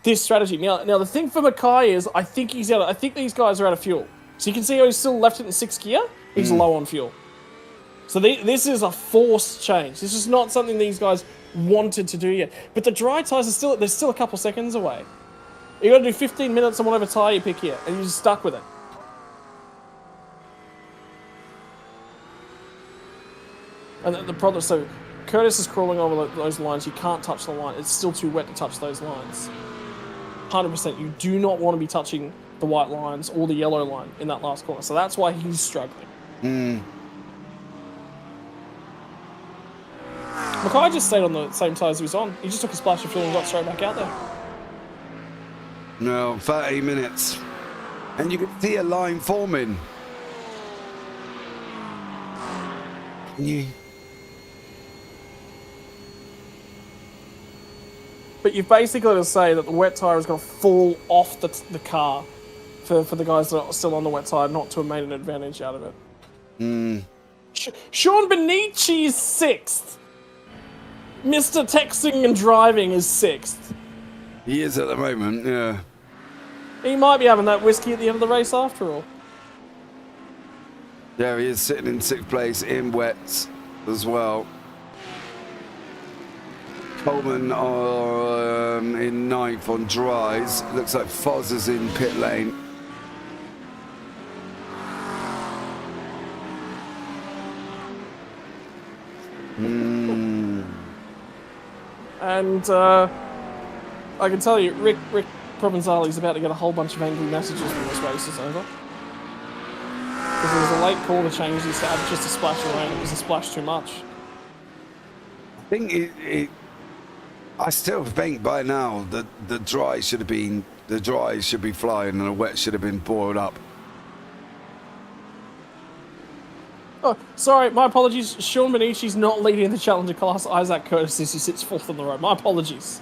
this strategy. Now the thing for Mackay is, I think these guys are out of fuel. So you can see how he's still left it in 6th gear. He's low on fuel. So this is a forced change. This is not something these guys wanted to do yet. But the dry tyres are they're still a couple seconds away. You got to do 15 minutes on whatever tyre you pick here, and you're just stuck with it. And the problem, so Curtis is crawling over those lines. You can't touch the line. It's still too wet to touch those lines. 100%. You do not want to be touching the white lines or the yellow line in that last corner. So that's why he's struggling. Mackay just stayed on the same tyres he was on. He just took a splash of fuel and got straight back out there. No, 30 minutes. And you can see a line forming. But you've basically got to say that the wet tyre is going to fall off the car for the guys that are still on the wet tyre not to have made an advantage out of it. Sean Benici is 6th. Mr. Texting and Driving is 6th. He is at the moment, yeah. He might be having that whiskey at the end of the race after all. Yeah, he is sitting in 6th place in wets as well. Coleman in 9th on dries. Looks like Foz is in pit lane. And I can tell you, Rick Provenzali is about to get a whole bunch of angry messages when this race is over. Because it was a late call to change this to add just a splash of rain. It was a splash too much. I think I still think by now that the dry should be flying and the wet should have been boiled up. Oh, sorry, my apologies. Sean Benici's not leading the Challenger class. Isaac Curtis is. He sits 4th on the road. My apologies.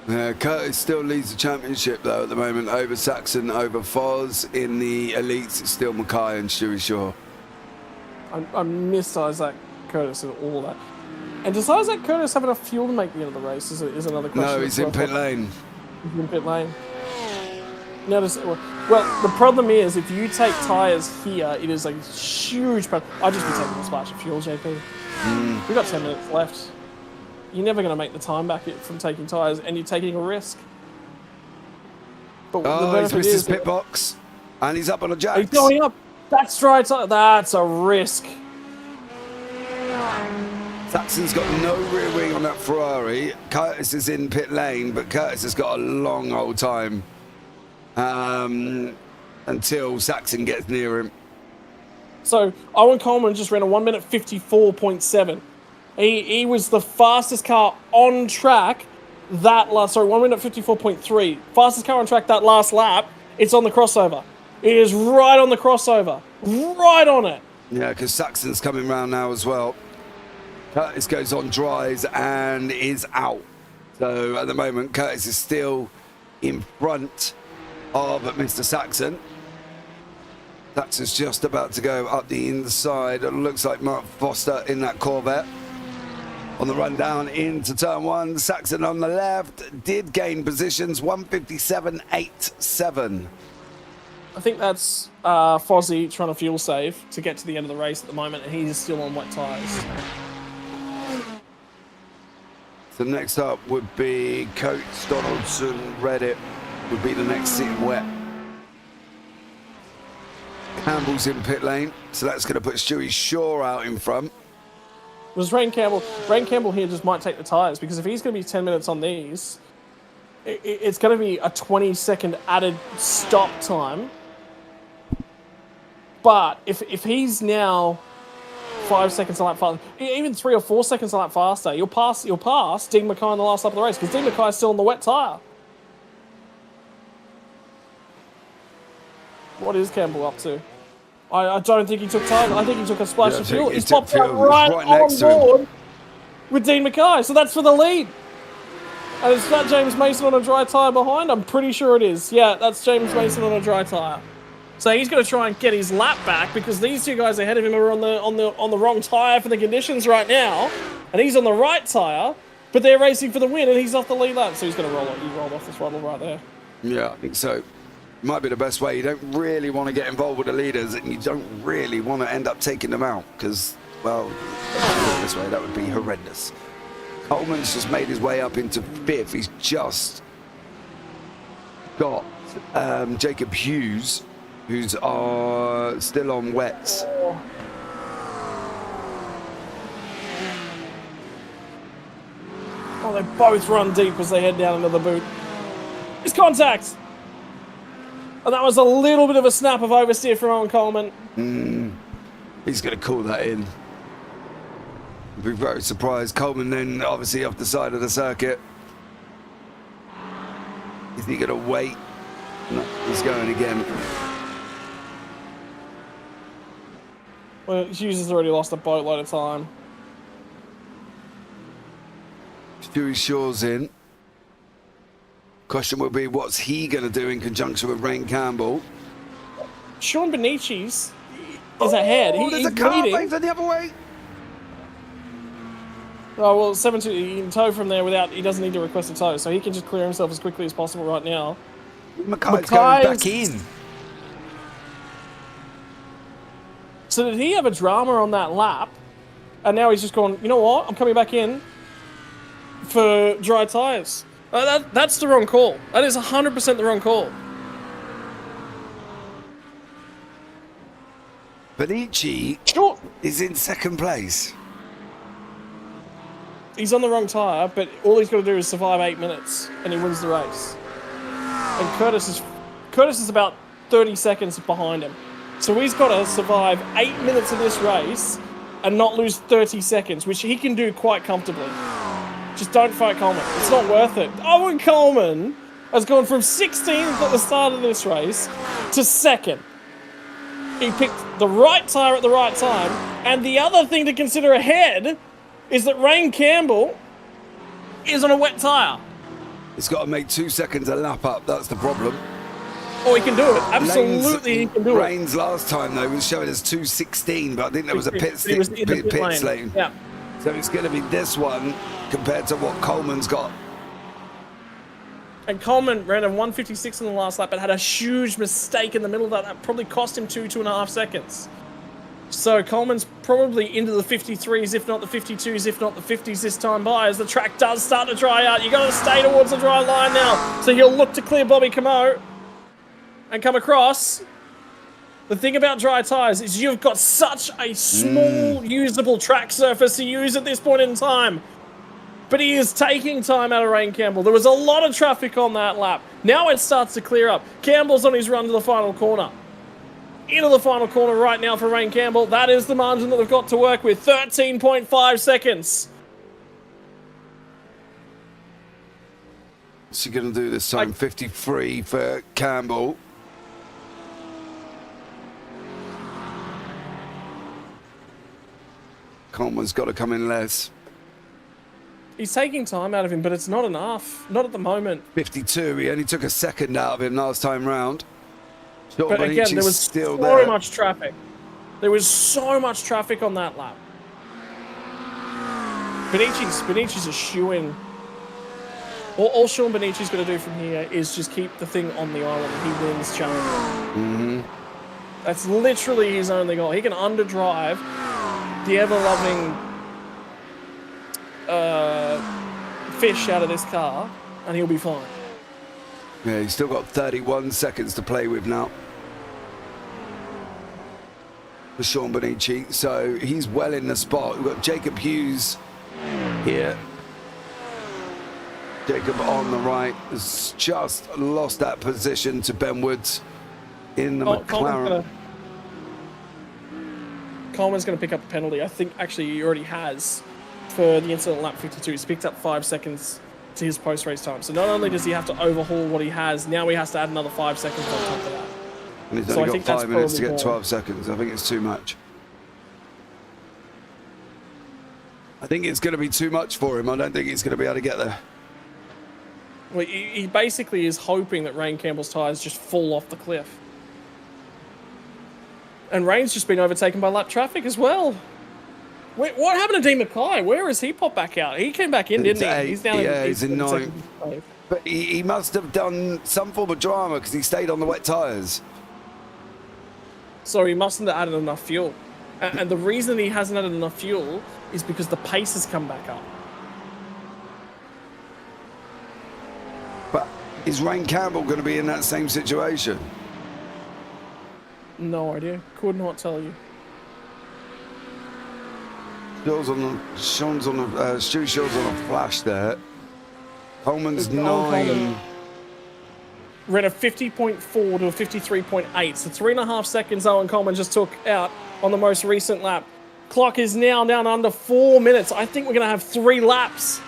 Curtis still leads the championship though at the moment over Saxon, over Foz. In the elites, it's still Mackay and Stewie Shaw. I missed Isaac Curtis and all that. And does Isaac Curtis have enough fuel to make the end of the race? Is another question. No, he's in pit lane. He's in pit lane. Notice, well, the problem is if you take tyres here, it is a huge problem. I'd just be taking a splash of fuel, JP. We've got 10 minutes left. You're never going to make the time back from taking tyres, and you're taking a risk. But he's missed his pit box, and he's up on a jack. He's going up. That's right. That's a risk. Saxon's got no rear wing on that Ferrari. Curtis is in pit lane, but Curtis has got a long old time until Saxon gets near him. So Owen Coleman just ran a 1 minute 54.7. He was the fastest car on track that last. Sorry, 1 minute 54.3. Fastest car on track that last lap. It's on the crossover. It is right on the crossover. Right on it. Yeah, because Saxon's coming round now as well. Curtis goes on dries and is out. So at the moment, Curtis is still in front of Mr. Saxon. Saxon's just about to go up the inside. It looks like Mark Foster in that Corvette. On the run down into turn 1, Saxon on the left did gain positions, 157.87. I think that's Fozzie trying to fuel save to get to the end of the race at the moment, and he's still on wet tyres. So next up would be Coates, Donaldson, Reddit would be the next sitting wet. Campbell's in pit lane, so that's going to put Stewie Shaw out in front. Was Rain Campbell here just might take the tyres, because if he's going to be 10 minutes on these, it's going to be a 20-second added stop time. But if he's now 5 seconds a lap faster, even 3 or 4 seconds a lap faster, you'll pass Dean Mackay in the last lap of the race because Dean Mackay is still on the wet tyre. What is Campbell up to? I don't think he took time. I think he took a splash of fuel. He's popped right on board with Dean Mackay, so that's for the lead. And is that James Mason on a dry tyre behind? I'm pretty sure it is. Yeah, that's James Mason on a dry tyre. So he's going to try and get his lap back because these two guys ahead of him are on the wrong tyre for the conditions right now, and he's on the right tyre, but they're racing for the win, and he's off the lead lap, so he's going to roll off the throttle right there. Yeah, I think so. Might be the best way. You don't really want to get involved with the leaders, and you don't really want to end up taking them out because, well, this way that would be horrendous. Coleman's just made his way up into 5th. He's just got Jacob Hughes, who's still on wets. Oh, they both run deep as they head down into the boot. It's contact! And that was a little bit of a snap of oversteer from Owen Coleman. He's going to call that in. I'd be very surprised. Coleman then obviously off the side of the circuit. Is he going to wait? No, he's going again. Well, Hughes has already lost a boatload of time. Stewie Shaw's in. Question will be, what's he going to do in conjunction with Rain Campbell? Sean Bonici's is ahead. There's a car the other way. Oh, well, 7-2, he can tow from there without, he doesn't need to request a tow, so he can just clear himself as quickly as possible right now. Mackay's going back in. So did he have a drama on that lap? And now he's just gone, you know what? I'm coming back in for dry tyres. That's the wrong call. That is 100% the wrong call. Bonici is in 2nd place. He's on the wrong tyre, but all he's got to do is survive 8 minutes, and he wins the race. And Curtis is about 30 seconds behind him. So he's got to survive 8 minutes of this race and not lose 30 seconds, which he can do quite comfortably. Just don't fight Coleman. It's not worth it. Owen Coleman has gone from 16th at the start of this race to 2nd. He picked the right tyre at the right time. And the other thing to consider ahead is that Rain Campbell is on a wet tyre. He's got to make 2 seconds a lap up. That's the problem. Oh, he can do it. Absolutely, he can do it. Rain's last time, though, was showing us 2:16, but I think there was a pit lane. Yeah. So it's going to be this one compared to what Coleman's got. And Coleman ran a 1:56 in the last lap, but had a huge mistake in the middle of that. That probably cost him 2.5 seconds. So Coleman's probably into the 53s, if not the 52s, if not the 50s this time by, as the track does start to dry out. You've got to stay towards the dry line now. So he'll look to clear Bobby Camo and come across. The thing about dry tyres is you've got such a small, usable track surface to use at this point in time. But he is taking time out of Rain Campbell. There was a lot of traffic on that lap. Now it starts to clear up. Campbell's on his run to the final corner. Into the final corner right now for Rain Campbell. That is the margin that they've got to work with. 13.5 seconds. What's he going to do this time? 53 for Campbell. Coleman's got to come in less. He's taking time out of him, but it's not enough. Not at the moment. 52. He only took a second out of him last time round. But again, there was so much traffic. There was so much traffic on that lap. Bonici's a shoo-in. All Sean Bonici's going to do from here is just keep the thing on the island. He wins Challenger. That's literally his only goal. He can underdrive the ever-loving fish out of this car, and he'll be fine. Yeah, he's still got 31 seconds to play with now for Sean Bonici, so he's well in the spot. We've got Jacob Hughes here. Jacob on the right has just lost that position to Ben Woods in the McLaren. Coleman's going to pick up a penalty. I think actually he already has for the incident lap 52. He's picked up 5 seconds to his post-race time. So not only does he have to overhaul what he has, now he has to add another 5 seconds on top of that. And he's only got 5 minutes to get 12 seconds. I think it's too much. I think it's going to be too much for him. I don't think he's going to be able to get there. Well, he basically is hoping that Rain Campbell's tyres just fall off the cliff. And Rain's just been overtaken by lap traffic as well. Wait, what happened to Dean Mackay? Where has he popped back out? He came back in, didn't he? He's down he's in 9th. But he must have done some form of drama because he stayed on the wet tyres. So he mustn't have added enough fuel. And the reason he hasn't added enough fuel is because the pace has come back up. But is Rain Campbell going to be in that same situation? No idea. Could not tell you. Stu Shaw's on a flash there. Coleman's 9. Ran a 50.4 to a 53.8. So 3.5 seconds Owen Coleman just took out on the most recent lap. Clock is now down under 4 minutes. I think we're going to have 3 laps.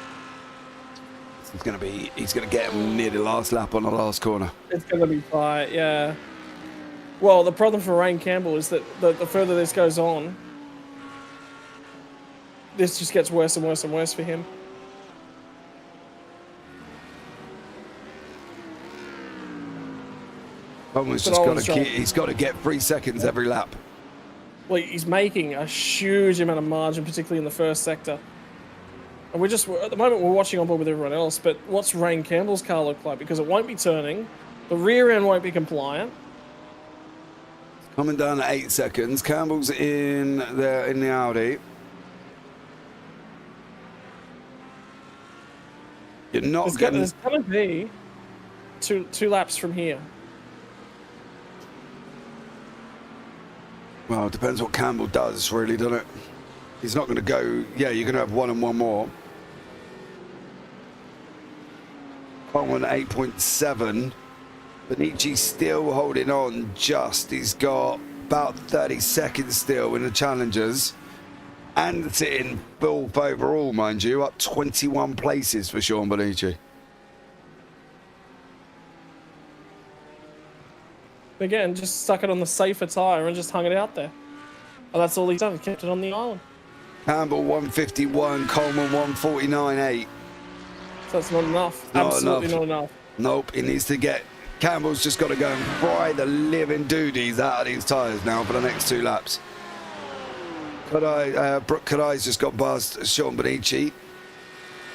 He's going to get him near the last lap on the last corner. It's going to be tight, yeah. Well, the problem for Rain Campbell is that the further this goes on, this just gets worse and worse and worse for him. Coleman's just got to he's got to get 3 seconds every lap. Well, he's making a huge amount of margin, particularly in the first sector. And at the moment we're watching on board with everyone else, but what's Rain Campbell's car look like? Because it won't be turning, the rear end won't be compliant. Coming down at 8 seconds. Campbell's in there in the Audi. You're not getting... There's going to be two laps from here. Well, it depends what Campbell does, really, doesn't it? He's not going to go... Yeah, you're going to have 1 and 1 more. Coleman 8.7. Bonici's still holding on just. He's got about 30 seconds still in the Challengers. And sitting full overall, mind you, up 21 places for Sean Bonici. Again, just stuck it on the safer tyre and just hung it out there. And that's all he's done, kept it on the island. Campbell 151, Coleman 149.8. So that's not enough. Absolutely not enough. Nope, he needs to get... Campbell's just got to go and fry the living doodies out of these tyres now for the next 2 laps. Brooke Kadai's just got past Sean Bonici.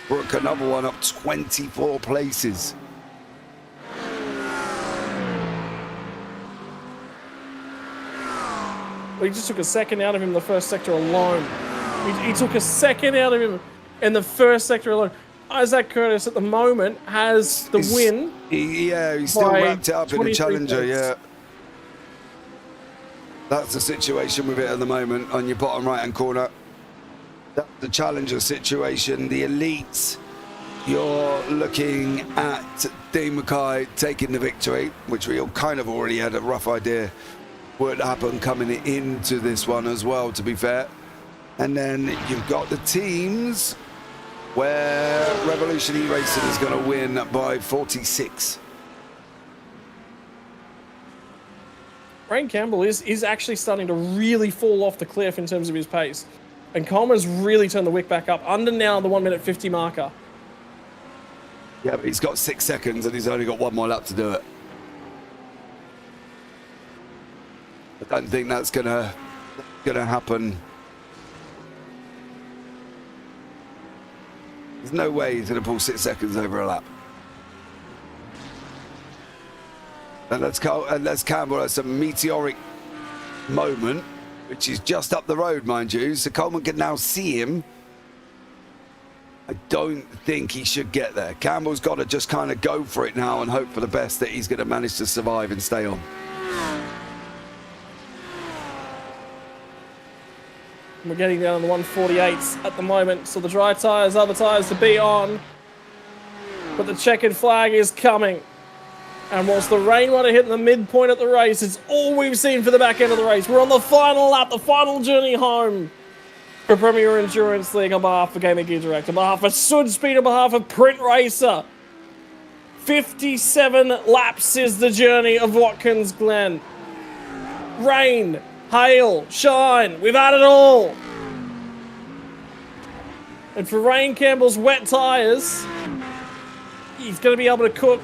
Brooke, another one, up 24 places. Well, he just took a second out of him in the first sector alone. He took a second out of him in the first sector alone. Isaac Curtis at the moment has the win. He's still wrapped it up in the Challenger, points. yeah. That's the situation with it at the moment on your bottom right-hand corner. That's the Challenger situation. The Elites, you're looking at Dean Mackay taking the victory, which we all kind of already had a rough idea would happen coming into this one as well, to be fair. And then you've got the teams where Revolution E-Racing is going to win by 46. Rain Campbell is actually starting to really fall off the cliff in terms of his pace. And Coleman's really turned the wick back up, under now the 1 minute 50 marker. Yeah, but he's got 6 seconds and he's only got 1 more lap to do it. I don't think that's gonna happen. There's no way he's gonna pull 6 seconds over a lap. Unless Campbell has a meteoric moment, which is just up the road, mind you, so Coleman can now see him. I don't think he should get there. Campbell's got to just kind of go for it now and hope for the best that he's going to manage to survive and stay on. We're getting down to the 148s at the moment, so the dry tyres are the tyres to be on. But the checkered flag is coming. And whilst the rainwater hitting the midpoint at the race, it's all we've seen for the back end of the race. We're on the final lap, the final journey home for Premier Endurance League on behalf of Gaming Gear Direct, on behalf of Sud Speed, on behalf of Print Racer. 57 laps is the journey of Watkins Glen. Rain, hail, shine, we've had it all. And for Rain Campbell's wet tyres, he's going to be able to cook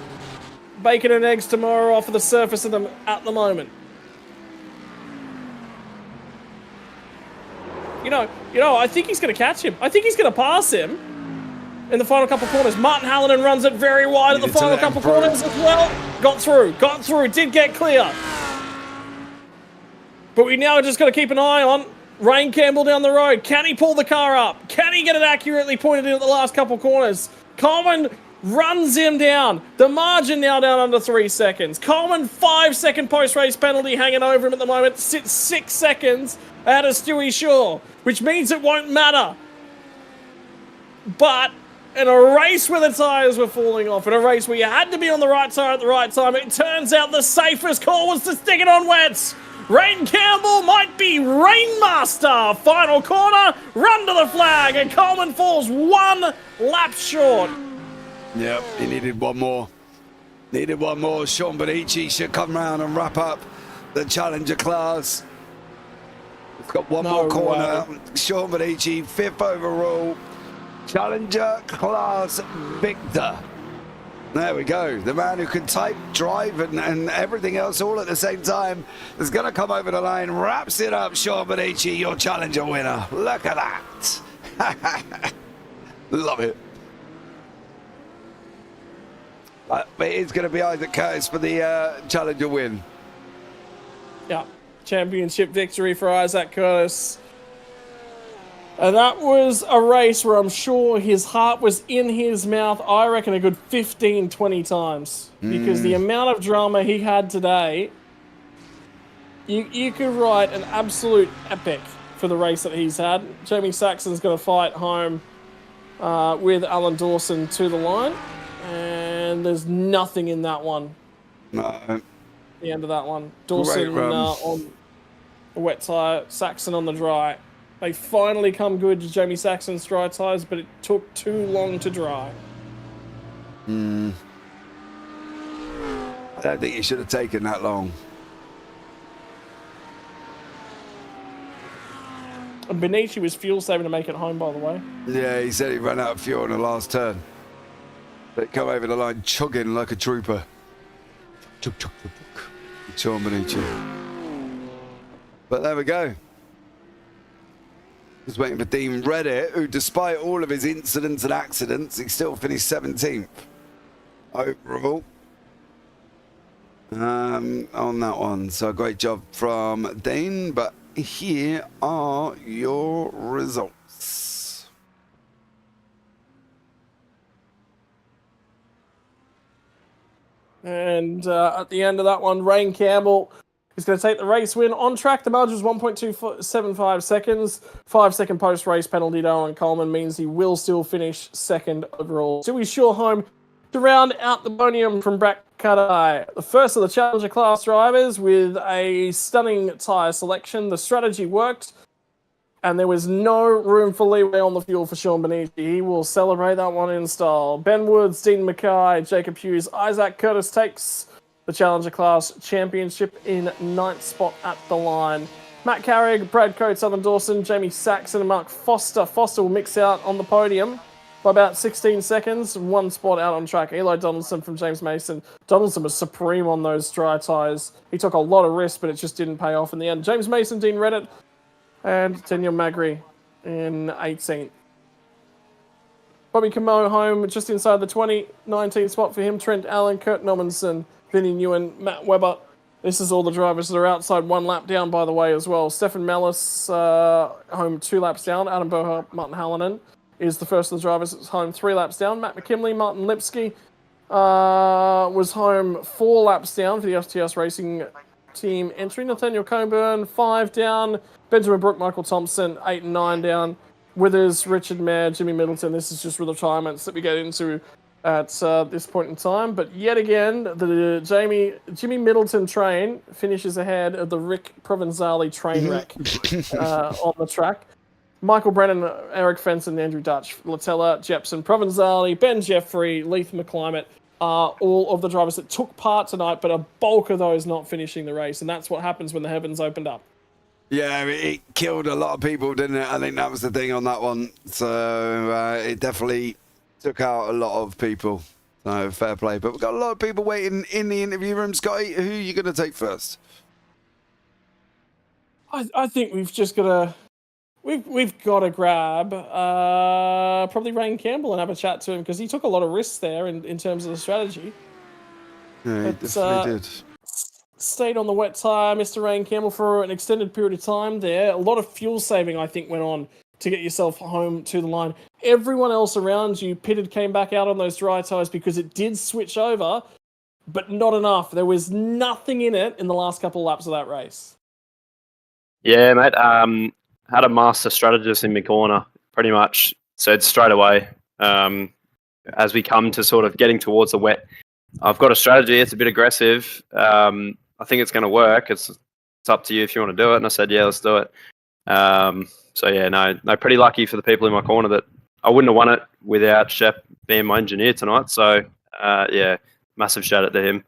bacon and eggs tomorrow off of the surface of them at the moment. You know, I think he's going to catch him. I think he's going to pass him in the final couple of corners. Martin Hallinan runs it very wide at the final couple of corners as well. Got through, did get clear. But we now just got to keep an eye on Rain Campbell down the road. Can he pull the car up? Can he get it accurately pointed in at the last couple of corners? Coleman runs him down. The margin now down under 3 seconds. Coleman, 5-second post-race penalty hanging over him at the moment. Sits 6 seconds out of Stewie Shaw, which means it won't matter. But in a race where the tyres were falling off, in a race where you had to be on the right tyre at the right time, it turns out the safest call was to stick it on wets. Rain Campbell might be Rainmaster. Final corner, run to the flag, and Coleman falls 1 lap short. Yep, he needed one more. Sean Bonici should come round and wrap up the Challenger class. We've got one more corner. Sean Bonici, 5th overall. Challenger class victor. There we go. The man who can type, drive, and everything else all at the same time is going to come over the line, wraps it up. Sean Bonici, your Challenger winner. Look at that. Love it. But it is going to be Isaac Curtis for the Challenger win. Yeah, championship victory for Isaac Curtis. And that was a race where I'm sure his heart was in his mouth, I reckon, a good 15, 20 times. Because the amount of drama he had today, you could write an absolute epic for the race that he's had. Jamie Saxon's going to fight home with Alan Dawson to the line. And there's nothing in that one. No. The end of that one. Dawson on a wet tyre, Saxon on the dry. They finally come good to Jamie Saxon's dry tyres, but it took too long to dry. I don't think it should have taken that long. And Benici was fuel saving to make it home, by the way. Yeah, he said he ran out of fuel in the last turn. But come over the line chugging like a trooper. Chug, chug, chug, chug. Sean Benici. But there we go. Just waiting for Dean Reddit, who despite all of his incidents and accidents, he still finished 17th overall on that one. So great job from Dean, but here are your results. And at the end of that one, Rain Campbell is going to take the race win. On track, the margin was 1.275 seconds. 5-second post-race penalty to Owen Coleman means he will still finish 2nd overall. So he's sure home to round out the podium from Brad Cutter, the first of the Challenger class drivers with a stunning tyre selection. The strategy worked, and there was no room for leeway on the fuel for Sean Benici. He will celebrate that one in style. Ben Woods, Dean Mackay, Jacob Hughes, Isaac Curtis takes the Challenger class championship in 9th spot at the line. Matt Carrick, Brad Coates, Alan Dawson, Jamie Saxon, and Mark Foster. Foster will mix out on the podium by about 16 seconds. 1 spot out on track. Eli Donaldson from James Mason. Donaldson was supreme on those dry tyres. He took a lot of risks, but it just didn't pay off in the end. James Mason, Dean Reddit, and Daniel Magri in 18th. Bobby Camo home just inside the 2019 spot for him. Trent Allen, Kurt Normanson, Vinnie Newen, Matt Webber. This is all the drivers that are outside 1 lap down, by the way, as well. Stefan Mellis home 2 laps down. Adam Boher, Martin Hallinan is the first of the drivers that's home 3 laps down. Matt McKinley, Martin Lipsky was home 4 laps down for the FTS Racing team entry. Nathaniel Coburn, 5 down. Benjamin Brook, Michael Thompson, 8 and 9 down. Withers, Richard Mayer, Jimmy Middleton. This is just retirements that we get into at this point in time. But yet again, the Jimmy Middleton train finishes ahead of the Rick Provenzali train wreck on the track. Michael Brennan, Eric Fenton, Andrew Dutch, Latella, Jepson, Provenzali, Ben Jeffrey, Leith McClimate are all of the drivers that took part tonight, but a bulk of those not finishing the race. And that's what happens when the heavens opened up. Yeah, it killed a lot of people, didn't it? I think that was the thing on that one. So it definitely took out a lot of people. So fair play. But we've got a lot of people waiting in the interview room. Scotty, who are you going to take first? I think we've just got to... We've got to grab probably Rain Campbell and have a chat to him, because he took a lot of risks there in terms of the strategy. Yeah, he definitely did. Stayed on the wet tyre, Mr. Rain Campbell, for an extended period of time there. A lot of fuel saving, I think, went on to get yourself home to the line. Everyone else around you pitted, came back out on those dry tyres because it did switch over, but not enough. There was nothing in it in the last couple of laps of that race. Yeah, mate. Had a master strategist in my corner, pretty much said straight away, as we come to sort of getting towards the wet, I've got a strategy. It's a bit aggressive. I think it's going to work. It's up to you if you want to do it. And I said, yeah, let's do it. So yeah, no, pretty lucky for the people in my corner that I wouldn't have won it without Shep being my engineer tonight. So yeah, massive shout out to him.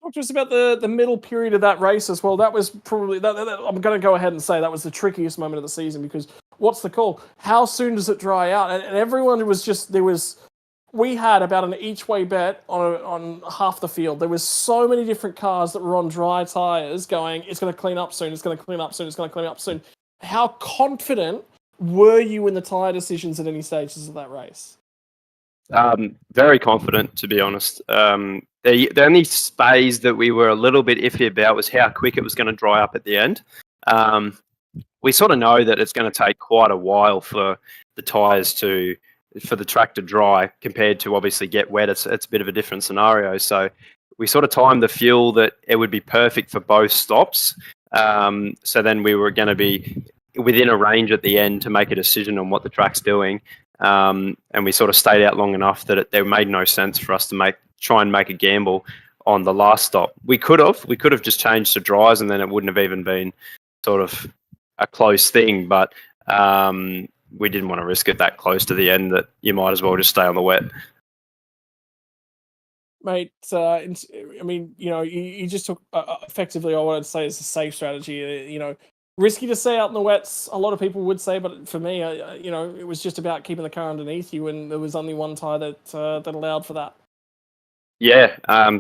Talk to us about the middle period of that race as well. That was probably, I'm going to go ahead and say that was the trickiest moment of the season, because what's the call? How soon does it dry out? And everyone was just, we had about an each-way bet on half the field. There was so many different cars that were on dry tyres going, it's going to clean up soon, it's going to clean up soon, it's going to clean up soon. How confident were you in the tyre decisions at any stages of that race? Very confident, to be honest. The only phase that we were a little bit iffy about was how quick it was going to dry up at the end. We sort of know that it's going to take quite a while for the tyres for the track to dry compared to obviously get wet. It's a bit of a different scenario. So we sort of timed the fuel that it would be perfect for both stops. So then we were going to be within a range at the end to make a decision on what the track's doing. And we sort of stayed out long enough that it made no sense for us to try and make a gamble on the last stop. We could have just changed to dries, and then it wouldn't have even been sort of a close thing. But we didn't want to risk it that close to the end that you might as well just stay on the wet. Mate, I mean, you just took effectively, I wanted to say, it's a safe strategy. Risky to stay out in the wets, a lot of people would say, but for me, it was just about keeping the car underneath you, and there was only one tyre that allowed for that. Yeah,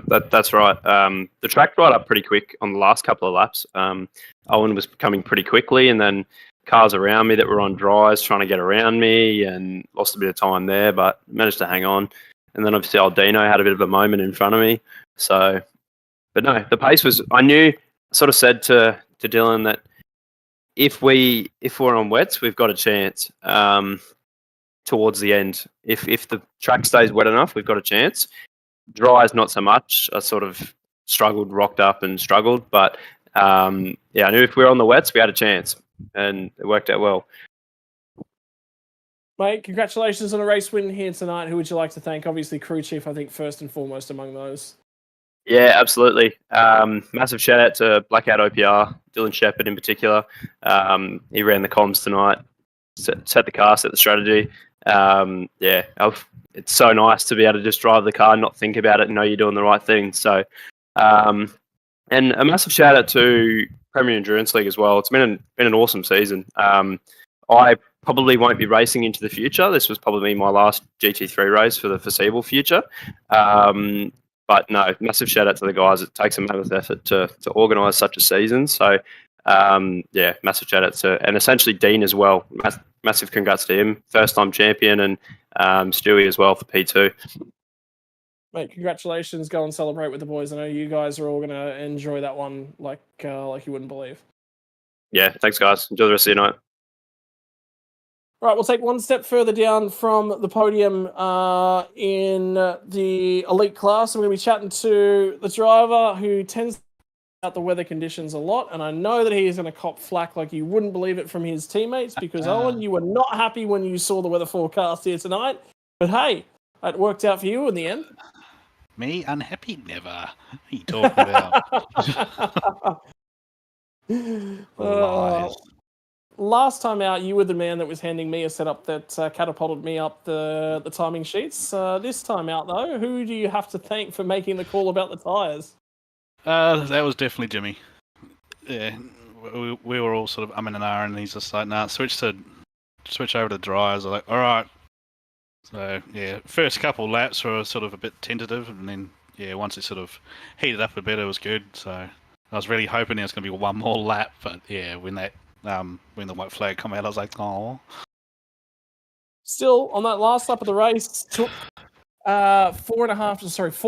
that's right. The track dried up pretty quick on the last couple of laps. Owen was coming pretty quickly, and then cars around me that were on dries trying to get around me, and lost a bit of time there, but managed to hang on. And then obviously Aldino had a bit of a moment in front of me. So, but no, the pace was. I sort of said to Dylan that if we're on wets, we've got a chance towards the end. If the track stays wet enough, we've got a chance. Dries, not so much. I sort of rocked up and struggled, but yeah, I knew if we were on the wets, we had a chance, and it worked out well. Mate, congratulations on a race win here tonight. Who would you like to thank? Obviously, crew chief, I think, first and foremost among those. Yeah, absolutely. Massive shout out to Blackout OPR, Dylan Shepherd in particular. He ran the comms tonight, set the car, set the strategy. Yeah, it's so nice to be able to just drive the car and not think about it and know you're doing the right thing. So, and a massive shout out to Premier Endurance League as well. It's been an awesome season. I probably won't be racing into the future. This was probably my last GT3 race for the foreseeable future. But no, massive shout out to the guys. It takes a mammoth effort to organise such a season. So, yeah, massive shout out to, and essentially Dean as well. Massive congrats to him, first time champion, and Stewie as well for P2. Mate, congratulations. Go and celebrate with the boys. I know you guys are all going to enjoy that one like you wouldn't believe. Yeah, thanks guys. Enjoy the rest of your night. Right, we'll take one step further down from the podium in the elite class. I'm going to be chatting to the driver who tends to out the weather conditions a lot, and I know that he is going to cop flack like you wouldn't believe it from his teammates, because Owen, you were not happy when you saw the weather forecast here tonight. But hey, it worked out for you in the end. Me unhappy? Never. What are you talking about? Lies. Last time out, you were the man that was handing me a setup that catapulted me up the timing sheets. This time out, though, who do you have to thank for making the call about the tyres? That was definitely Jimmy. Yeah, we were all sort of umming and ahhing, and he's just like, nah, switch over to dryers. I'm like, all right. So yeah, first couple laps were sort of a bit tentative, and then yeah, once it sort of heated up a bit, it was good. So I was really hoping there was going to be one more lap, but yeah, when the white flag come out, I was like, oh. Still, on that last lap of the race, took 4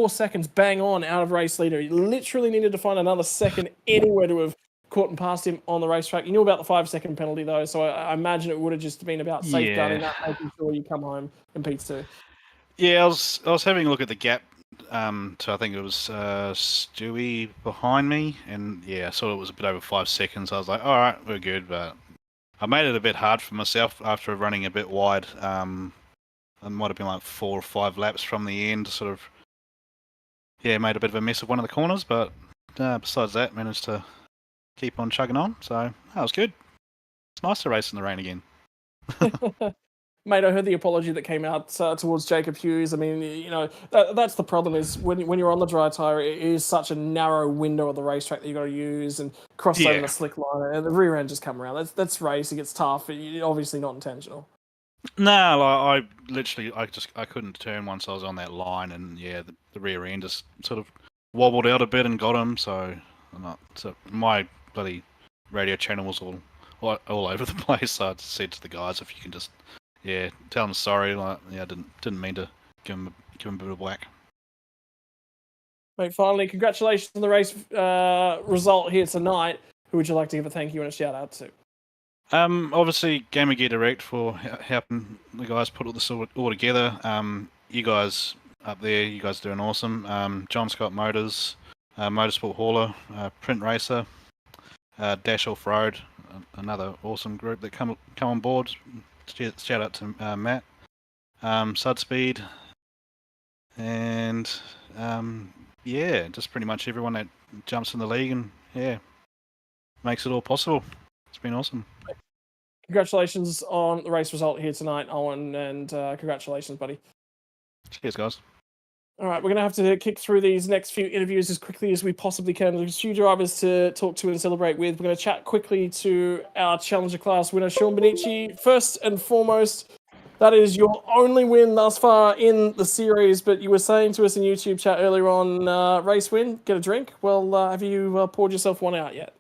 seconds bang on out of race leader. You literally needed to find another second anywhere to have caught and passed him on the racetrack. You knew about the 5-second penalty, though, so I imagine it would have just been about safeguarding that, making sure you come home in P2. Yeah, I was having a look at the gap. So I think it was Stewie behind me, and yeah, I saw it was a bit over 5 seconds. I was like, all right, we're good, but I made it a bit hard for myself after running a bit wide. It might have been like 4 or 5 laps from the end. Sort of, yeah, made a bit of a mess of one of the corners, but besides that, managed to keep on chugging on. So that was good. It's nice to race in the rain again. Mate, I heard the apology that came out towards Jacob Hughes. I mean, you know, that's the problem is when you're on the dry tyre, it is such a narrow window of the racetrack that you got to use and cross over the slick line, and the rear end just come around. That's racing. It's tough. Obviously not intentional. No, I literally I couldn't turn once I was on that line, and yeah, the rear end just sort of wobbled out a bit and got him. So my bloody radio channel was all over the place. So I just said to the guys, if you can just tell them sorry. Like I didn't mean to give him a bit of whack. Mate, finally, congratulations on the race result here tonight. Who would you like to give a thank you and a shout out to? Obviously, Gamer Gear Direct for helping the guys put all this all together. You guys up there, you guys are doing awesome. John Scott Motors, Motorsport Hauler, Print Racer, Dash Off Road, another awesome group that come on board. Shout out to Matt, Sudspeed, and just pretty much everyone that jumps in the league and makes it all possible. It's been awesome. Congratulations on the race result here tonight, Owen, and congratulations, buddy. Cheers, guys. All right, we're going to have to kick through these next few interviews as quickly as we possibly can. There's a few drivers to talk to and celebrate with. We're going to chat quickly to our Challenger class winner, Sean Benici. First and foremost, that is your only win thus far in the series, but you were saying to us in YouTube chat earlier on, race win, get a drink. Well, have you poured yourself one out yet?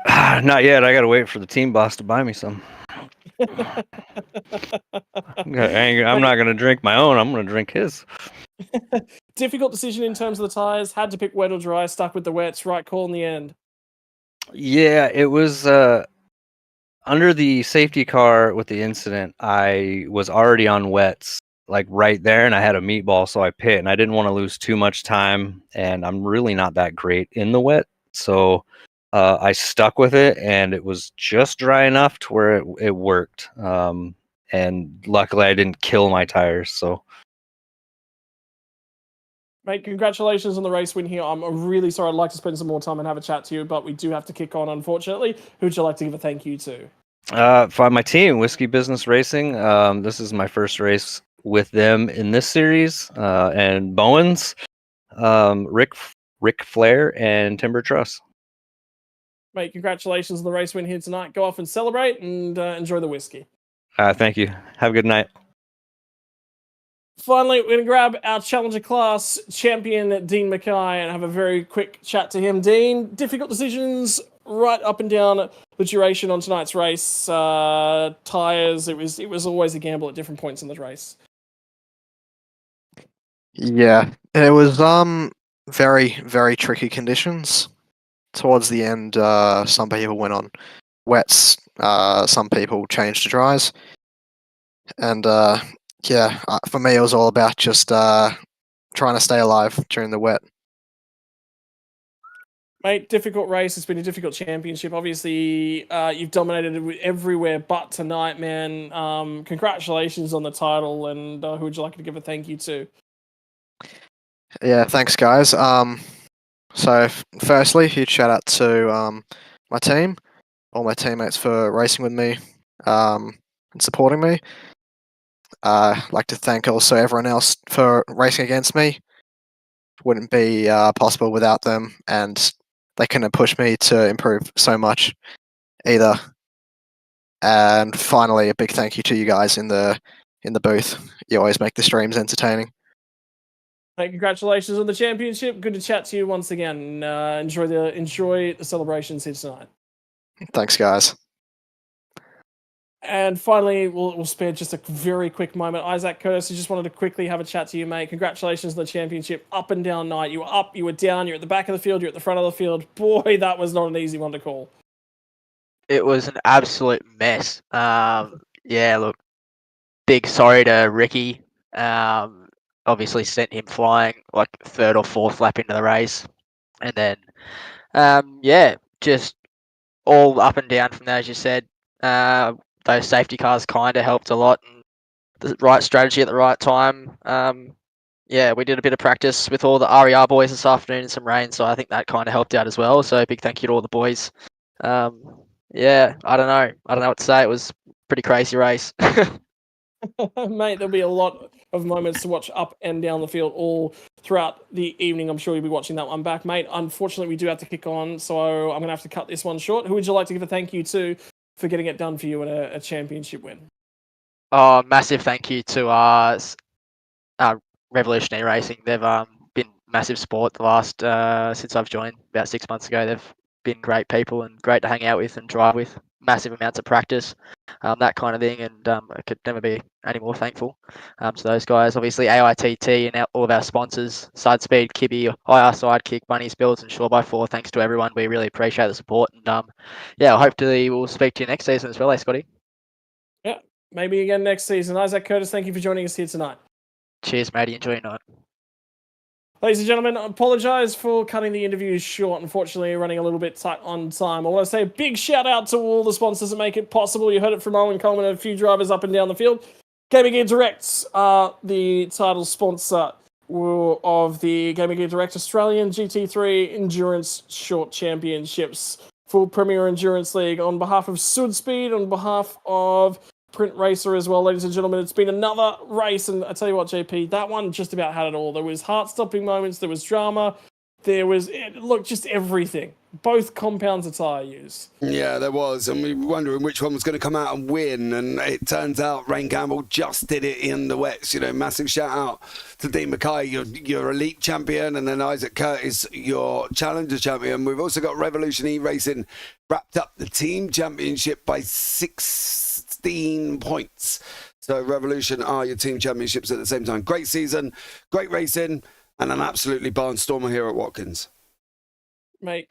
Not yet. I got to wait for the team boss to buy me some. I'm not going to drink my own. I'm going to drink his. Difficult decision in terms of the tyres. Had to pick wet or dry. Stuck with the wets. Right call in the end. Yeah, it was under the safety car with the incident. I was already on wets, like right there, and I had a meatball, so I pit, and I didn't want to lose too much time. And I'm really not that great in the wet, so I stuck with it, and it was just dry enough to where it worked. And luckily, I didn't kill my tires. So, mate, congratulations on the race win here. I'm really sorry. I'd like to spend some more time and have a chat to you, but we do have to kick on, unfortunately. Who'd you like to give a thank you to? For my team, Whiskey Business Racing. This is my first race with them in this series, and Bowens, Rick Flair, and Timber Truss. Mate, congratulations on the race win here tonight. Go off and celebrate and enjoy the whiskey. Thank you. Have a good night. Finally, we're going to grab our Challenger class champion, Dean Mackay, and have a very quick chat to him. Dean, difficult decisions right up and down the duration on tonight's race. Tyres, it was always a gamble at different points in the race. Yeah, it was very, very tricky conditions. Towards the end, some people went on wets, some people changed to dries. And for me, it was all about just trying to stay alive during the wet. Mate, difficult race. It's been a difficult championship. Obviously, you've dominated it everywhere but tonight, man. Congratulations on the title, and who would you like to give a thank you to? Yeah, thanks, guys. So firstly, huge shout out to my team, all my teammates for racing with me, and supporting me. I'd like to thank also everyone else for racing against me. Wouldn't be possible without them, and they couldn't have pushed me to improve so much either. And finally, a big thank you to you guys in the booth. You always make the streams entertaining. Mate, congratulations on the championship. Good to chat to you once again. Enjoy the celebrations here tonight. Thanks, guys. And finally, we'll spare just a very quick moment. Isaac Curtis, I just wanted to quickly have a chat to you, mate. Congratulations on the championship. Up and down night. You were up, you were down, you're at the back of the field, you're at the front of the field. Boy, that was not an easy one to call. It was an absolute mess. Yeah, look, big sorry to Ricky. Obviously sent him flying like third or fourth lap into the race. And then, yeah, just all up and down from there, as you said. Those safety cars kind of helped a lot. And the right strategy at the right time. Yeah, we did a bit of practice with all the RER boys this afternoon in some rain, so I think that kind of helped out as well. So big thank you to all the boys. Yeah, I don't know what to say. It was a pretty crazy race. Mate, there'll be a lot of moments to watch up and down the field all throughout the evening. I'm sure you'll be watching that one back, mate. Unfortunately, we do have to kick on, so I'm going to have to cut this one short. Who would you like to give a thank you to for getting it done for you in a championship win? Oh, massive thank you to Revolutionary Racing. They've been massive support the last since I've joined about 6 months ago. They've been great people and great to hang out with and drive with. Massive amounts of practice, that kind of thing, and I could never be any more thankful to those guys. Obviously, AITT and all of our sponsors, Sidespeed, Kibby, IR Sidekick, Bunnies Builds, and Shore by 4. Thanks to everyone. We really appreciate the support, and yeah, hopefully we'll speak to you next season as well, Scotty. Yeah, maybe again next season. Isaac Curtis, thank you for joining us here tonight. Cheers, matey. Enjoy your night. Ladies and gentlemen, I apologise for cutting the interview short. Unfortunately, running a little bit tight on time. I want to say a big shout out to all the sponsors that make it possible. You heard it from Owen Coleman and a few drivers up and down the field. Gaming Gear Direct are the title sponsor of the Gaming Gear Direct Australian GT3 Endurance Short Championships. Full Premier Endurance League on behalf of Sudspeed, on behalf of Print Racer as well, ladies and gentlemen. It's been another race, and I tell you what, JP, that one just about had it all. There was heart-stopping moments, there was drama, there was, look, just everything. Both compounds of tyre use. Yeah, there was, and we were wondering which one was going to come out and win, and it turns out Rain Gamble just did it in the wets. You know, massive shout out to Dean Mackay, your elite champion, and then Isaac Curtis, your challenger champion. We've also got Revolutionary Racing wrapped up the team championship by 16 points. So Revolution are your team championships at the same time. Great season, great racing, and an absolutely barnstormer here at Watkins. Mate,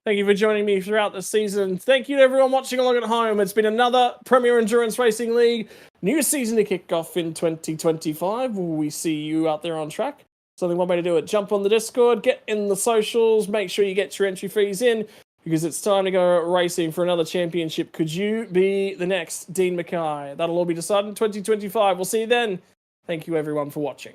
thank you for joining me throughout the season. Thank you to everyone watching along at home. It's been another Premier Endurance Racing League. New season to kick off in 2025. Will we see you out there on track? So one way to do it. Jump on the Discord, get in the socials, make sure you get your entry fees in, because it's time to go racing for another championship. Could you be the next Dean Mackay? That'll all be decided in 2025. We'll see you then. Thank you everyone for watching.